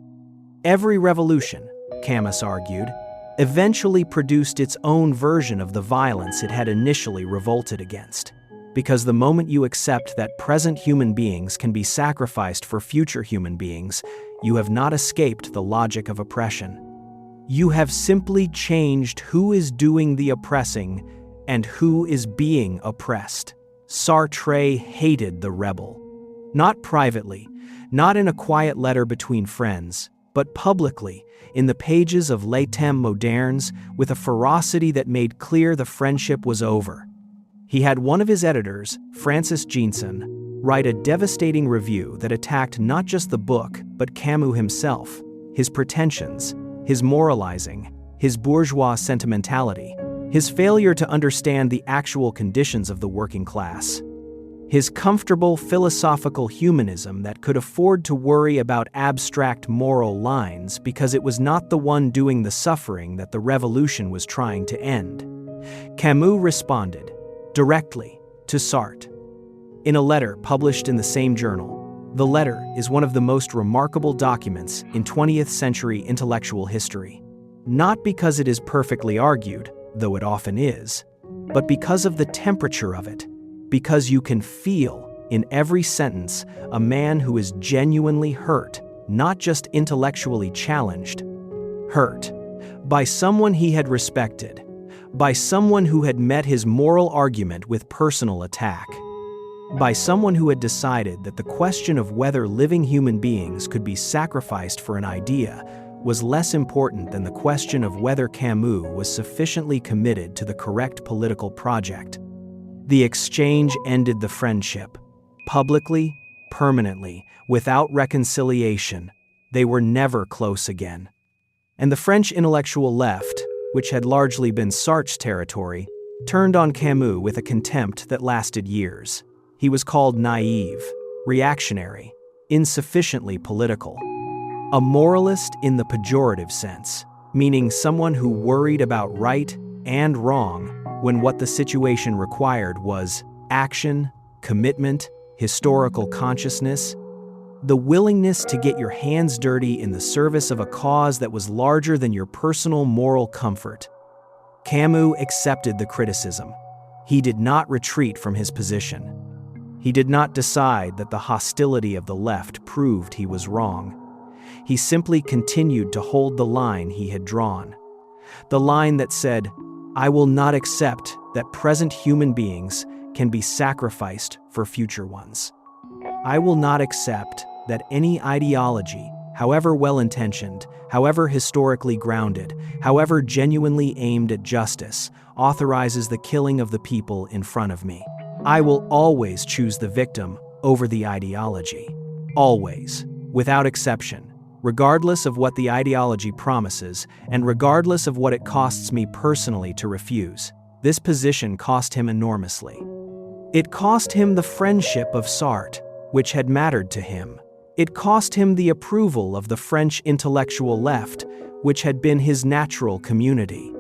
Every revolution, Camus argued, eventually produced its own version of the violence it had initially revolted against. Because the moment you accept that present human beings can be sacrificed for future human beings, you have not escaped the logic of oppression. You have simply changed who is doing the oppressing and who is being oppressed. Sartre hated The Rebel. Not privately, not in a quiet letter between friends, but publicly, in the pages of Les Temps Modernes, with a ferocity that made clear the friendship was over. He had one of his editors, Francis Jeanson, write a devastating review that attacked not just the book, but Camus himself, his pretensions, his moralizing, his bourgeois sentimentality, his failure to understand the actual conditions of the working class, his comfortable philosophical humanism that could afford to worry about abstract moral lines because it was not the one doing the suffering that the revolution was trying to end. Camus responded directly to Sartre. In a letter published in the same journal, the letter is one of the most remarkable documents in 20th century intellectual history. Not because it is perfectly argued, though it often is, but because of the temperature of it, because you can feel, in every sentence, a man who is genuinely hurt, not just intellectually challenged. Hurt by someone he had respected, by someone who had met his moral argument with personal attack, by someone who had decided that the question of whether living human beings could be sacrificed for an idea was less important than the question of whether Camus was sufficiently committed to the correct political project. The exchange ended the friendship. Publicly, permanently, without reconciliation, they were never close again. And the French intellectual left, which had largely been Sartre's territory, turned on Camus with a contempt that lasted years. He was called naive, reactionary, insufficiently political. A moralist in the pejorative sense, meaning someone who worried about right and wrong when what the situation required was action, commitment, historical consciousness, the willingness to get your hands dirty in the service of a cause that was larger than your personal moral comfort. Camus accepted the criticism. He did not retreat from his position. He did not decide that the hostility of the left proved he was wrong. He simply continued to hold the line he had drawn. The line that said, "I will not accept that present human beings can be sacrificed for future ones. I will not accept that any ideology, however well-intentioned, however historically grounded, however genuinely aimed at justice, authorizes the killing of the people in front of me. I will always choose the victim over the ideology. Always, without exception, regardless of what the ideology promises and regardless of what it costs me personally to refuse. This position cost him enormously. It cost him the friendship of Sartre, which had mattered to him. It cost him the approval of the French intellectual left, which had been his natural community.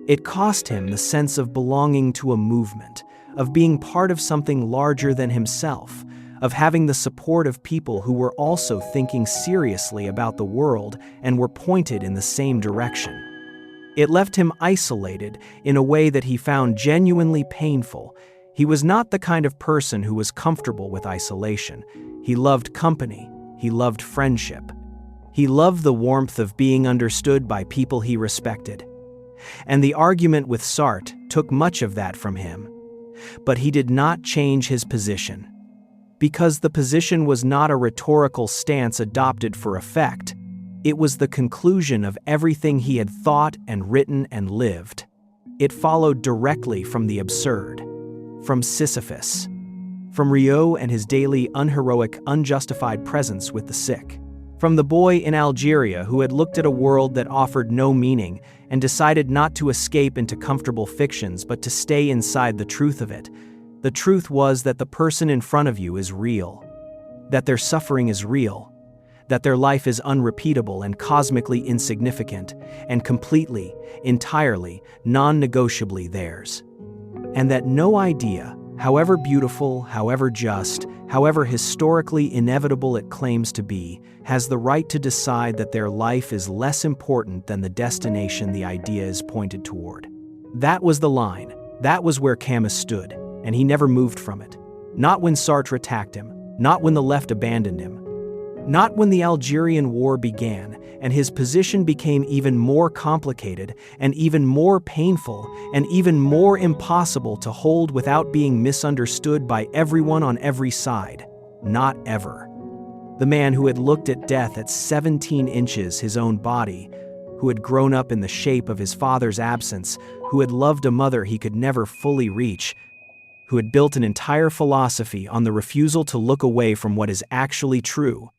It cost him the sense of belonging to a movement, of being part of something larger than himself, of having the support of people who were also thinking seriously about the world and were pointed in the same direction. It left him isolated in a way that he found genuinely painful. He was not the kind of person who was comfortable with isolation. He loved company. He loved friendship. He loved the warmth of being understood by people he respected. And the argument with Sartre took much of that from him. But he did not change his position. Because the position was not a rhetorical stance adopted for effect. It was the conclusion of everything he had thought and written and lived. It followed directly from the absurd, from Sisyphus, from Rio and his daily unheroic, unjustified presence with the sick, from the boy in Algeria who had looked at a world that offered no meaning and decided not to escape into comfortable fictions but to stay inside the truth of it. The truth was that the person in front of you is real, that their suffering is real, that their life is unrepeatable and cosmically insignificant and completely, entirely, non-negotiably theirs. And that no idea, however beautiful, however just, however historically inevitable it claims to be, has the right to decide that their life is less important than the destination the idea is pointed toward. That was the line. That was where Camus stood, and he never moved from it. Not when Sartre attacked him, not when the left abandoned him, not when the Algerian War began and his position became even more complicated and even more painful and even more impossible to hold without being misunderstood by everyone on every side. Not ever. The man who had looked at death at 17 inches his own body, who had grown up in the shape of his father's absence, who had loved a mother he could never fully reach, who had built an entire philosophy on the refusal to look away from what is actually true,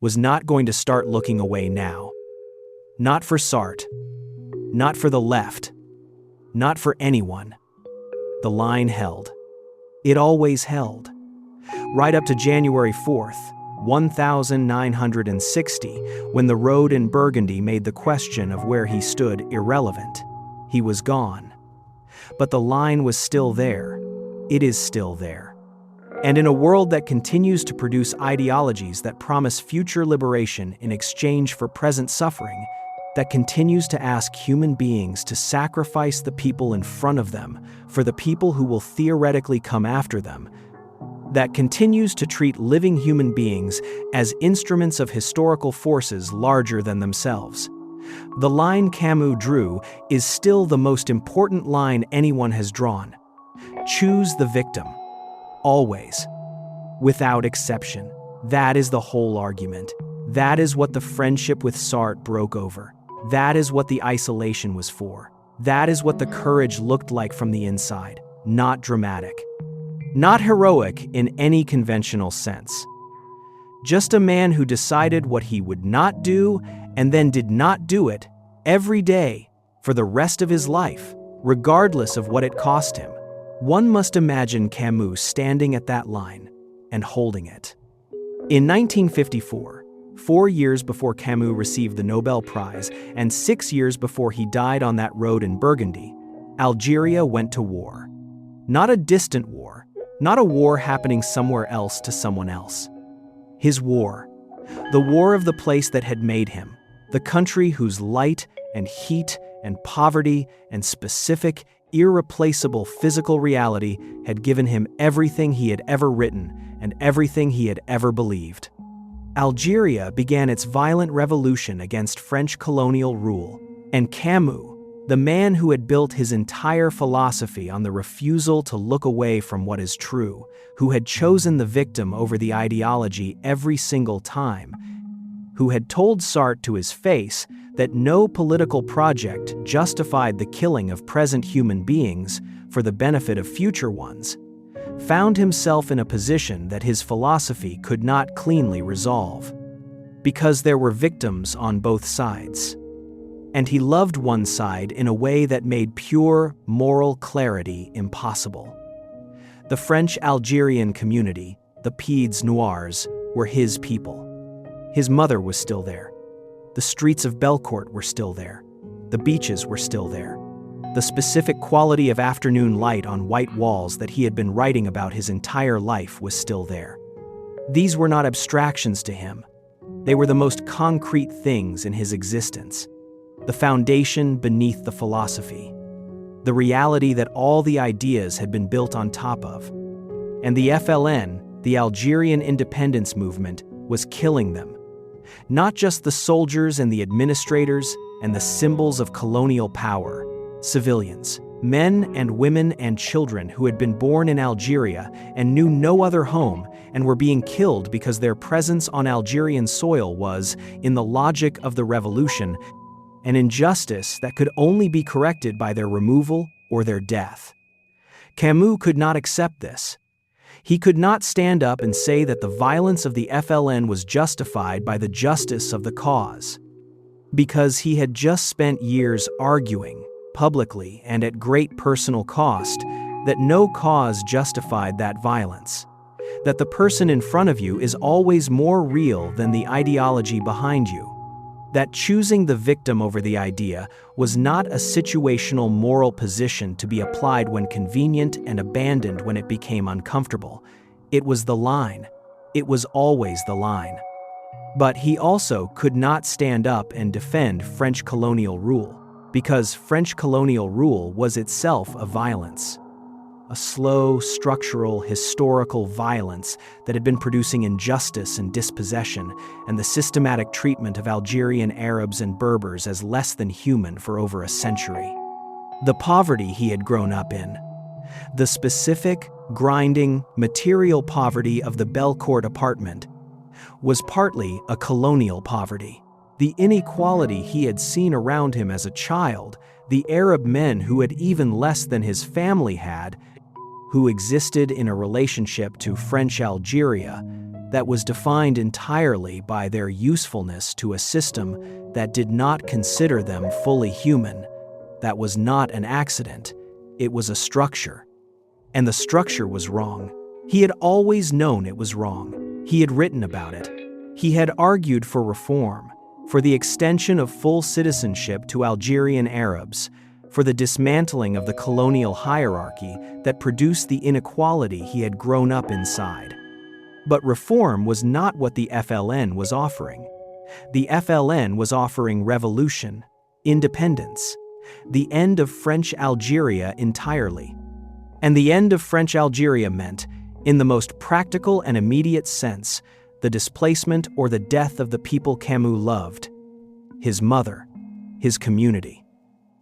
was not going to start looking away now. Not for Sartre. Not for the left. Not for anyone. The line held. It always held. Right up to January 4th, 1960, when the road in Burgundy made the question of where he stood irrelevant. He was gone. But the line was still there. It is still there. And in a world that continues to produce ideologies that promise future liberation in exchange for present suffering, that continues to ask human beings to sacrifice the people in front of them for the people who will theoretically come after them, that continues to treat living human beings as instruments of historical forces larger than themselves. The line Camus drew is still the most important line anyone has drawn. Choose the victim. Always. Without exception. That is the whole argument. That is what the friendship with Sartre broke over. That is what the isolation was for. That is what the courage looked like from the inside. Not dramatic. Not heroic in any conventional sense. Just a man who decided what he would not do and then did not do it every day for the rest of his life, regardless of what it cost him. One must imagine Camus standing at that line and holding it. In 1954, 4 years before Camus received the Nobel Prize and 6 years before he died on that road in Burgundy, Algeria went to war. Not a distant war, not a war happening somewhere else to someone else. His war. The war of the place that had made him, the country whose light and heat and poverty and specific, irreplaceable physical reality had given him everything he had ever written and everything he had ever believed. Algeria began its violent revolution against French colonial rule, and Camus, the man who had built his entire philosophy on the refusal to look away from what is true, who had chosen the victim over the ideology every single time, who had told Sartre to his face that no political project justified the killing of present human beings for the benefit of future ones, found himself in a position that his philosophy could not cleanly resolve, because there were victims on both sides. And he loved one side in a way that made pure moral clarity impossible. The French Algerian community, the Pieds Noirs, were his people. His mother was still there. The streets of Belcourt were still there. The beaches were still there. The specific quality of afternoon light on white walls that he had been writing about his entire life was still there. These were not abstractions to him. They were the most concrete things in his existence, the foundation beneath the philosophy, the reality that all the ideas had been built on top of. And the FLN, the Algerian independence movement, was killing them. Not just the soldiers and the administrators and the symbols of colonial power, civilians, men and women and children who had been born in Algeria and knew no other home and were being killed because their presence on Algerian soil was, in the logic of the revolution, an injustice that could only be corrected by their removal or their death. Camus could not accept this. He could not stand up and say that the violence of the FLN was justified by the justice of the cause, because he had just spent years arguing, publicly and at great personal cost, that no cause justified that violence, that the person in front of you is always more real than the ideology behind you, that choosing the victim over the idea was not a situational moral position to be applied when convenient and abandoned when it became uncomfortable. It was the line. It was always the line. But he also could not stand up and defend French colonial rule, because French colonial rule was itself a violence. A slow, structural, historical violence that had been producing injustice and dispossession and the systematic treatment of Algerian Arabs and Berbers as less than human for over a century. The poverty he had grown up in, the specific, grinding, material poverty of the Belcourt apartment, was partly a colonial poverty. The inequality he had seen around him as a child, the Arab men who had even less than his family had, who existed in a relationship to French Algeria that was defined entirely by their usefulness to a system that did not consider them fully human. That was not an accident, it was a structure. And the structure was wrong. He had always known it was wrong. He had written about it. He had argued for reform, for the extension of full citizenship to Algerian Arabs, for the dismantling of the colonial hierarchy that produced the inequality he had grown up inside. But reform was not what the FLN was offering. The FLN was offering revolution, independence, the end of French Algeria entirely. And the end of French Algeria meant, in the most practical and immediate sense, the displacement or the death of the people Camus loved, his mother, his community.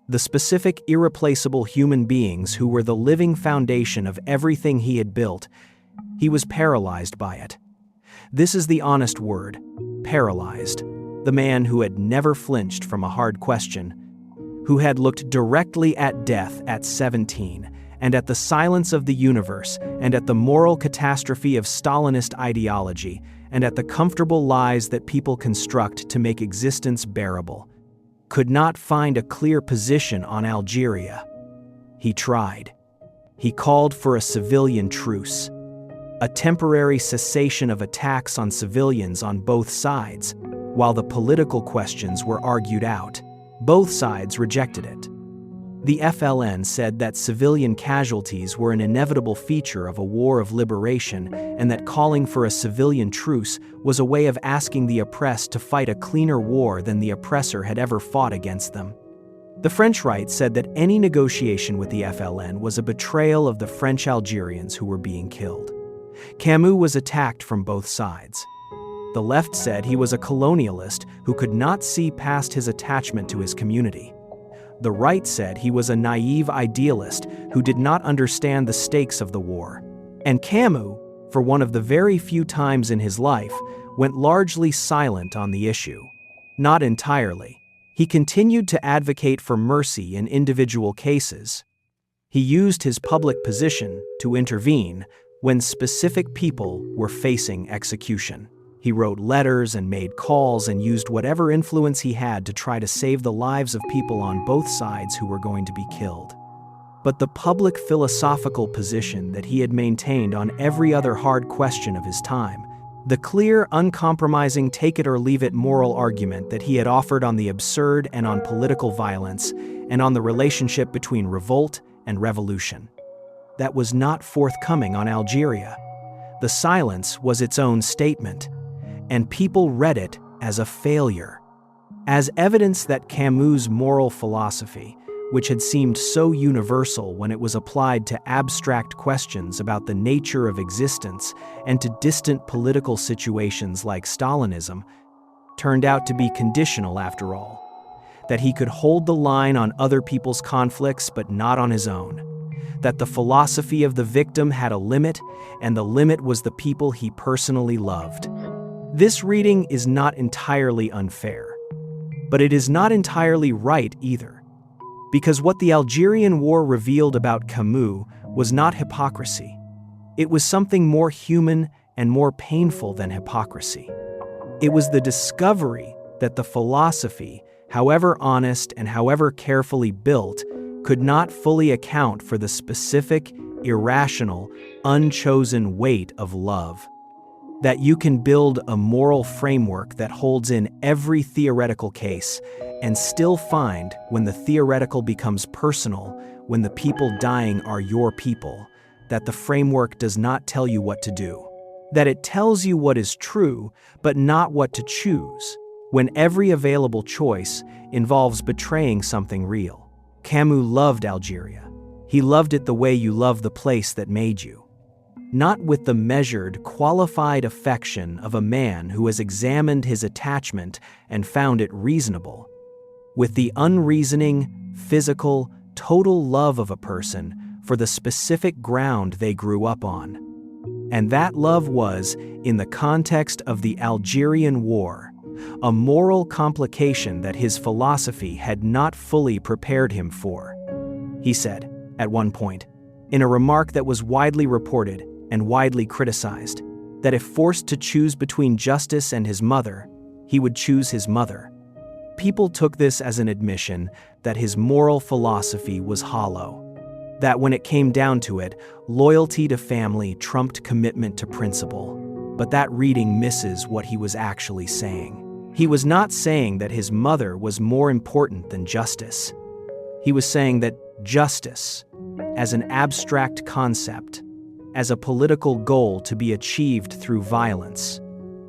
The specific, irreplaceable human beings who were the living foundation of everything he had built. He was paralyzed by it. This is the honest word, paralyzed. The man who had never flinched from a hard question, who had looked directly at death at 17, and at the silence of the universe, and at the moral catastrophe of Stalinist ideology, and at the comfortable lies that people construct to make existence bearable, could not find a clear position on Algeria. He tried. He called for a civilian truce, a temporary cessation of attacks on civilians on both sides, while the political questions were argued out. Both sides rejected it. The FLN said that civilian casualties were an inevitable feature of a war of liberation and that calling for a civilian truce was a way of asking the oppressed to fight a cleaner war than the oppressor had ever fought against them. The French right said that any negotiation with the FLN was a betrayal of the French Algerians who were being killed. Camus was attacked from both sides. The left said he was a colonialist who could not see past his attachment to his community. The right said he was a naive idealist who did not understand the stakes of the war. And Camus, for one of the very few times in his life, went largely silent on the issue. Not entirely. He continued to advocate for mercy in individual cases. He used his public position to intervene when specific people were facing execution. He wrote letters and made calls and used whatever influence he had to try to save the lives of people on both sides who were going to be killed. But the public philosophical position that he had maintained on every other hard question of his time, the clear, uncompromising take-it-or-leave-it moral argument that he had offered on the absurd and on political violence and on the relationship between revolt and revolution, that was not forthcoming on Algeria. The silence was its own statement, and people read it as a failure, as evidence that Camus' moral philosophy, which had seemed so universal when it was applied to abstract questions about the nature of existence and to distant political situations like Stalinism, turned out to be conditional after all. That he could hold the line on other people's conflicts but not on his own. That the philosophy of the victim had a limit, and the limit was the people he personally loved. This reading is not entirely unfair, but it is not entirely right either. Because what the Algerian War revealed about Camus was not hypocrisy. It was something more human and more painful than hypocrisy. It was the discovery that the philosophy, however honest and however carefully built, could not fully account for the specific, irrational, unchosen weight of love. That you can build a moral framework that holds in every theoretical case and still find, when the theoretical becomes personal, when the people dying are your people, that the framework does not tell you what to do. That it tells you what is true, but not what to choose, when every available choice involves betraying something real. Camus loved Algeria. He loved it the way you love the place that made you. Not with the measured, qualified affection of a man who has examined his attachment and found it reasonable. With the unreasoning, physical, total love of a person for the specific ground they grew up on. And that love was, in the context of the Algerian War, a moral complication that his philosophy had not fully prepared him for. He said, at one point, in a remark that was widely reported and widely criticized, that if forced to choose between justice and his mother, he would choose his mother. People took this as an admission that his moral philosophy was hollow, that when it came down to it, loyalty to family trumped commitment to principle. But that reading misses what he was actually saying. He was not saying that his mother was more important than justice. He was saying that justice, as an abstract concept, as a political goal to be achieved through violence,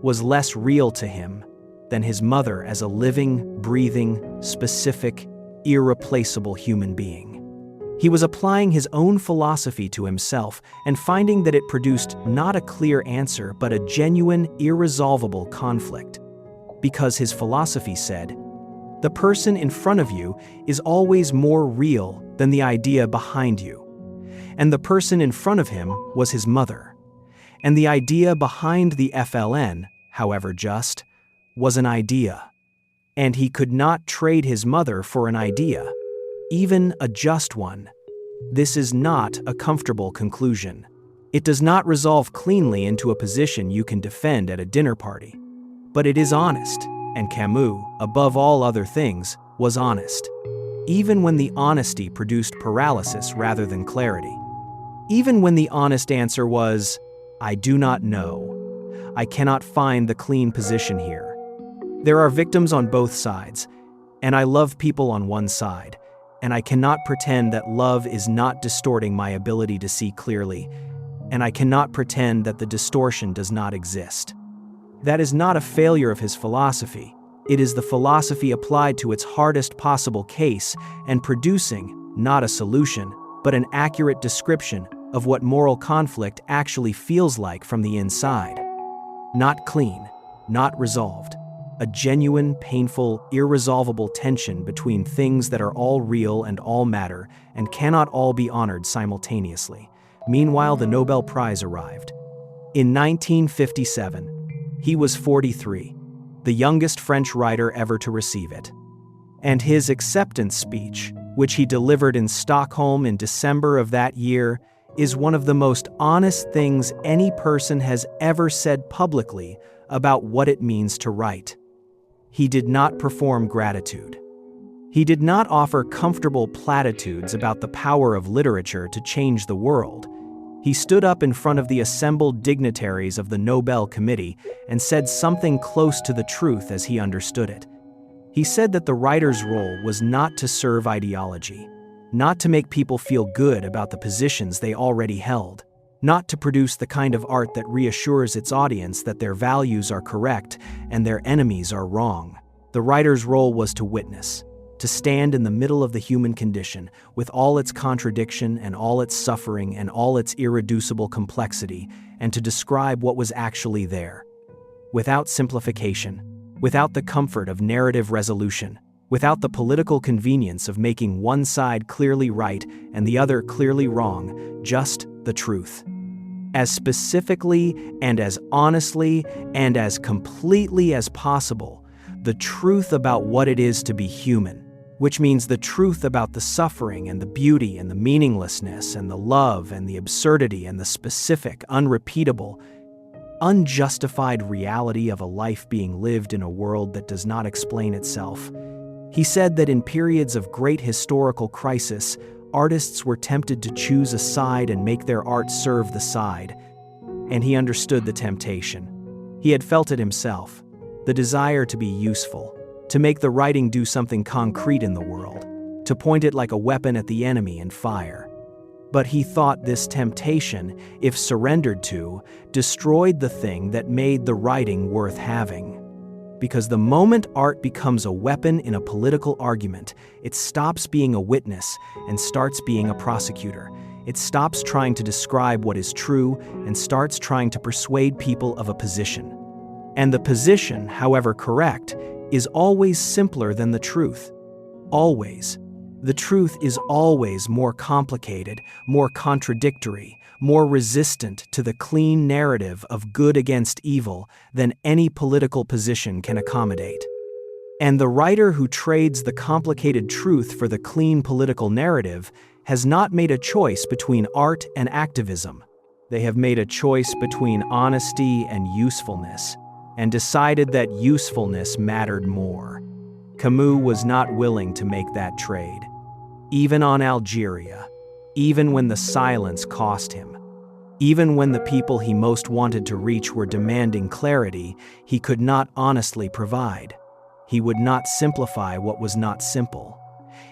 was less real to him than his mother as a living, breathing, specific, irreplaceable human being. He was applying his own philosophy to himself and finding that it produced not a clear answer but a genuine, irresolvable conflict. Because his philosophy said, the person in front of you is always more real than the idea behind you. And the person in front of him was his mother. And the idea behind the FLN, however just, was an idea. And he could not trade his mother for an idea, even a just one. This is not a comfortable conclusion. It does not resolve cleanly into a position you can defend at a dinner party. But it is honest, and Camus, above all other things, was honest. Even when the honesty produced paralysis rather than clarity. Even when the honest answer was, I do not know. I cannot find the clean position here. There are victims on both sides, and I love people on one side, and I cannot pretend that love is not distorting my ability to see clearly, and I cannot pretend that the distortion does not exist. That is not a failure of his philosophy. It is the philosophy applied to its hardest possible case and producing, not a solution, but an accurate description of what moral conflict actually feels like from the inside. Not clean, not resolved. A genuine, painful, irresolvable tension between things that are all real and all matter and cannot all be honored simultaneously. Meanwhile, the Nobel Prize arrived. In 1957, He was 43, the youngest French writer ever to receive it. And his acceptance speech, which he delivered in Stockholm in December of that year, is one of the most honest things any person has ever said publicly about what it means to write. He did not perform gratitude. He did not offer comfortable platitudes about the power of literature to change the world. He stood up in front of the assembled dignitaries of the Nobel Committee and said something close to the truth as he understood it. He said that the writer's role was not to serve ideology, not to make people feel good about the positions they already held, not to produce the kind of art that reassures its audience that their values are correct and their enemies are wrong. The writer's role was to witness, to stand in the middle of the human condition with all its contradiction and all its suffering and all its irreducible complexity, and to describe what was actually there. Without simplification, without the comfort of narrative resolution, without the political convenience of making one side clearly right and the other clearly wrong, just the truth. As specifically and as honestly and as completely as possible, the truth about what it is to be human, which means the truth about the suffering and the beauty and the meaninglessness and the love and the absurdity and the specific, unrepeatable, unjustified reality of a life being lived in a world that does not explain itself. He said that in periods of great historical crisis, artists were tempted to choose a side and make their art serve the side. And he understood the temptation. He had felt it himself, the desire to be useful, to make the writing do something concrete in the world, to point it like a weapon at the enemy and fire. But he thought this temptation, if surrendered to, destroyed the thing that made the writing worth having. Because the moment art becomes a weapon in a political argument, it stops being a witness and starts being a prosecutor. It stops trying to describe what is true and starts trying to persuade people of a position. And the position, however correct, is always simpler than the truth. Always. The truth is always more complicated, more contradictory, more resistant to the clean narrative of good against evil than any political position can accommodate. And the writer who trades the complicated truth for the clean political narrative has not made a choice between art and activism. They have made a choice between honesty and usefulness, and decided that usefulness mattered more. Camus was not willing to make that trade. Even on Algeria, even when the silence cost him, even when the people he most wanted to reach were demanding clarity, he could not honestly provide. He would not simplify what was not simple.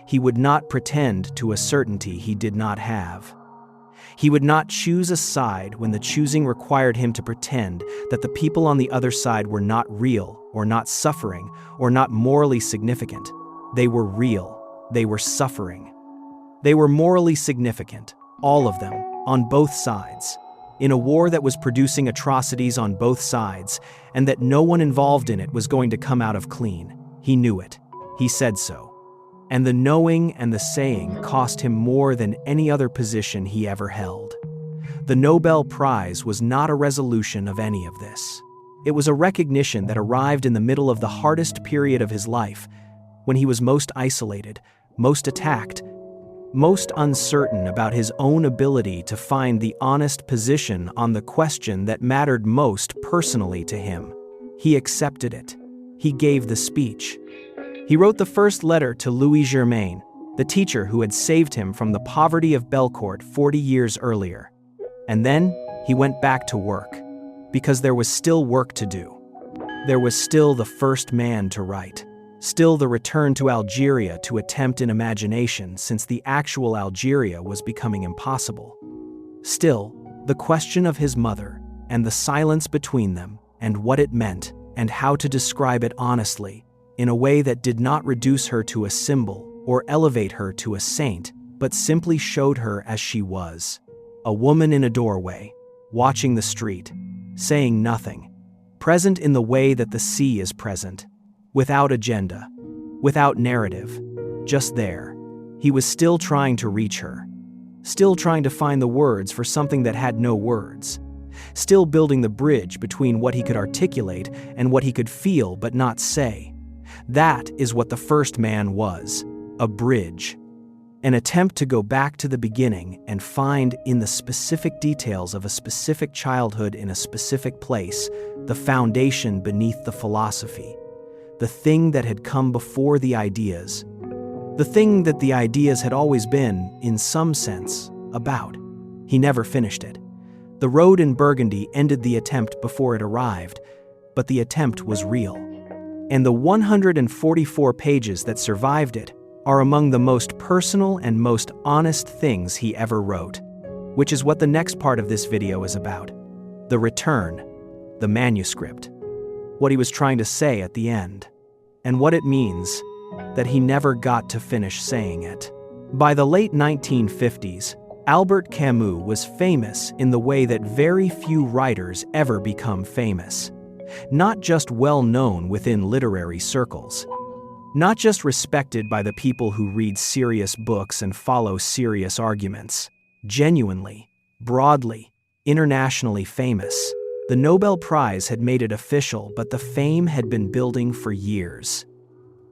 He would not pretend to a certainty he did not have. He would not choose a side when the choosing required him to pretend that the people on the other side were not real, or not suffering, or not morally significant. They were real. They were suffering. They were morally significant, all of them, on both sides, in a war that was producing atrocities on both sides, and that no one involved in it was going to come out of clean. He knew it. He said so. And the knowing and the saying cost him more than any other position he ever held. The Nobel Prize was not a resolution of any of this. It was a recognition that arrived in the middle of the hardest period of his life, when he was most isolated, most attacked, most uncertain about his own ability to find the honest position on the question that mattered most personally to him. He accepted it. He gave the speech. He wrote the first letter to Louis Germain, the teacher who had saved him from the poverty of Belcourt 40 years earlier. And then he went back to work, because there was still work to do. There was still the first man to write, still the return to Algeria to attempt in imagination, since the actual Algeria was becoming impossible. Still, the question of his mother, and the silence between them, and what it meant, and how to describe it honestly, in a way that did not reduce her to a symbol or elevate her to a saint, but simply showed her as she was. A woman in a doorway, watching the street, saying nothing, present in the way that the sea is present, without agenda, without narrative, just there. He was still trying to reach her, still trying to find the words for something that had no words, still building the bridge between what he could articulate and what he could feel but not say. That is what the first man was, a bridge. An attempt to go back to the beginning and find, in the specific details of a specific childhood in a specific place, the foundation beneath the philosophy, the thing that had come before the ideas, the thing that the ideas had always been, in some sense, about. He never finished it. The road in Burgundy ended the attempt before it arrived, but the attempt was real. And the 144 pages that survived it are among the most personal and most honest things he ever wrote, which is what the next part of this video is about. The return, the manuscript, what he was trying to say at the end, and what it means that he never got to finish saying it. By the late 1950s, Albert Camus was famous in the way that very few writers ever become famous. Not just well-known within literary circles. Not just respected by the people who read serious books and follow serious arguments. Genuinely, broadly, internationally famous. The Nobel Prize had made it official, but the fame had been building for years.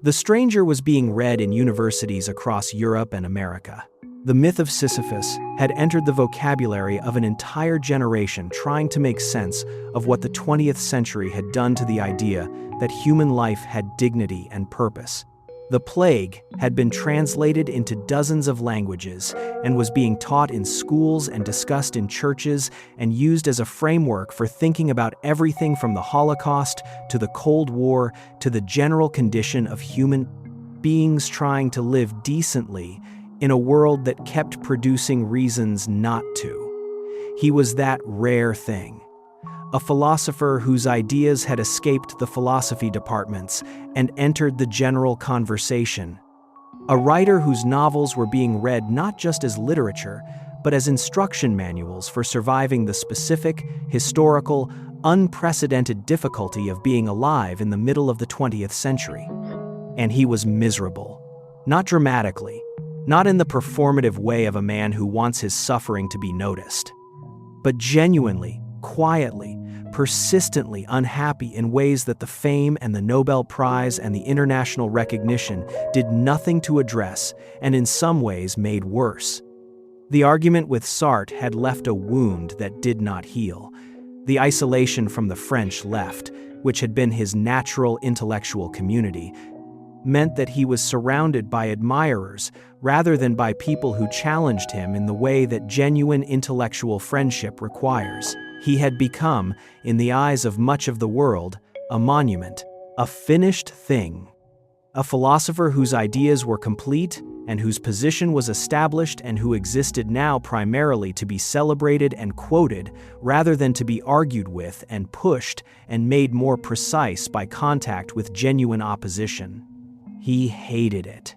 The Stranger was being read in universities across Europe and America. The myth of Sisyphus had entered the vocabulary of an entire generation trying to make sense of what the 20th century had done to the idea that human life had dignity and purpose. The Plague had been translated into dozens of languages and was being taught in schools and discussed in churches and used as a framework for thinking about everything from the Holocaust to the Cold War to the general condition of human beings trying to live decently in a world that kept producing reasons not to. He was that rare thing. A philosopher whose ideas had escaped the philosophy departments and entered the general conversation. A writer whose novels were being read not just as literature, but as instruction manuals for surviving the specific, historical, unprecedented difficulty of being alive in the middle of the 20th century. And he was miserable. Not dramatically, not in the performative way of a man who wants his suffering to be noticed, but genuinely, quietly, persistently unhappy in ways that the fame and the Nobel Prize and the international recognition did nothing to address and in some ways made worse. The argument with Sartre had left a wound that did not heal. The isolation from the French left, which had been his natural intellectual community, meant that he was surrounded by admirers rather than by people who challenged him in the way that genuine intellectual friendship requires. He had become, in the eyes of much of the world, a monument, a finished thing. A philosopher whose ideas were complete and whose position was established and who existed now primarily to be celebrated and quoted rather than to be argued with and pushed and made more precise by contact with genuine opposition. He hated it.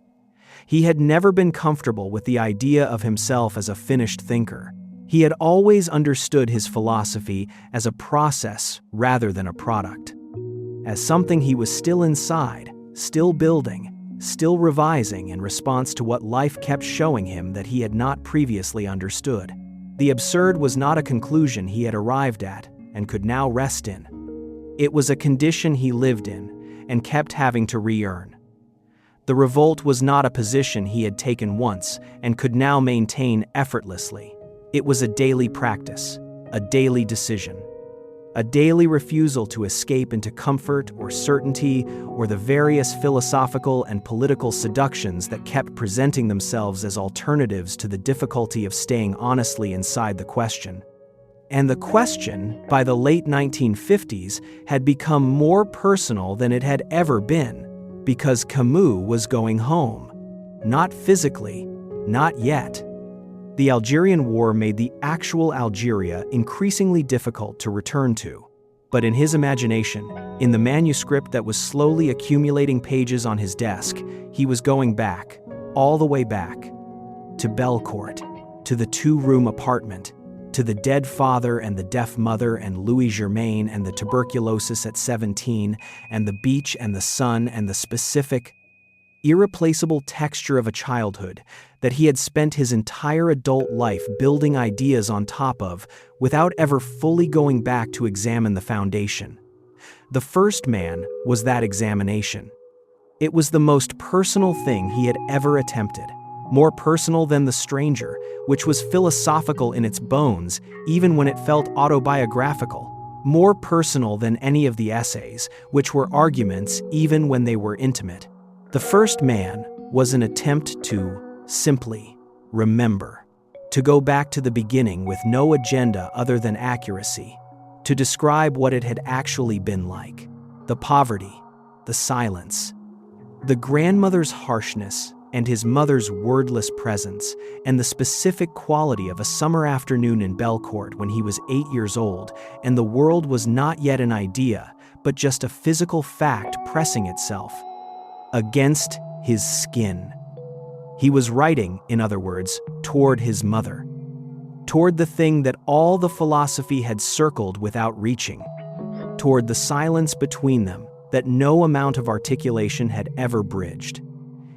He had never been comfortable with the idea of himself as a finished thinker. He had always understood his philosophy as a process rather than a product, as something he was still inside, still building, still revising in response to what life kept showing him that he had not previously understood. The absurd was not a conclusion he had arrived at and could now rest in. It was a condition he lived in and kept having to re-earn. The revolt was not a position he had taken once and could now maintain effortlessly. It was a daily practice, a daily decision, a daily refusal to escape into comfort or certainty or the various philosophical and political seductions that kept presenting themselves as alternatives to the difficulty of staying honestly inside the question. And the question, by the late 1950s, had become more personal than it had ever been, because Camus was going home. Not physically, not yet. The Algerian War made the actual Algeria increasingly difficult to return to. But in his imagination, in the manuscript that was slowly accumulating pages on his desk, he was going back, all the way back, to Bellecourt, to the two-room apartment, to the dead father and the deaf mother and Louis Germain and the tuberculosis at 17 and the beach and the sun and the specific. irreplaceable texture of a childhood that he had spent his entire adult life building ideas on top of without ever fully going back to examine the foundation. The first man was that examination. It was the most personal thing he had ever attempted, more personal than The Stranger, which was philosophical in its bones, even when it felt autobiographical, more personal than any of the essays, which were arguments even when they were intimate. The first man was an attempt to simply remember, to go back to the beginning with no agenda other than accuracy, to describe what it had actually been like, the poverty, the silence, the grandmother's harshness and his mother's wordless presence, and the specific quality of a summer afternoon in Belcourt when he was 8 years old and the world was not yet an idea, but just a physical fact pressing itself against his skin. He was writing, in other words, toward his mother, toward the thing that all the philosophy had circled without reaching, toward the silence between them that no amount of articulation had ever bridged.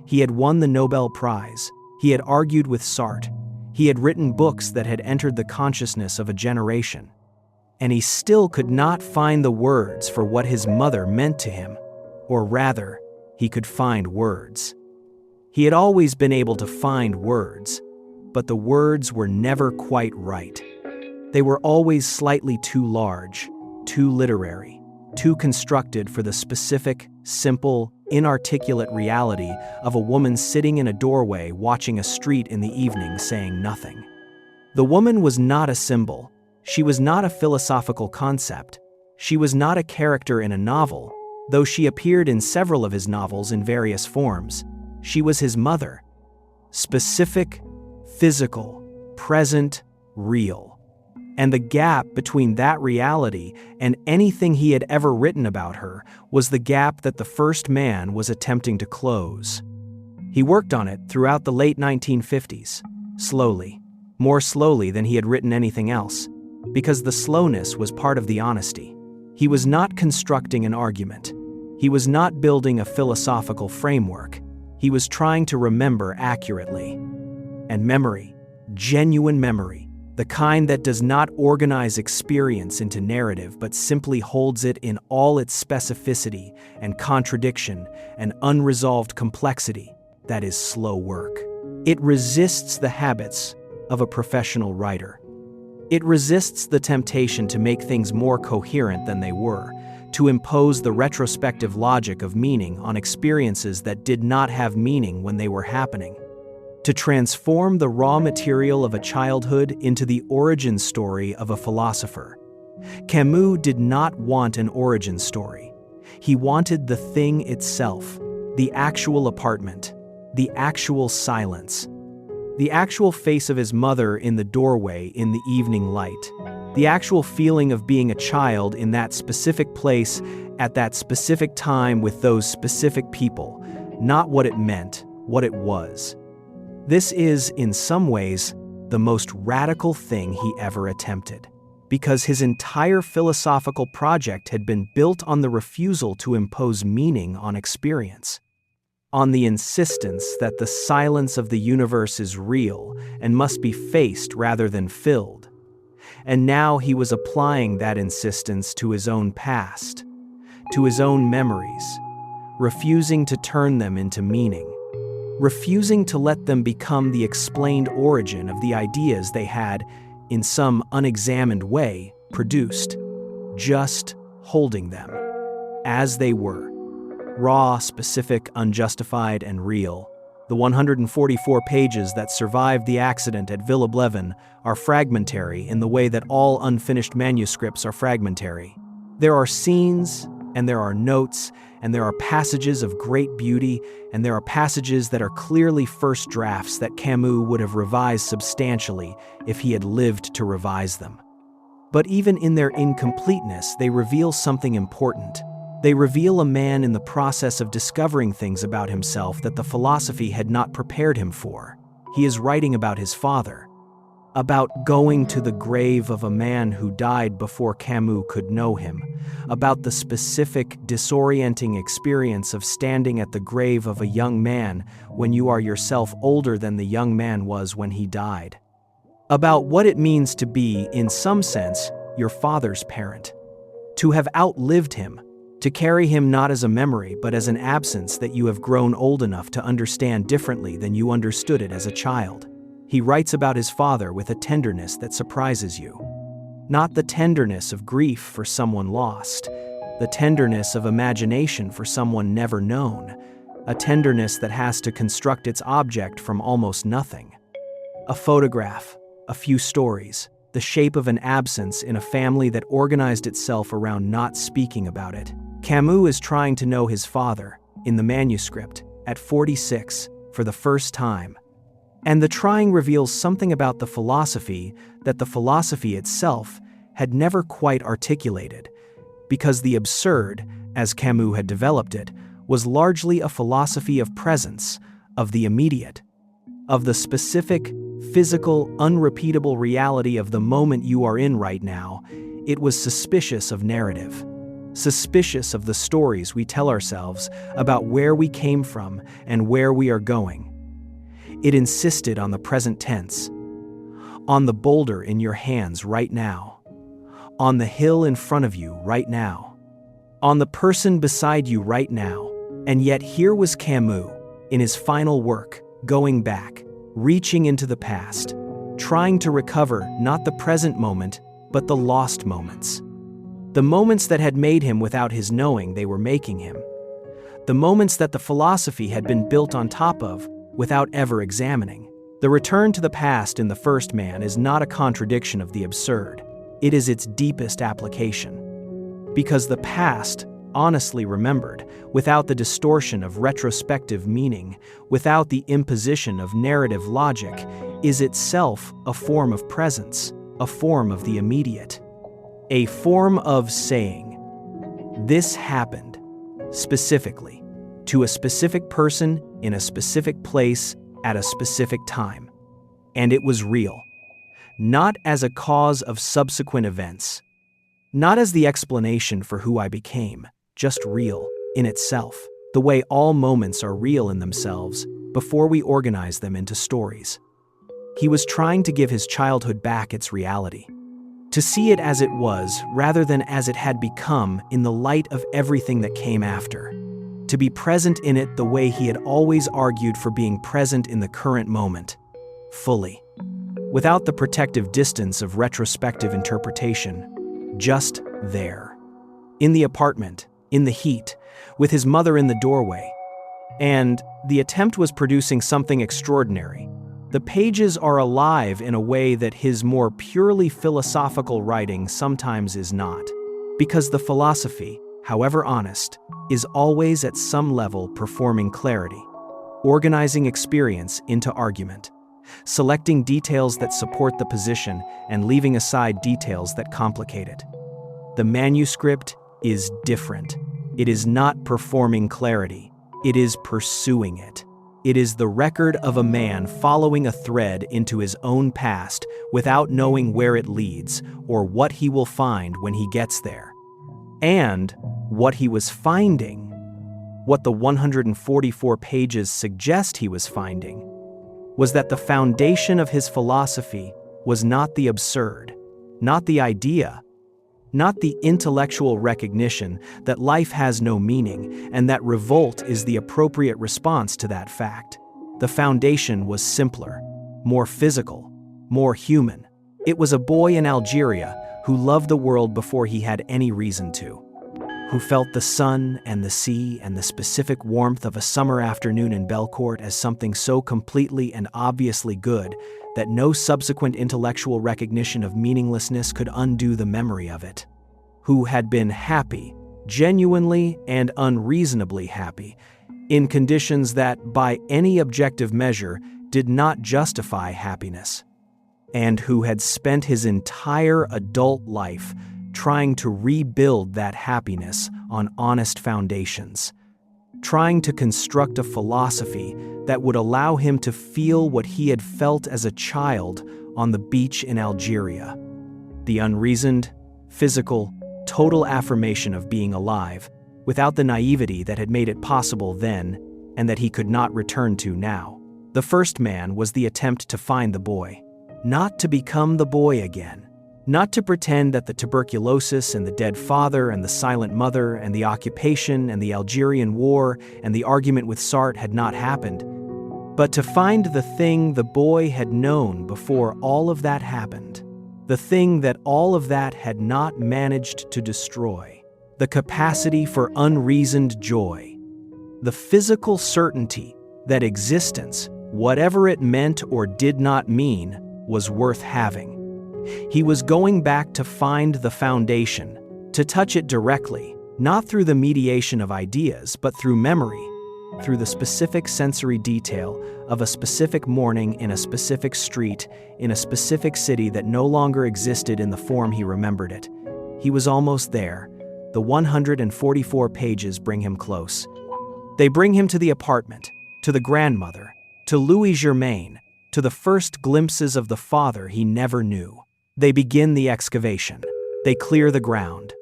He had won the Nobel Prize. He had argued with Sartre. He had written books that had entered the consciousness of a generation. And he still could not find the words for what his mother meant to him, or rather, he could find words. He had always been able to find words, but the words were never quite right. They were always slightly too large, too literary, too constructed for the specific, simple, inarticulate reality of a woman sitting in a doorway watching a street in the evening saying nothing. The woman was not a symbol. She was not a philosophical concept. She was not a character in a novel, though she appeared in several of his novels in various forms. She was his mother. Specific, physical, present, real. And the gap between that reality and anything he had ever written about her was the gap that the first man was attempting to close. He worked on it throughout the late 1950s, slowly, more slowly than he had written anything else, because the slowness was part of the honesty. He was not constructing an argument. He was not building a philosophical framework. He was trying to remember accurately. And memory, genuine memory, the kind that does not organize experience into narrative but simply holds it in all its specificity and contradiction and unresolved complexity, that is slow work. It resists the habits of a professional writer. It resists the temptation to make things more coherent than they were, to impose the retrospective logic of meaning on experiences that did not have meaning when they were happening, to transform the raw material of a childhood into the origin story of a philosopher. Camus did not want an origin story. He wanted the thing itself, the actual apartment, the actual silence, the actual face of his mother in the doorway in the evening light, the actual feeling of being a child in that specific place at that specific time with those specific people, not what it meant, what it was. This is, in some ways, the most radical thing he ever attempted, because his entire philosophical project had been built on the refusal to impose meaning on experience, on the insistence that the silence of the universe is real and must be faced rather than filled. And now he was applying that insistence to his own past, to his own memories, refusing to turn them into meaning, refusing to let them become the explained origin of the ideas they had, in some unexamined way, produced, just holding them, as they were, raw, specific, unjustified, and real. The 144 pages that survived the accident at Villeblevin are fragmentary in the way that all unfinished manuscripts are fragmentary. There are scenes, and there are notes, and there are passages of great beauty, and there are passages that are clearly first drafts that Camus would have revised substantially if he had lived to revise them. But even in their incompleteness, they reveal something important. They reveal a man in the process of discovering things about himself that the philosophy had not prepared him for. He is writing about his father. about going to the grave of a man who died before Camus could know him, about the specific, disorienting experience of standing at the grave of a young man when you are yourself older than the young man was when he died. About what it means to be, in some sense, your father's parent. To have outlived him, to carry him not as a memory but as an absence that you have grown old enough to understand differently than you understood it as a child. He writes about his father with a tenderness that surprises you. Not the tenderness of grief for someone lost, the tenderness of imagination for someone never known, a tenderness that has to construct its object from almost nothing. A photograph, a few stories, the shape of an absence in a family that organized itself around not speaking about it. Camus is trying to know his father, in the manuscript, at 46, for the first time. And the trying reveals something about the philosophy that the philosophy itself had never quite articulated, because the absurd, as Camus had developed it, was largely a philosophy of presence, of the immediate, of the specific, physical, unrepeatable reality of the moment you are in right now. It was suspicious of narrative, suspicious of the stories we tell ourselves about where we came from and where we are going. It insisted on the present tense, on the boulder in your hands right now, on the hill in front of you right now, on the person beside you right now. And yet here was Camus, in his final work, going back, reaching into the past, trying to recover not the present moment, but the lost moments. The moments that had made him without his knowing they were making him. The moments that the philosophy had been built on top of without ever examining. The return to the past in the first man is not a contradiction of the absurd. It is its deepest application. Because the past, honestly remembered, without the distortion of retrospective meaning, without the imposition of narrative logic, is itself a form of presence, a form of the immediate. A form of saying, this happened, specifically, to a specific person in a specific place at a specific time. And it was real, not as a cause of subsequent events, not as the explanation for who I became, just real in itself, the way all moments are real in themselves before we organize them into stories. He was trying to give his childhood back its reality, to see it as it was rather than as it had become in the light of everything that came after, to be present in it the way he had always argued for being present in the current moment, fully, without the protective distance of retrospective interpretation, just there, in the apartment, in the heat, with his mother in the doorway. And the attempt was producing something extraordinary. The pages are alive in a way that his more purely philosophical writing sometimes is not, because the philosophy, however honest, is always at some level performing clarity, organizing experience into argument, selecting details that support the position and leaving aside details that complicate it. The manuscript is different. It is not performing clarity. It is pursuing it. It is the record of a man following a thread into his own past without knowing where it leads or what he will find when he gets there. And what he was finding, what the 144 pages suggest he was finding, was that the foundation of his philosophy was not the absurd, not the idea, not the intellectual recognition that life has no meaning and that revolt is the appropriate response to that fact. The foundation was simpler, more physical, more human. It was a boy in Algeria who loved the world before he had any reason to, who felt the sun and the sea and the specific warmth of a summer afternoon in Belcourt as something so completely and obviously good that no subsequent intellectual recognition of meaninglessness could undo the memory of it, who had been happy, genuinely and unreasonably happy, in conditions that, by any objective measure, did not justify happiness, and who had spent his entire adult life trying to rebuild that happiness on honest foundations, trying to construct a philosophy that would allow him to feel what he had felt as a child on the beach in Algeria. The unreasoned, physical, total affirmation of being alive, without the naivety that had made it possible then and that he could not return to now. The first man was the attempt to find the boy, not to become the boy again, not to pretend that the tuberculosis and the dead father and the silent mother and the occupation and the Algerian war and the argument with Sartre had not happened, but to find the thing the boy had known before all of that happened, the thing that all of that had not managed to destroy, the capacity for unreasoned joy, the physical certainty that existence, whatever it meant or did not mean, was worth having. He was going back to find the foundation, to touch it directly, not through the mediation of ideas, but through memory, through the specific sensory detail of a specific morning in a specific street, in a specific city that no longer existed in the form he remembered it. He was almost there. The 144 pages bring him close. They bring him to the apartment, to the grandmother, to Louis Germain, to the first glimpses of the father he never knew. They begin the excavation. They clear the ground.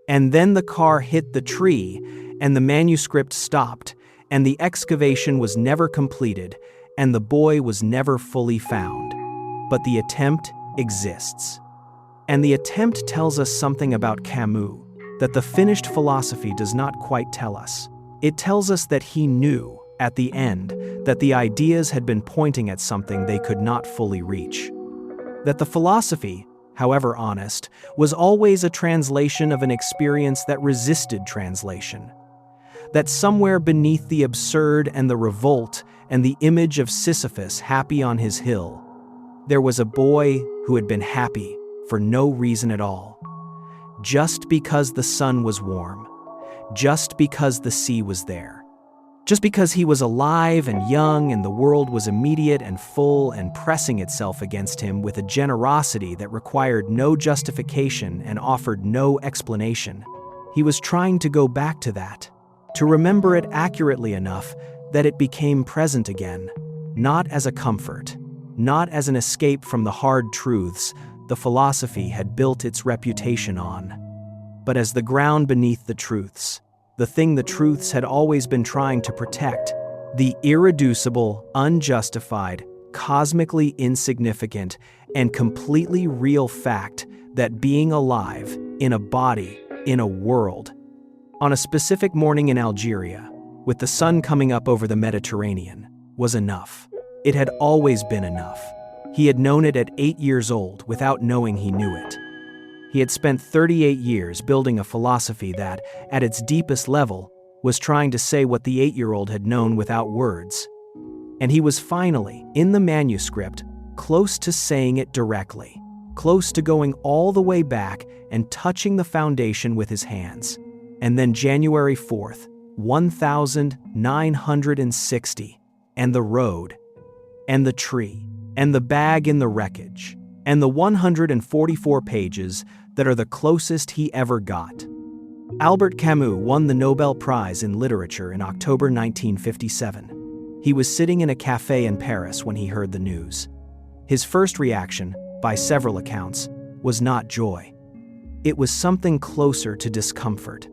And then the car hit the tree, and the manuscript stopped, and the excavation was never completed, and the boy was never fully found. But the attempt exists. And the attempt tells us something about Camus that the finished philosophy does not quite tell us. It tells us that he knew, at the end, that the ideas had been pointing at something they could not fully reach. That the philosophy, however honest, was always a translation of an experience that resisted translation. That somewhere beneath the absurd and the revolt and the image of Sisyphus happy on his hill, there was a boy who had been happy for no reason at all. Just because the sun was warm, just because the sea was there, just because he was alive and young and the world was immediate and full and pressing itself against him with a generosity that required no justification and offered no explanation. He was trying to go back to that, to remember it accurately enough that it became present again, not as a comfort, not as an escape from the hard truths the philosophy had built its reputation on, but as the ground beneath the truths, the thing the truths had always been trying to protect, the irreducible, unjustified, cosmically insignificant, and completely real fact that being alive, in a body, in a world, on a specific morning in Algeria, with the sun coming up over the Mediterranean, was enough. It had always been enough. He had known it at 8 years old without knowing he knew it. He had spent 38 years building a philosophy that, at its deepest level, was trying to say what the 8-year-old had known without words. And he was finally, in the manuscript, close to saying it directly, close to going all the way back and touching the foundation with his hands. And then January 4th, 1960, and the road, and the tree, and the bag in the wreckage, and the 144 pages that are the closest he ever got. Albert Camus won the Nobel Prize in Literature in October 1957. He was sitting in a cafe in Paris when he heard the news. His first reaction, by several accounts, was not joy. It was something closer to discomfort,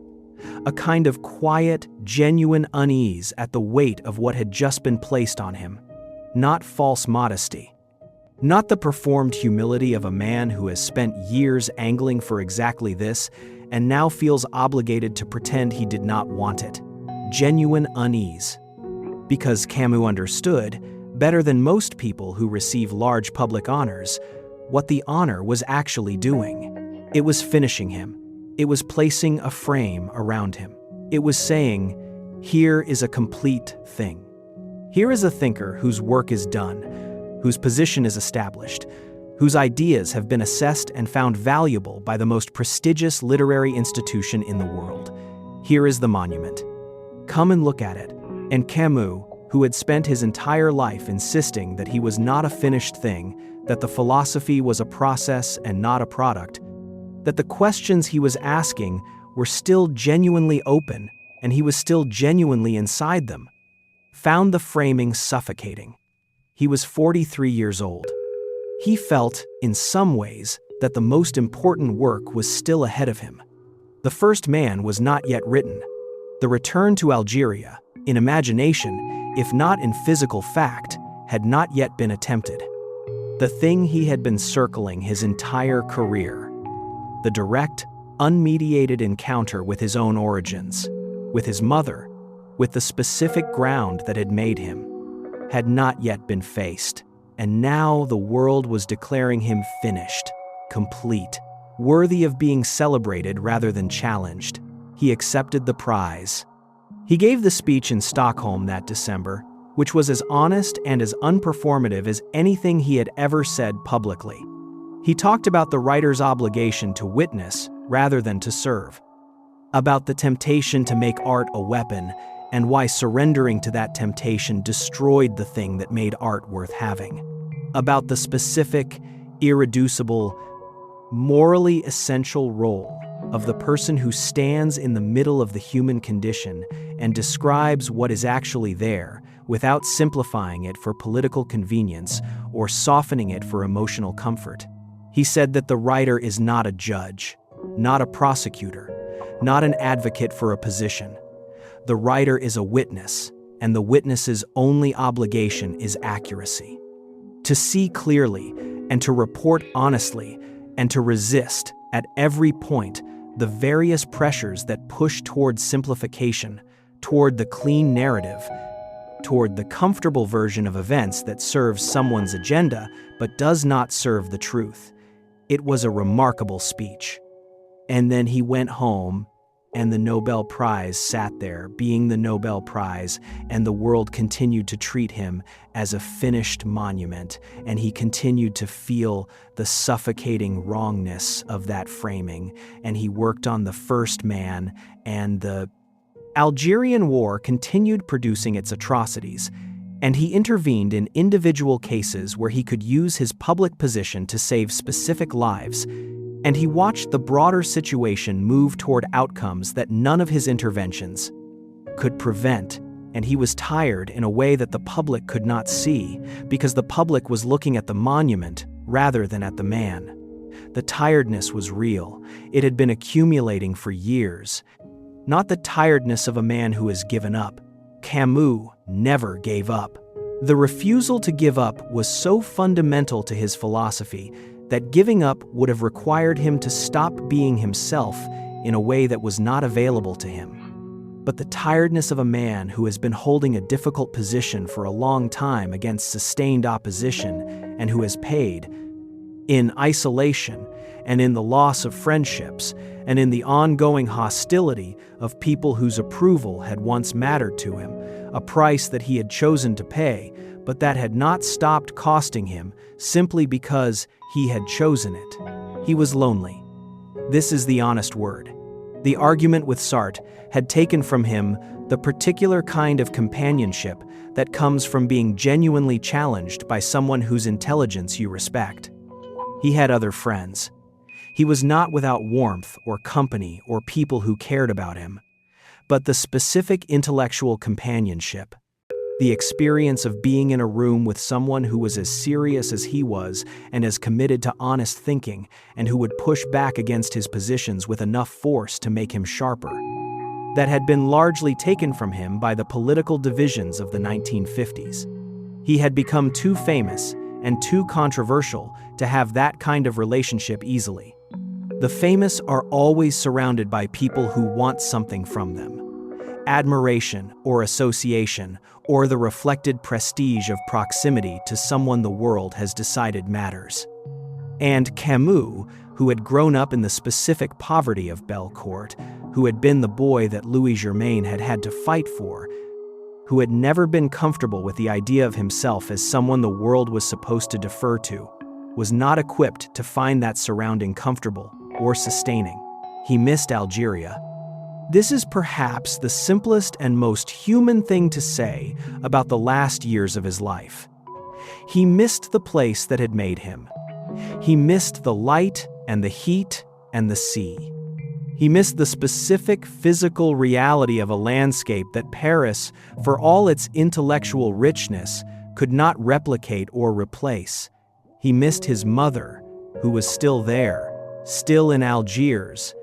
a kind of quiet, genuine unease at the weight of what had just been placed on him, not false modesty. Not the performed humility of a man who has spent years angling for exactly this and now feels obligated to pretend he did not want it. Genuine unease. Because Camus understood, better than most people who receive large public honors, what the honor was actually doing. It was finishing him. It was placing a frame around him. It was saying, here is a complete thing. Here is a thinker whose work is done, whose position is established, whose ideas have been assessed and found valuable by the most prestigious literary institution in the world. Here is the monument. Come and look at it. And Camus, who had spent his entire life insisting that he was not a finished thing, that the philosophy was a process and not a product, that the questions he was asking were still genuinely open and he was still genuinely inside them, found the framing suffocating. He was 43 years old. He felt, in some ways, that the most important work was still ahead of him. The first man was not yet written. The return to Algeria, in imagination, if not in physical fact, had not yet been attempted. The thing he had been circling his entire career. The direct, unmediated encounter with his own origins, with his mother, with the specific ground that had made him, had not yet been faced. And now the world was declaring him finished, complete, worthy of being celebrated rather than challenged. He accepted the prize. He gave the speech in Stockholm that December, which was as honest and as unperformative as anything he had ever said publicly. He talked about the writer's obligation to witness rather than to serve, about the temptation to make art a weapon, and why surrendering to that temptation destroyed the thing that made art worth having, about the specific, irreducible, morally essential role of the person who stands in the middle of the human condition and describes what is actually there without simplifying it for political convenience or softening it for emotional comfort. He said that the writer is not a judge, not a prosecutor, not an advocate for a position. The writer is a witness, and the witness's only obligation is accuracy. To see clearly, and to report honestly, and to resist, at every point, the various pressures that push toward simplification, toward the clean narrative, toward the comfortable version of events that serves someone's agenda but does not serve the truth. It was a remarkable speech. And then he went home, and the Nobel Prize sat there, being the Nobel Prize, and the world continued to treat him as a finished monument, and he continued to feel the suffocating wrongness of that framing, and he worked on the first man, and the Algerian War continued producing its atrocities, and he intervened in individual cases where he could use his public position to save specific lives, and he watched the broader situation move toward outcomes that none of his interventions could prevent, and he was tired in a way that the public could not see, because the public was looking at the monument rather than at the man. The tiredness was real. It had been accumulating for years. Not the tiredness of a man who has given up. Camus never gave up. The refusal to give up was so fundamental to his philosophy that giving up would have required him to stop being himself in a way that was not available to him. But the tiredness of a man who has been holding a difficult position for a long time against sustained opposition and who has paid, in isolation and in the loss of friendships and in the ongoing hostility of people whose approval had once mattered to him, a price that he had chosen to pay, but that had not stopped costing him simply because he had chosen it. He was lonely. This is the honest word. The argument with Sartre had taken from him the particular kind of companionship that comes from being genuinely challenged by someone whose intelligence you respect. He had other friends. He was not without warmth or company or people who cared about him. But the specific intellectual companionship, the experience of being in a room with someone who was as serious as he was and as committed to honest thinking and who would push back against his positions with enough force to make him sharper, that had been largely taken from him by the political divisions of the 1950s. He had become too famous and too controversial to have that kind of relationship easily. The famous are always surrounded by people who want something from them. Admiration or association, or the reflected prestige of proximity to someone the world has decided matters. And Camus, who had grown up in the specific poverty of Bellecourt, who had been the boy that Louis Germain had had to fight for, who had never been comfortable with the idea of himself as someone the world was supposed to defer to, was not equipped to find that surrounding comfortable or sustaining. He missed Algeria. This is perhaps the simplest and most human thing to say about the last years of his life. He missed the place that had made him. He missed the light and the heat and the sea. He missed the specific physical reality of a landscape that Paris, for all its intellectual richness, could not replicate or replace. He missed his mother, who was still there, still in Algiers,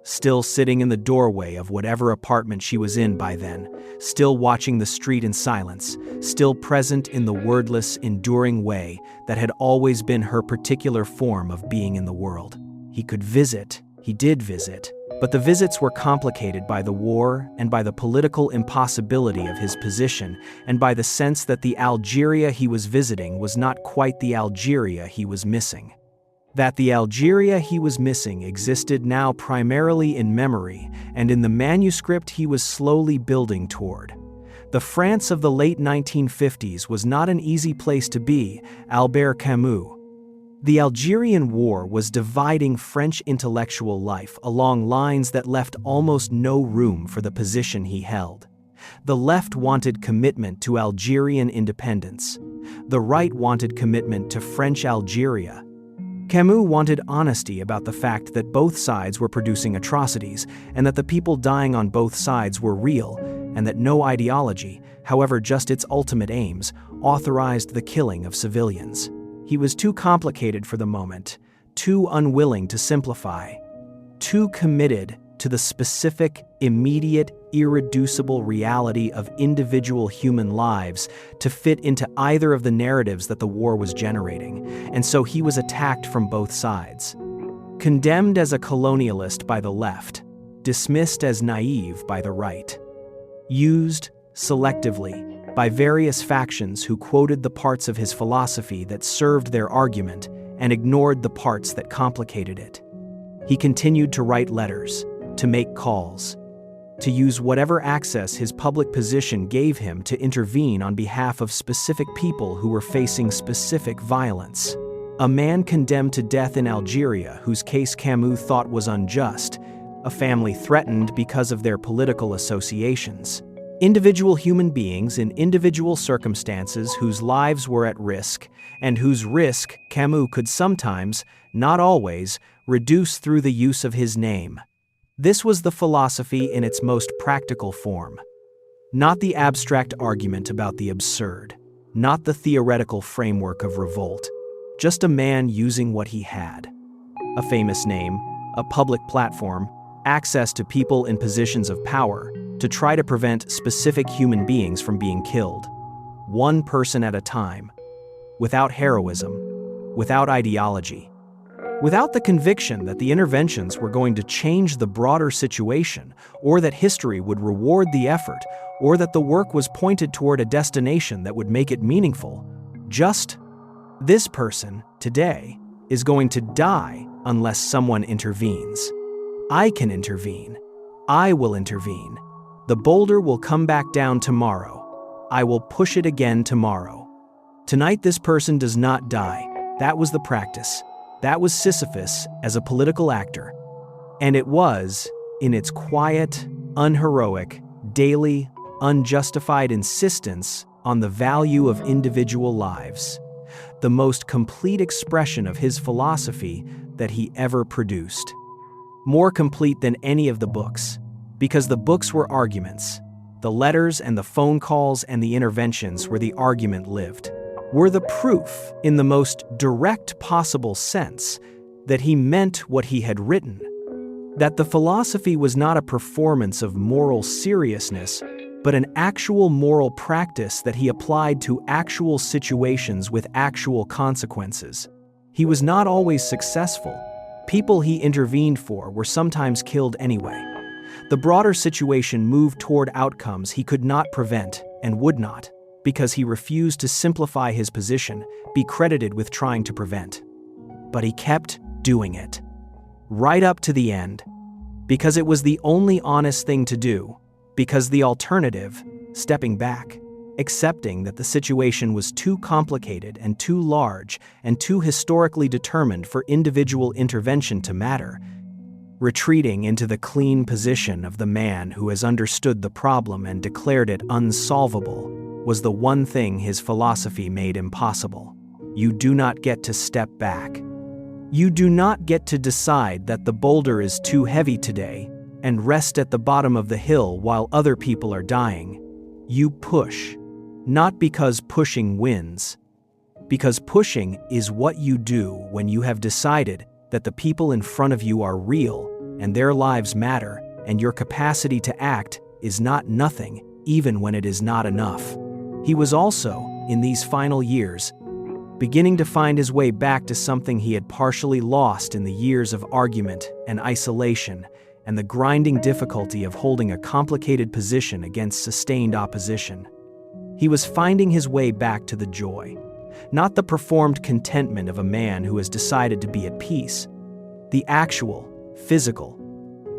still sitting in the doorway of whatever apartment she was in by then, still watching the street in silence, still present in the wordless, enduring way that had always been her particular form of being in the world. He could visit, he did visit, but the visits were complicated by the war and by the political impossibility of his position and by the sense that the Algeria he was visiting was not quite the Algeria he was missing. That the Algeria he was missing existed now primarily in memory and in the manuscript he was slowly building toward. The France of the late 1950s was not an easy place to be, Albert Camus. The Algerian War was dividing French intellectual life along lines that left almost no room for the position he held. The left wanted commitment to Algerian independence. The right wanted commitment to French Algeria. Camus wanted honesty about the fact that both sides were producing atrocities and that the people dying on both sides were real, and that no ideology, however just its ultimate aims, authorized the killing of civilians. He was too complicated for the moment, too unwilling to simplify, too committed to the specific, immediate, irreducible reality of individual human lives to fit into either of the narratives that the war was generating, and so he was attacked from both sides. Condemned as a colonialist by the left, dismissed as naive by the right. Used, selectively, by various factions who quoted the parts of his philosophy that served their argument and ignored the parts that complicated it. He continued to write letters, to make calls, to use whatever access his public position gave him to intervene on behalf of specific people who were facing specific violence. A man condemned to death in Algeria whose case Camus thought was unjust, a family threatened because of their political associations. Individual human beings in individual circumstances whose lives were at risk, and whose risk Camus could sometimes, not always, reduce through the use of his name. This was the philosophy in its most practical form. Not the abstract argument about the absurd, not the theoretical framework of revolt, just a man using what he had. A famous name, a public platform, access to people in positions of power, to try to prevent specific human beings from being killed, one person at a time, without heroism, without ideology, without the conviction that the interventions were going to change the broader situation, or that history would reward the effort, or that the work was pointed toward a destination that would make it meaningful. Just, this person, today, is going to die unless someone intervenes. I can intervene. I will intervene. The boulder will come back down tomorrow. I will push it again tomorrow. Tonight this person does not die. That was the practice. That was Sisyphus as a political actor. And it was, in its quiet, unheroic, daily, unjustified insistence on the value of individual lives, the most complete expression of his philosophy that he ever produced. More complete than any of the books. Because the books were arguments. The letters and the phone calls and the interventions where the argument lived were the proof, in the most direct possible sense, that he meant what he had written. That the philosophy was not a performance of moral seriousness, but an actual moral practice that he applied to actual situations with actual consequences. He was not always successful. People he intervened for were sometimes killed anyway. The broader situation moved toward outcomes he could not prevent and would not, because he refused to simplify his position, be credited with trying to prevent. But he kept doing it. Right up to the end. Because it was the only honest thing to do. Because the alternative, stepping back, accepting that the situation was too complicated and too large and too historically determined for individual intervention to matter, retreating into the clean position of the man who has understood the problem and declared it unsolvable, was the one thing his philosophy made impossible. You do not get to step back. You do not get to decide that the boulder is too heavy today and rest at the bottom of the hill while other people are dying. You push, not because pushing wins, Because pushing is what you do when you have decided that the people in front of you are real and their lives matter, and your capacity to act is not nothing, even when it is not enough. He was also, in these final years, beginning to find his way back to something he had partially lost in the years of argument and isolation and the grinding difficulty of holding a complicated position against sustained opposition. He was finding his way back to the joy, not the performed contentment of a man who has decided to be at peace, the actual, physical,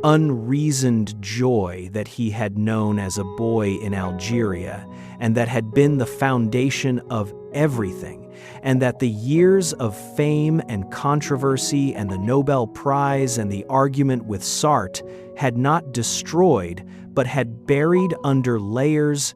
unreasoned joy that he had known as a boy in Algeria and that had been the foundation of everything, and that the years of fame and controversy and the Nobel Prize and the argument with Sartre had not destroyed but had buried under layers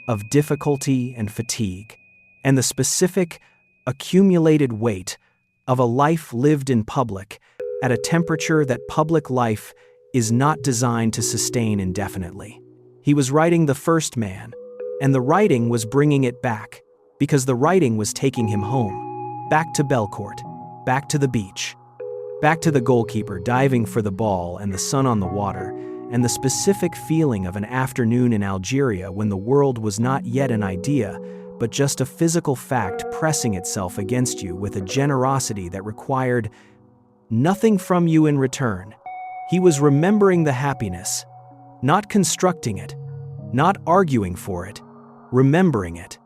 of difficulty and fatigue, and the specific, accumulated weight of a life lived in public at a temperature that public life is not designed to sustain indefinitely. He was writing The First Man, and the writing was bringing it back, because the writing was taking him home, back to Belcourt, back to the beach, back to the goalkeeper diving for the ball and the sun on the water, and the specific feeling of an afternoon in Algeria when the world was not yet an idea, but just a physical fact pressing itself against you with a generosity that required nothing from you in return. He was remembering the happiness, not constructing it, not arguing for it, remembering it,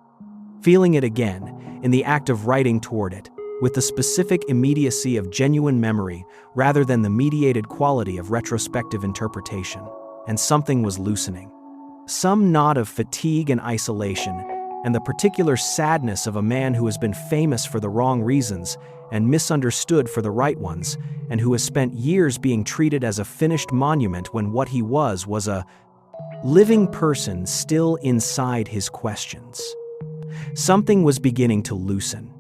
feeling it again in the act of writing toward it, with the specific immediacy of genuine memory rather than the mediated quality of retrospective interpretation. And something was loosening. Some knot of fatigue and isolation, and the particular sadness of a man who has been famous for the wrong reasons and misunderstood for the right ones, and who has spent years being treated as a finished monument when what he was a living person still inside his questions. Something was beginning to loosen.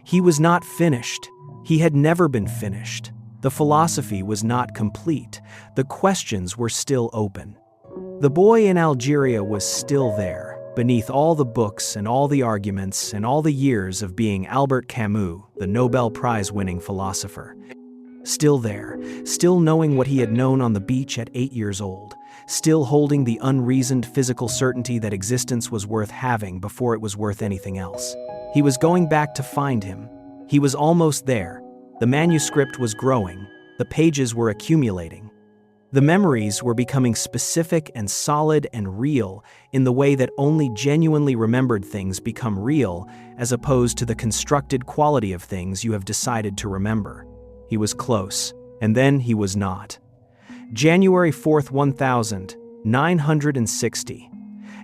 He was not finished. He had never been finished. The philosophy was not complete. The questions were still open. The boy in Algeria was still there, beneath all the books and all the arguments and all the years of being Albert Camus, the Nobel Prize-winning philosopher. Still there, still knowing what he had known on the beach at 8 years old, still holding the unreasoned physical certainty that existence was worth having before it was worth anything else. He was going back to find him. He was almost there. The manuscript was growing. The pages were accumulating. The memories were becoming specific and solid and real in the way that only genuinely remembered things become real, as opposed to the constructed quality of things you have decided to remember. He was close, and then he was not. January 4th, 1960.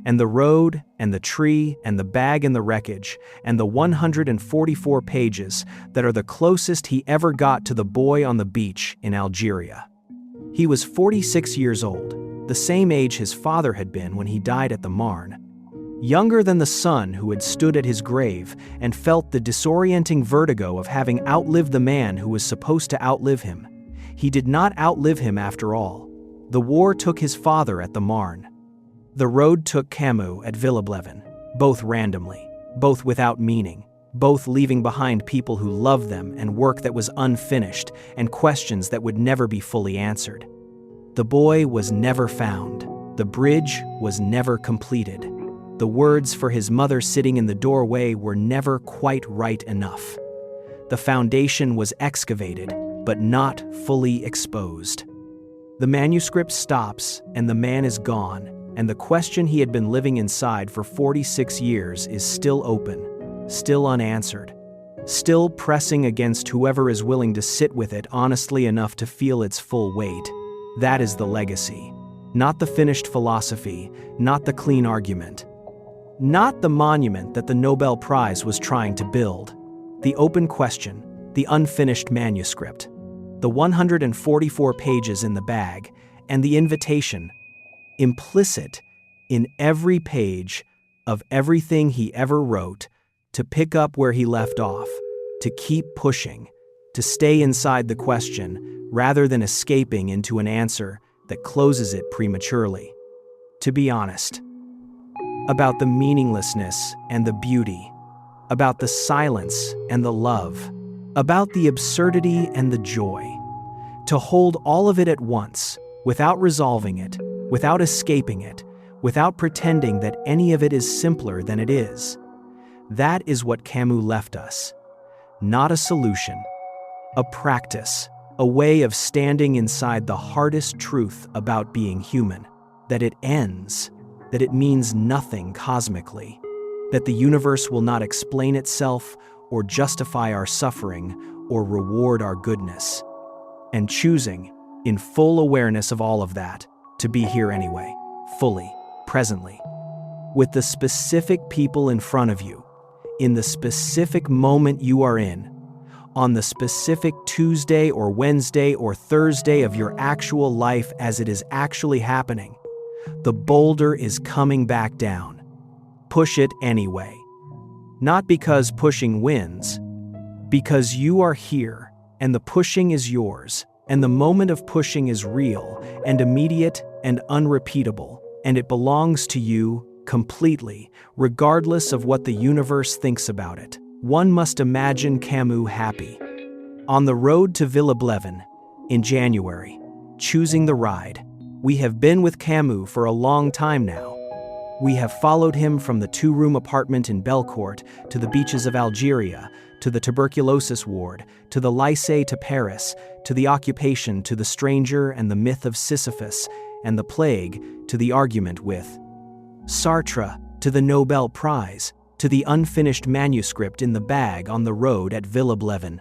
And the road, and the tree, and the bag and the wreckage, and the 144 pages that are the closest he ever got to the boy on the beach in Algeria. He was 46 years old, the same age his father had been when he died at the Marne. Younger than the son who had stood at his grave and felt the disorienting vertigo of having outlived the man who was supposed to outlive him. He did not outlive him after all. The war took his father at the Marne. The road took Camus at Villeblevin, both randomly, both without meaning, both leaving behind people who loved them and work that was unfinished and questions that would never be fully answered. The boy was never found. The bridge was never completed. The words for his mother sitting in the doorway were never quite right enough. The foundation was excavated, but not fully exposed. The manuscript stops, and the man is gone, and the question he had been living inside for 46 years is still open, still unanswered, still pressing against whoever is willing to sit with it honestly enough to feel its full weight. That is the legacy. Not the finished philosophy, not the clean argument. Not the monument that the Nobel Prize was trying to build. The open question, the unfinished manuscript, the 144 pages in the bag, and the invitation, implicit in every page of everything he ever wrote, to pick up where he left off, to keep pushing, to stay inside the question rather than escaping into an answer that closes it prematurely. To be honest, about the meaninglessness and the beauty, about the silence and the love, about the absurdity and the joy. To hold all of it at once, without resolving it, without escaping it, without pretending that any of it is simpler than it is. That is what Camus left us. Not a solution, a practice, a way of standing inside the hardest truth about being human, that it ends, that it means nothing cosmically, that the universe will not explain itself or justify our suffering or reward our goodness. And choosing, in full awareness of all of that, to be here anyway, fully, presently, with the specific people in front of you, in the specific moment you are in, on the specific Tuesday or Wednesday or Thursday of your actual life as it is actually happening. The boulder is coming back down. Push it anyway. Not because pushing wins, because you are here and the pushing is yours, and the moment of pushing is real and immediate and unrepeatable, and it belongs to you completely, regardless of what the universe thinks about it. One must imagine Camus happy. On the road to Villeblevin, in January, choosing the ride. We have been with Camus for a long time now. We have followed him from the 2-room apartment in Belcourt to the beaches of Algeria, to the tuberculosis ward, to the Lycée to Paris, to the occupation, to the stranger and the myth of Sisyphus, and the plague, to the argument with Sartre, to the Nobel Prize, to the unfinished manuscript in the bag on the road at Villeblevin.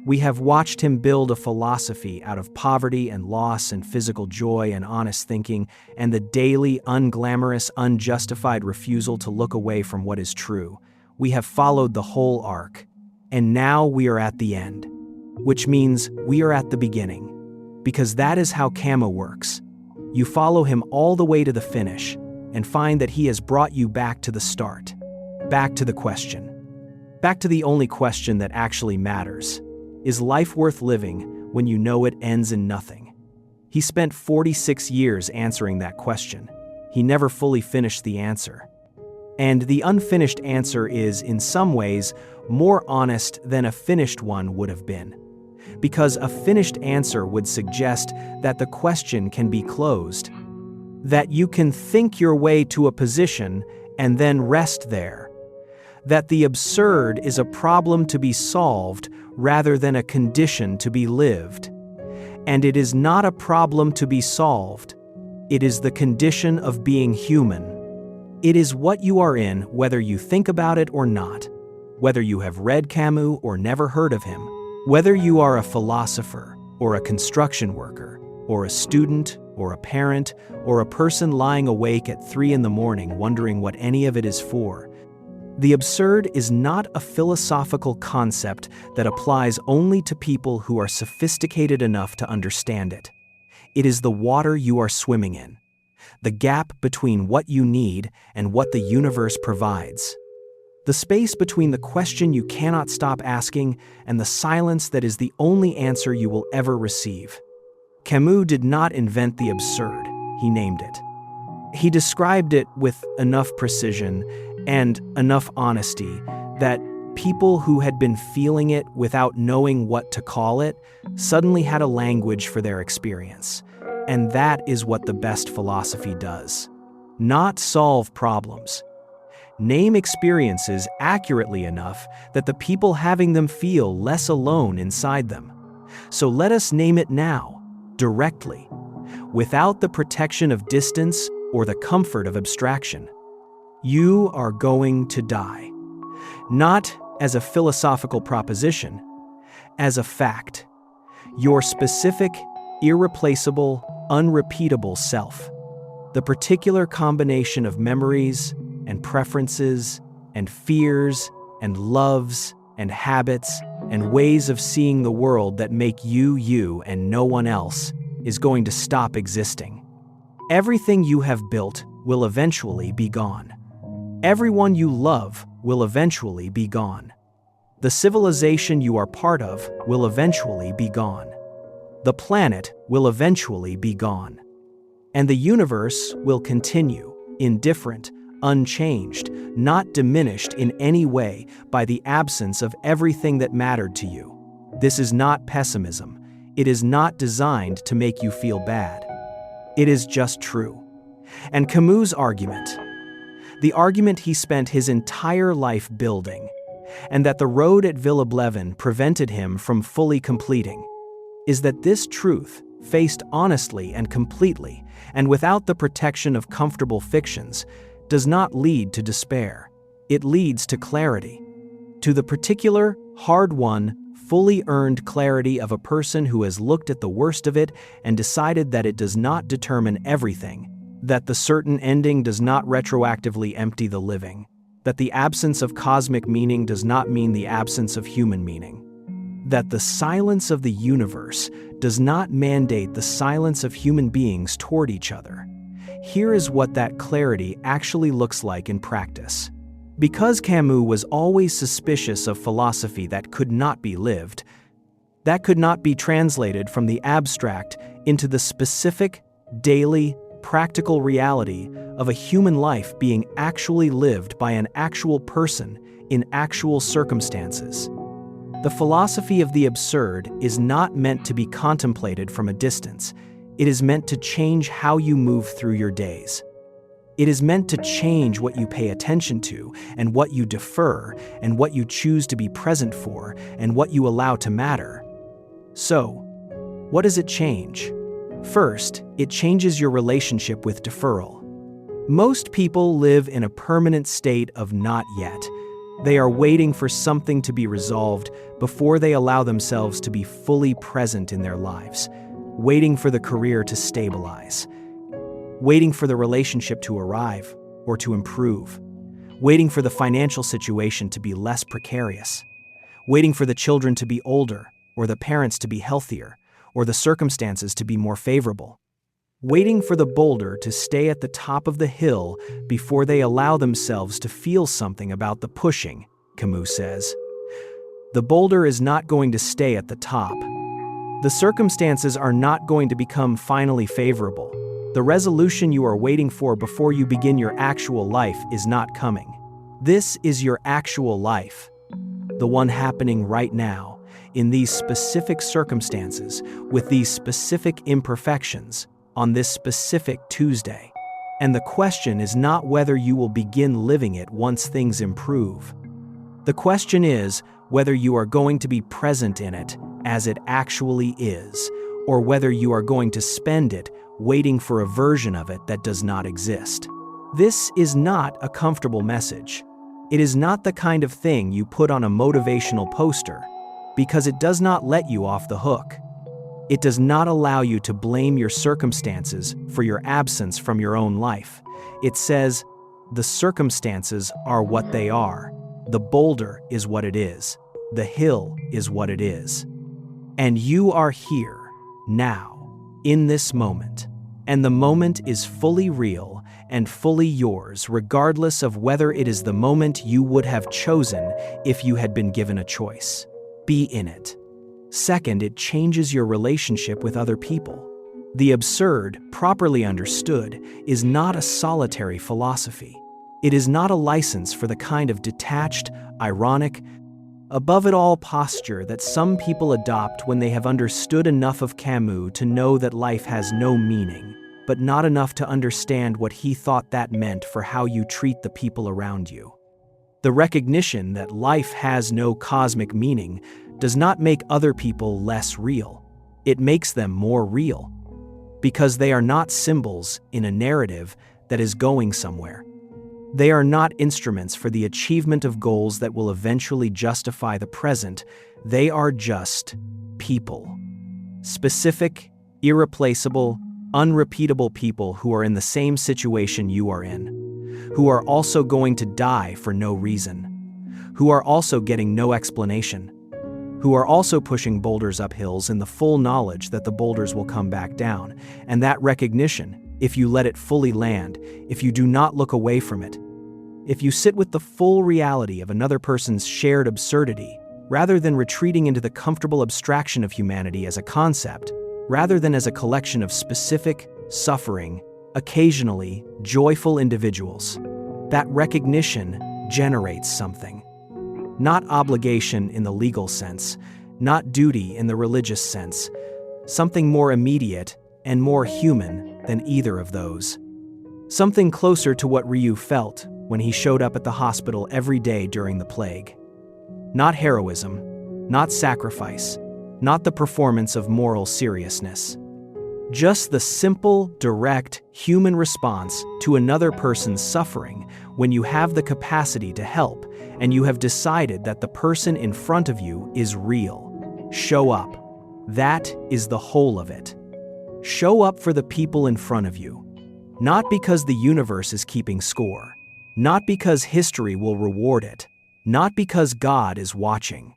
We have watched him build a philosophy out of poverty and loss and physical joy and honest thinking and the daily, unglamorous, unjustified refusal to look away from what is true. We have followed the whole arc. And now we are at the end, which means we are at the beginning, because that is how Camus works. You follow him all the way to the finish and find that he has brought you back to the start, back to the question, back to the only question that actually matters. Is life worth living when you know it ends in nothing? He spent 46 years answering that question. He never fully finished the answer. And the unfinished answer is, in some ways, more honest than a finished one would have been. Because a finished answer would suggest that the question can be closed, that you can think your way to a position and then rest there, that the absurd is a problem to be solved rather than a condition to be lived. And it is not a problem to be solved. It is the condition of being human. It is what you are in, whether you think about it or not, whether you have read Camus or never heard of him, whether you are a philosopher or a construction worker or a student or a parent or a person lying awake at 3 a.m. wondering what any of it is for. The absurd is not a philosophical concept that applies only to people who are sophisticated enough to understand it. It is the water you are swimming in, the gap between what you need and what the universe provides. The space between the question you cannot stop asking and the silence that is the only answer you will ever receive. Camus did not invent the absurd, he named it. He described it with enough precision and enough honesty that people who had been feeling it without knowing what to call it suddenly had a language for their experience. And that is what the best philosophy does. Not solve problems. Name experiences accurately enough that the people having them feel less alone inside them. So let us name it now, directly, without the protection of distance or the comfort of abstraction. You are going to die. Not as a philosophical proposition, as a fact. Your specific, irreplaceable, unrepeatable self. The particular combination of memories and preferences and fears and loves and habits and ways of seeing the world that make you you and no one else is going to stop existing. Everything you have built will eventually be gone. Everyone you love will eventually be gone. The civilization you are part of will eventually be gone. The planet will eventually be gone. And the universe will continue, in different, unchanged, not diminished in any way by the absence of everything that mattered to you. This is not pessimism. It is not designed to make you feel bad. It is just true. And Camus' argument, the argument he spent his entire life building, and that the road at Villeblevin prevented him from fully completing, is that this truth, faced honestly and completely, and without the protection of comfortable fictions, does not lead to despair. It leads to clarity. To the particular, hard-won, fully earned clarity of a person who has looked at the worst of it and decided that it does not determine everything, that the certain ending does not retroactively empty the living, that the absence of cosmic meaning does not mean the absence of human meaning, that the silence of the universe does not mandate the silence of human beings toward each other. Here is what that clarity actually looks like in practice. Because Camus was always suspicious of philosophy that could not be lived, that could not be translated from the abstract into the specific, daily, practical reality of a human life being actually lived by an actual person in actual circumstances. The philosophy of the absurd is not meant to be contemplated from a distance. It is meant to change how you move through your days. It is meant to change what you pay attention to and what you defer and what you choose to be present for and what you allow to matter. So, what does it change? First, it changes your relationship with deferral. Most people live in a permanent state of not yet. They are waiting for something to be resolved before they allow themselves to be fully present in their lives, waiting for the career to stabilize, waiting for the relationship to arrive or to improve, waiting for the financial situation to be less precarious, waiting for the children to be older or the parents to be healthier or the circumstances to be more favorable, waiting for the boulder to stay at the top of the hill before they allow themselves to feel something about the pushing, Camus says. The boulder is not going to stay at the top. The circumstances are not going to become finally favorable. The resolution you are waiting for before you begin your actual life is not coming. This is your actual life, the one happening right now, in these specific circumstances, with these specific imperfections, on this specific Tuesday. And the question is not whether you will begin living it once things improve. The question is whether you are going to be present in it as it actually is, or whether you are going to spend it waiting for a version of it that does not exist. This is not a comfortable message. It is not the kind of thing you put on a motivational poster, because it does not let you off the hook. It does not allow you to blame your circumstances for your absence from your own life. It says, the circumstances are what they are. The boulder is what it is. The hill is what it is. And you are here, now, in this moment. And the moment is fully real and fully yours, regardless of whether it is the moment you would have chosen if you had been given a choice. Be in it. Second, it changes your relationship with other people. The absurd, properly understood, is not a solitary philosophy. It is not a license for the kind of detached, ironic, above-it-all posture that some people adopt when they have understood enough of Camus to know that life has no meaning, but not enough to understand what he thought that meant for how you treat the people around you. The recognition that life has no cosmic meaning does not make other people less real. It makes them more real, because they are not symbols in a narrative that is going somewhere. They are not instruments for the achievement of goals that will eventually justify the present. They are just people. Specific, irreplaceable, unrepeatable people who are in the same situation you are in, who are also going to die for no reason, who are also getting no explanation, who are also pushing boulders up hills in the full knowledge that the boulders will come back down, and that recognition, if you let it fully land, if you do not look away from it, if you sit with the full reality of another person's shared absurdity, rather than retreating into the comfortable abstraction of humanity as a concept, rather than as a collection of specific, suffering, occasionally joyful individuals, That recognition generates something. Not obligation in the legal sense, not duty in the religious sense, something more immediate and more human than either of those. Something closer to what Ryu felt when he showed up at the hospital every day during the plague. Not heroism, not sacrifice, not the performance of moral seriousness. Just the simple, direct, human response to another person's suffering when you have the capacity to help and you have decided that the person in front of you is real. Show up. That is the whole of it. Show up for the people in front of you. Not because the universe is keeping score. Not because history will reward it. Not because God is watching.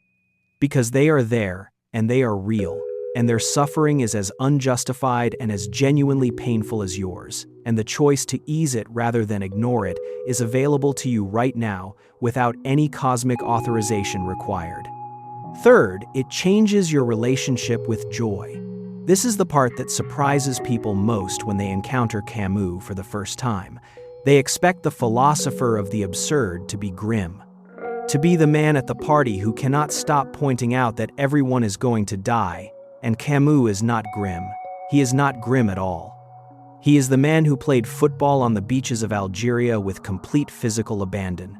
Because they are there and they are real. And their suffering is as unjustified and as genuinely painful as yours, and the choice to ease it rather than ignore it is available to you right now without any cosmic authorization required. Third, it changes your relationship with joy. This is the part that surprises people most when they encounter Camus for the first time. They expect the philosopher of the absurd to be grim, to be the man at the party who cannot stop pointing out that everyone is going to die. And Camus is not grim. He is not grim at all. He is the man who played football on the beaches of Algeria with complete physical abandon,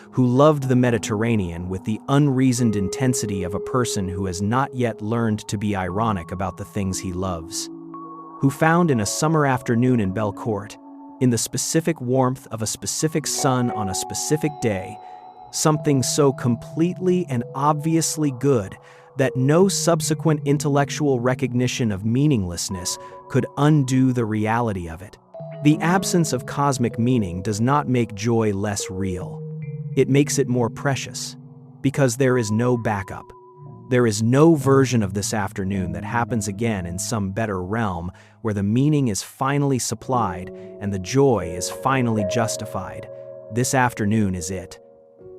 who loved the Mediterranean with the unreasoned intensity of a person who has not yet learned to be ironic about the things he loves, who found in a summer afternoon in Belcourt, in the specific warmth of a specific sun on a specific day, something so completely and obviously good that no subsequent intellectual recognition of meaninglessness could undo the reality of it. The absence of cosmic meaning does not make joy less real. It makes it more precious, because there is no backup. There is no version of this afternoon that happens again in some better realm where the meaning is finally supplied and the joy is finally justified. This afternoon is it.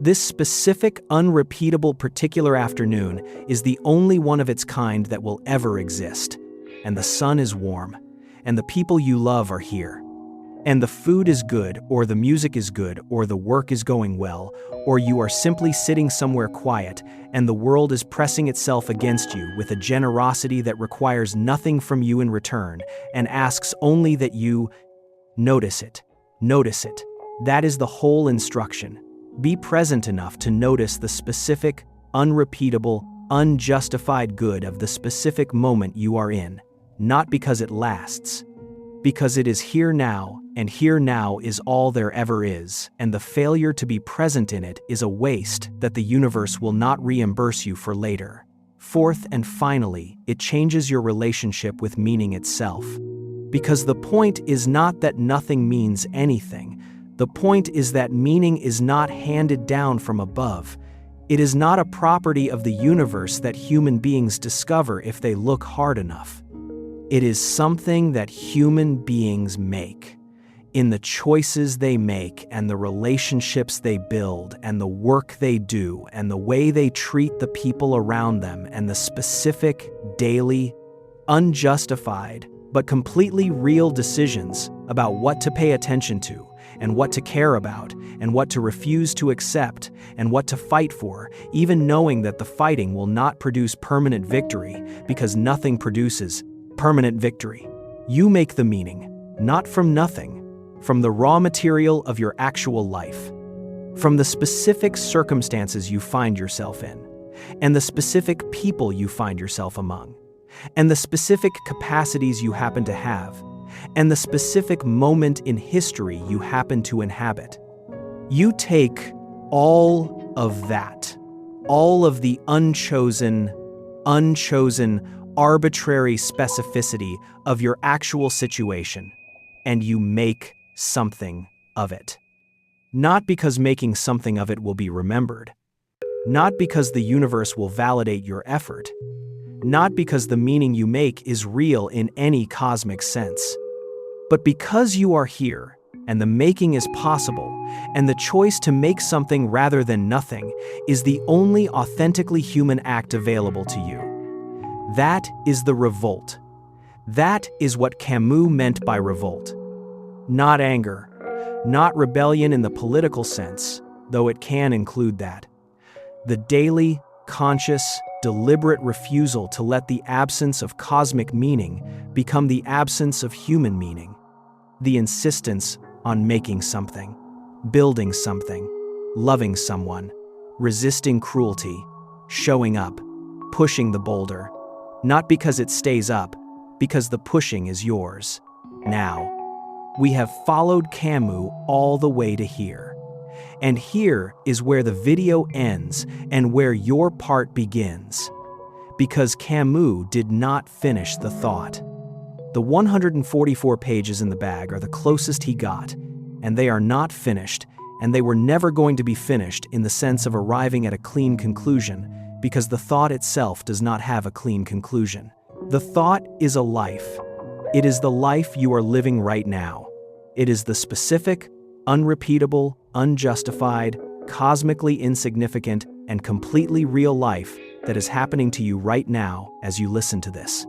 This specific, unrepeatable particular afternoon is the only one of its kind that will ever exist. And the sun is warm, and the people you love are here. And the food is good, or the music is good, or the work is going well, or you are simply sitting somewhere quiet, and the world is pressing itself against you with a generosity that requires nothing from you in return, and asks only that you notice it. Notice it. That is the whole instruction. Be present enough to notice the specific, unrepeatable, unjustified good of the specific moment you are in, not because it lasts, because it is here now, and here now is all there ever is, and the failure to be present in it is a waste that the universe will not reimburse you for later. Fourth and finally, it changes your relationship with meaning itself. Because the point is not that nothing means anything. The point is that meaning is not handed down from above. It is not a property of the universe that human beings discover if they look hard enough. It is something that human beings make, in the choices they make and the relationships they build and the work they do and the way they treat the people around them and the specific, daily, unjustified, but completely real decisions about what to pay attention to and what to care about and what to refuse to accept and what to fight for, even knowing that the fighting will not produce permanent victory because nothing produces permanent victory. You make the meaning, not from nothing, from the raw material of your actual life, from the specific circumstances you find yourself in, and the specific people you find yourself among, and the specific capacities you happen to have, and the specific moment in history you happen to inhabit. You take all of that, all of the unchosen, arbitrary specificity of your actual situation, and you make something of it. Not because making something of it will be remembered, not because the universe will validate your effort, not because the meaning you make is real in any cosmic sense, but because you are here, and the making is possible, and the choice to make something rather than nothing is the only authentically human act available to you. That is the revolt. That is what Camus meant by revolt. Not anger, Not rebellion in the political sense, though it can include that. The daily, conscious, deliberate refusal to let the absence of cosmic meaning become the absence of human meaning. The insistence on making something, building something, loving someone, resisting cruelty, showing up, pushing the boulder, not because it stays up, because the pushing is yours. Now, we have followed Camus all the way to here. And here is where the video ends and where your part begins. Because Camus did not finish the thought. The 144 pages in the bag are the closest he got, and they are not finished, and they were never going to be finished in the sense of arriving at a clean conclusion, because the thought itself does not have a clean conclusion. The thought is a life. It is the life you are living right now. It is the specific, unrepeatable, unjustified, cosmically insignificant, and completely real life that is happening to you right now as you listen to this.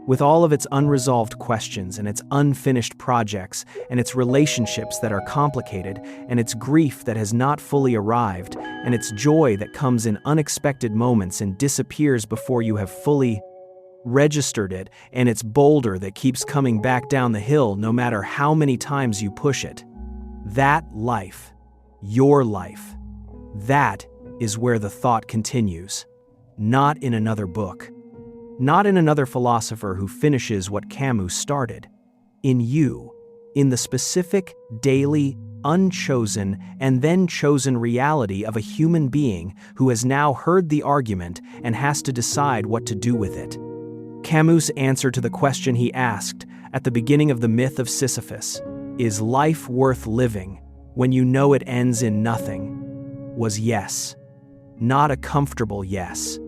With all of its unresolved questions and its unfinished projects and its relationships that are complicated and its grief that has not fully arrived and its joy that comes in unexpected moments and disappears before you have fully registered it, and its boulder that keeps coming back down the hill no matter how many times you push it. That life, your life, that is where the thought continues. Not in another book. Not in another philosopher who finishes what Camus started. In you, in the specific, daily, unchosen, and then chosen reality of a human being who has now heard the argument and has to decide what to do with it. Camus' answer to the question he asked at the beginning of the myth of Sisyphus, "Is life worth living when you know it ends in nothing?" was yes. Not a comfortable yes.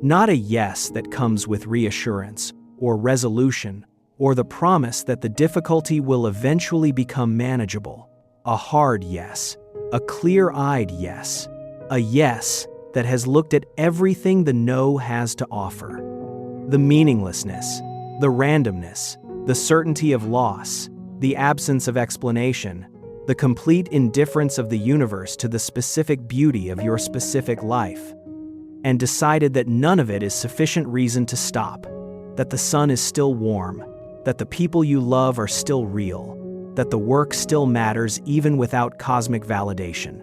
Not a yes that comes with reassurance or resolution or the promise that the difficulty will eventually become manageable. A hard yes. A clear-eyed yes. A yes that has looked at everything the no has to offer. The meaninglessness, the randomness, the certainty of loss, the absence of explanation, the complete indifference of the universe to the specific beauty of your specific life, and decided that none of it is sufficient reason to stop, that the sun is still warm, that the people you love are still real, that the work still matters even without cosmic validation.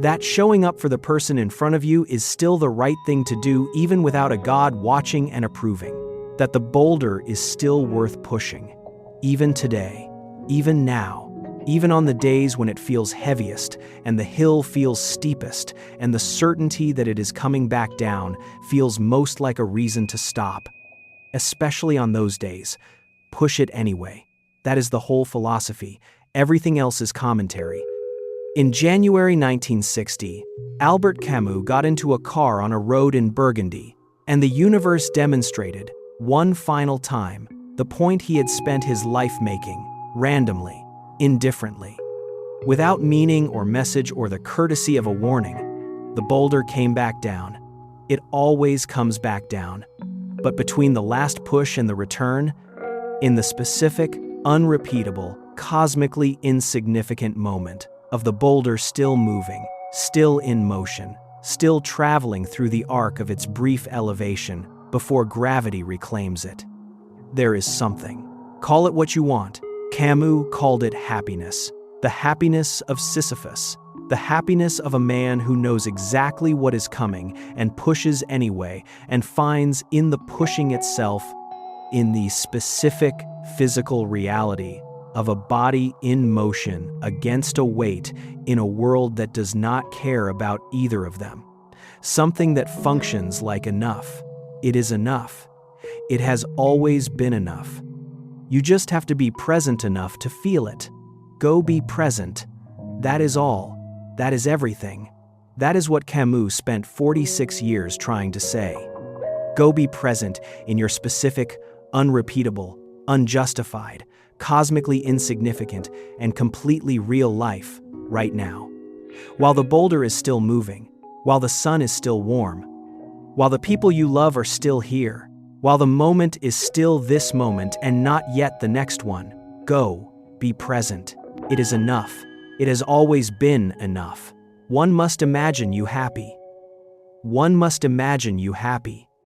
That showing up for the person in front of you is still the right thing to do even without a God watching and approving. That the boulder is still worth pushing. Even today, even now, even on the days when it feels heaviest and the hill feels steepest and the certainty that it is coming back down feels most like a reason to stop. Especially on those days, push it anyway. That is the whole philosophy. Everything else is commentary. In January 1960, Albert Camus got into a car on a road in Burgundy, and the universe demonstrated, one final time, the point he had spent his life making, randomly, indifferently. Without meaning or message or the courtesy of a warning, the boulder came back down. It always comes back down. But between the last push and the return, in the specific, unrepeatable, cosmically insignificant moment of the boulder still moving, still in motion, still traveling through the arc of its brief elevation before gravity reclaims it, there is something. Call it what you want. Camus called it happiness. The happiness of Sisyphus. The happiness of a man who knows exactly what is coming and pushes anyway and finds in the pushing itself, in the specific physical reality of a body in motion against a weight in a world that does not care about either of them. Something that functions like enough. It is enough. It has always been enough. You just have to be present enough to feel it. Go be present. That is all. That is everything. That is what Camus spent 46 years trying to say. Go be present in your specific, unrepeatable, unjustified, cosmically insignificant, and completely real life right now. While the boulder is still moving, while the sun is still warm, while the people you love are still here, while the moment is still this moment and not yet the next one, go, be present. It is enough. It has always been enough. One must imagine you happy. One must imagine you happy.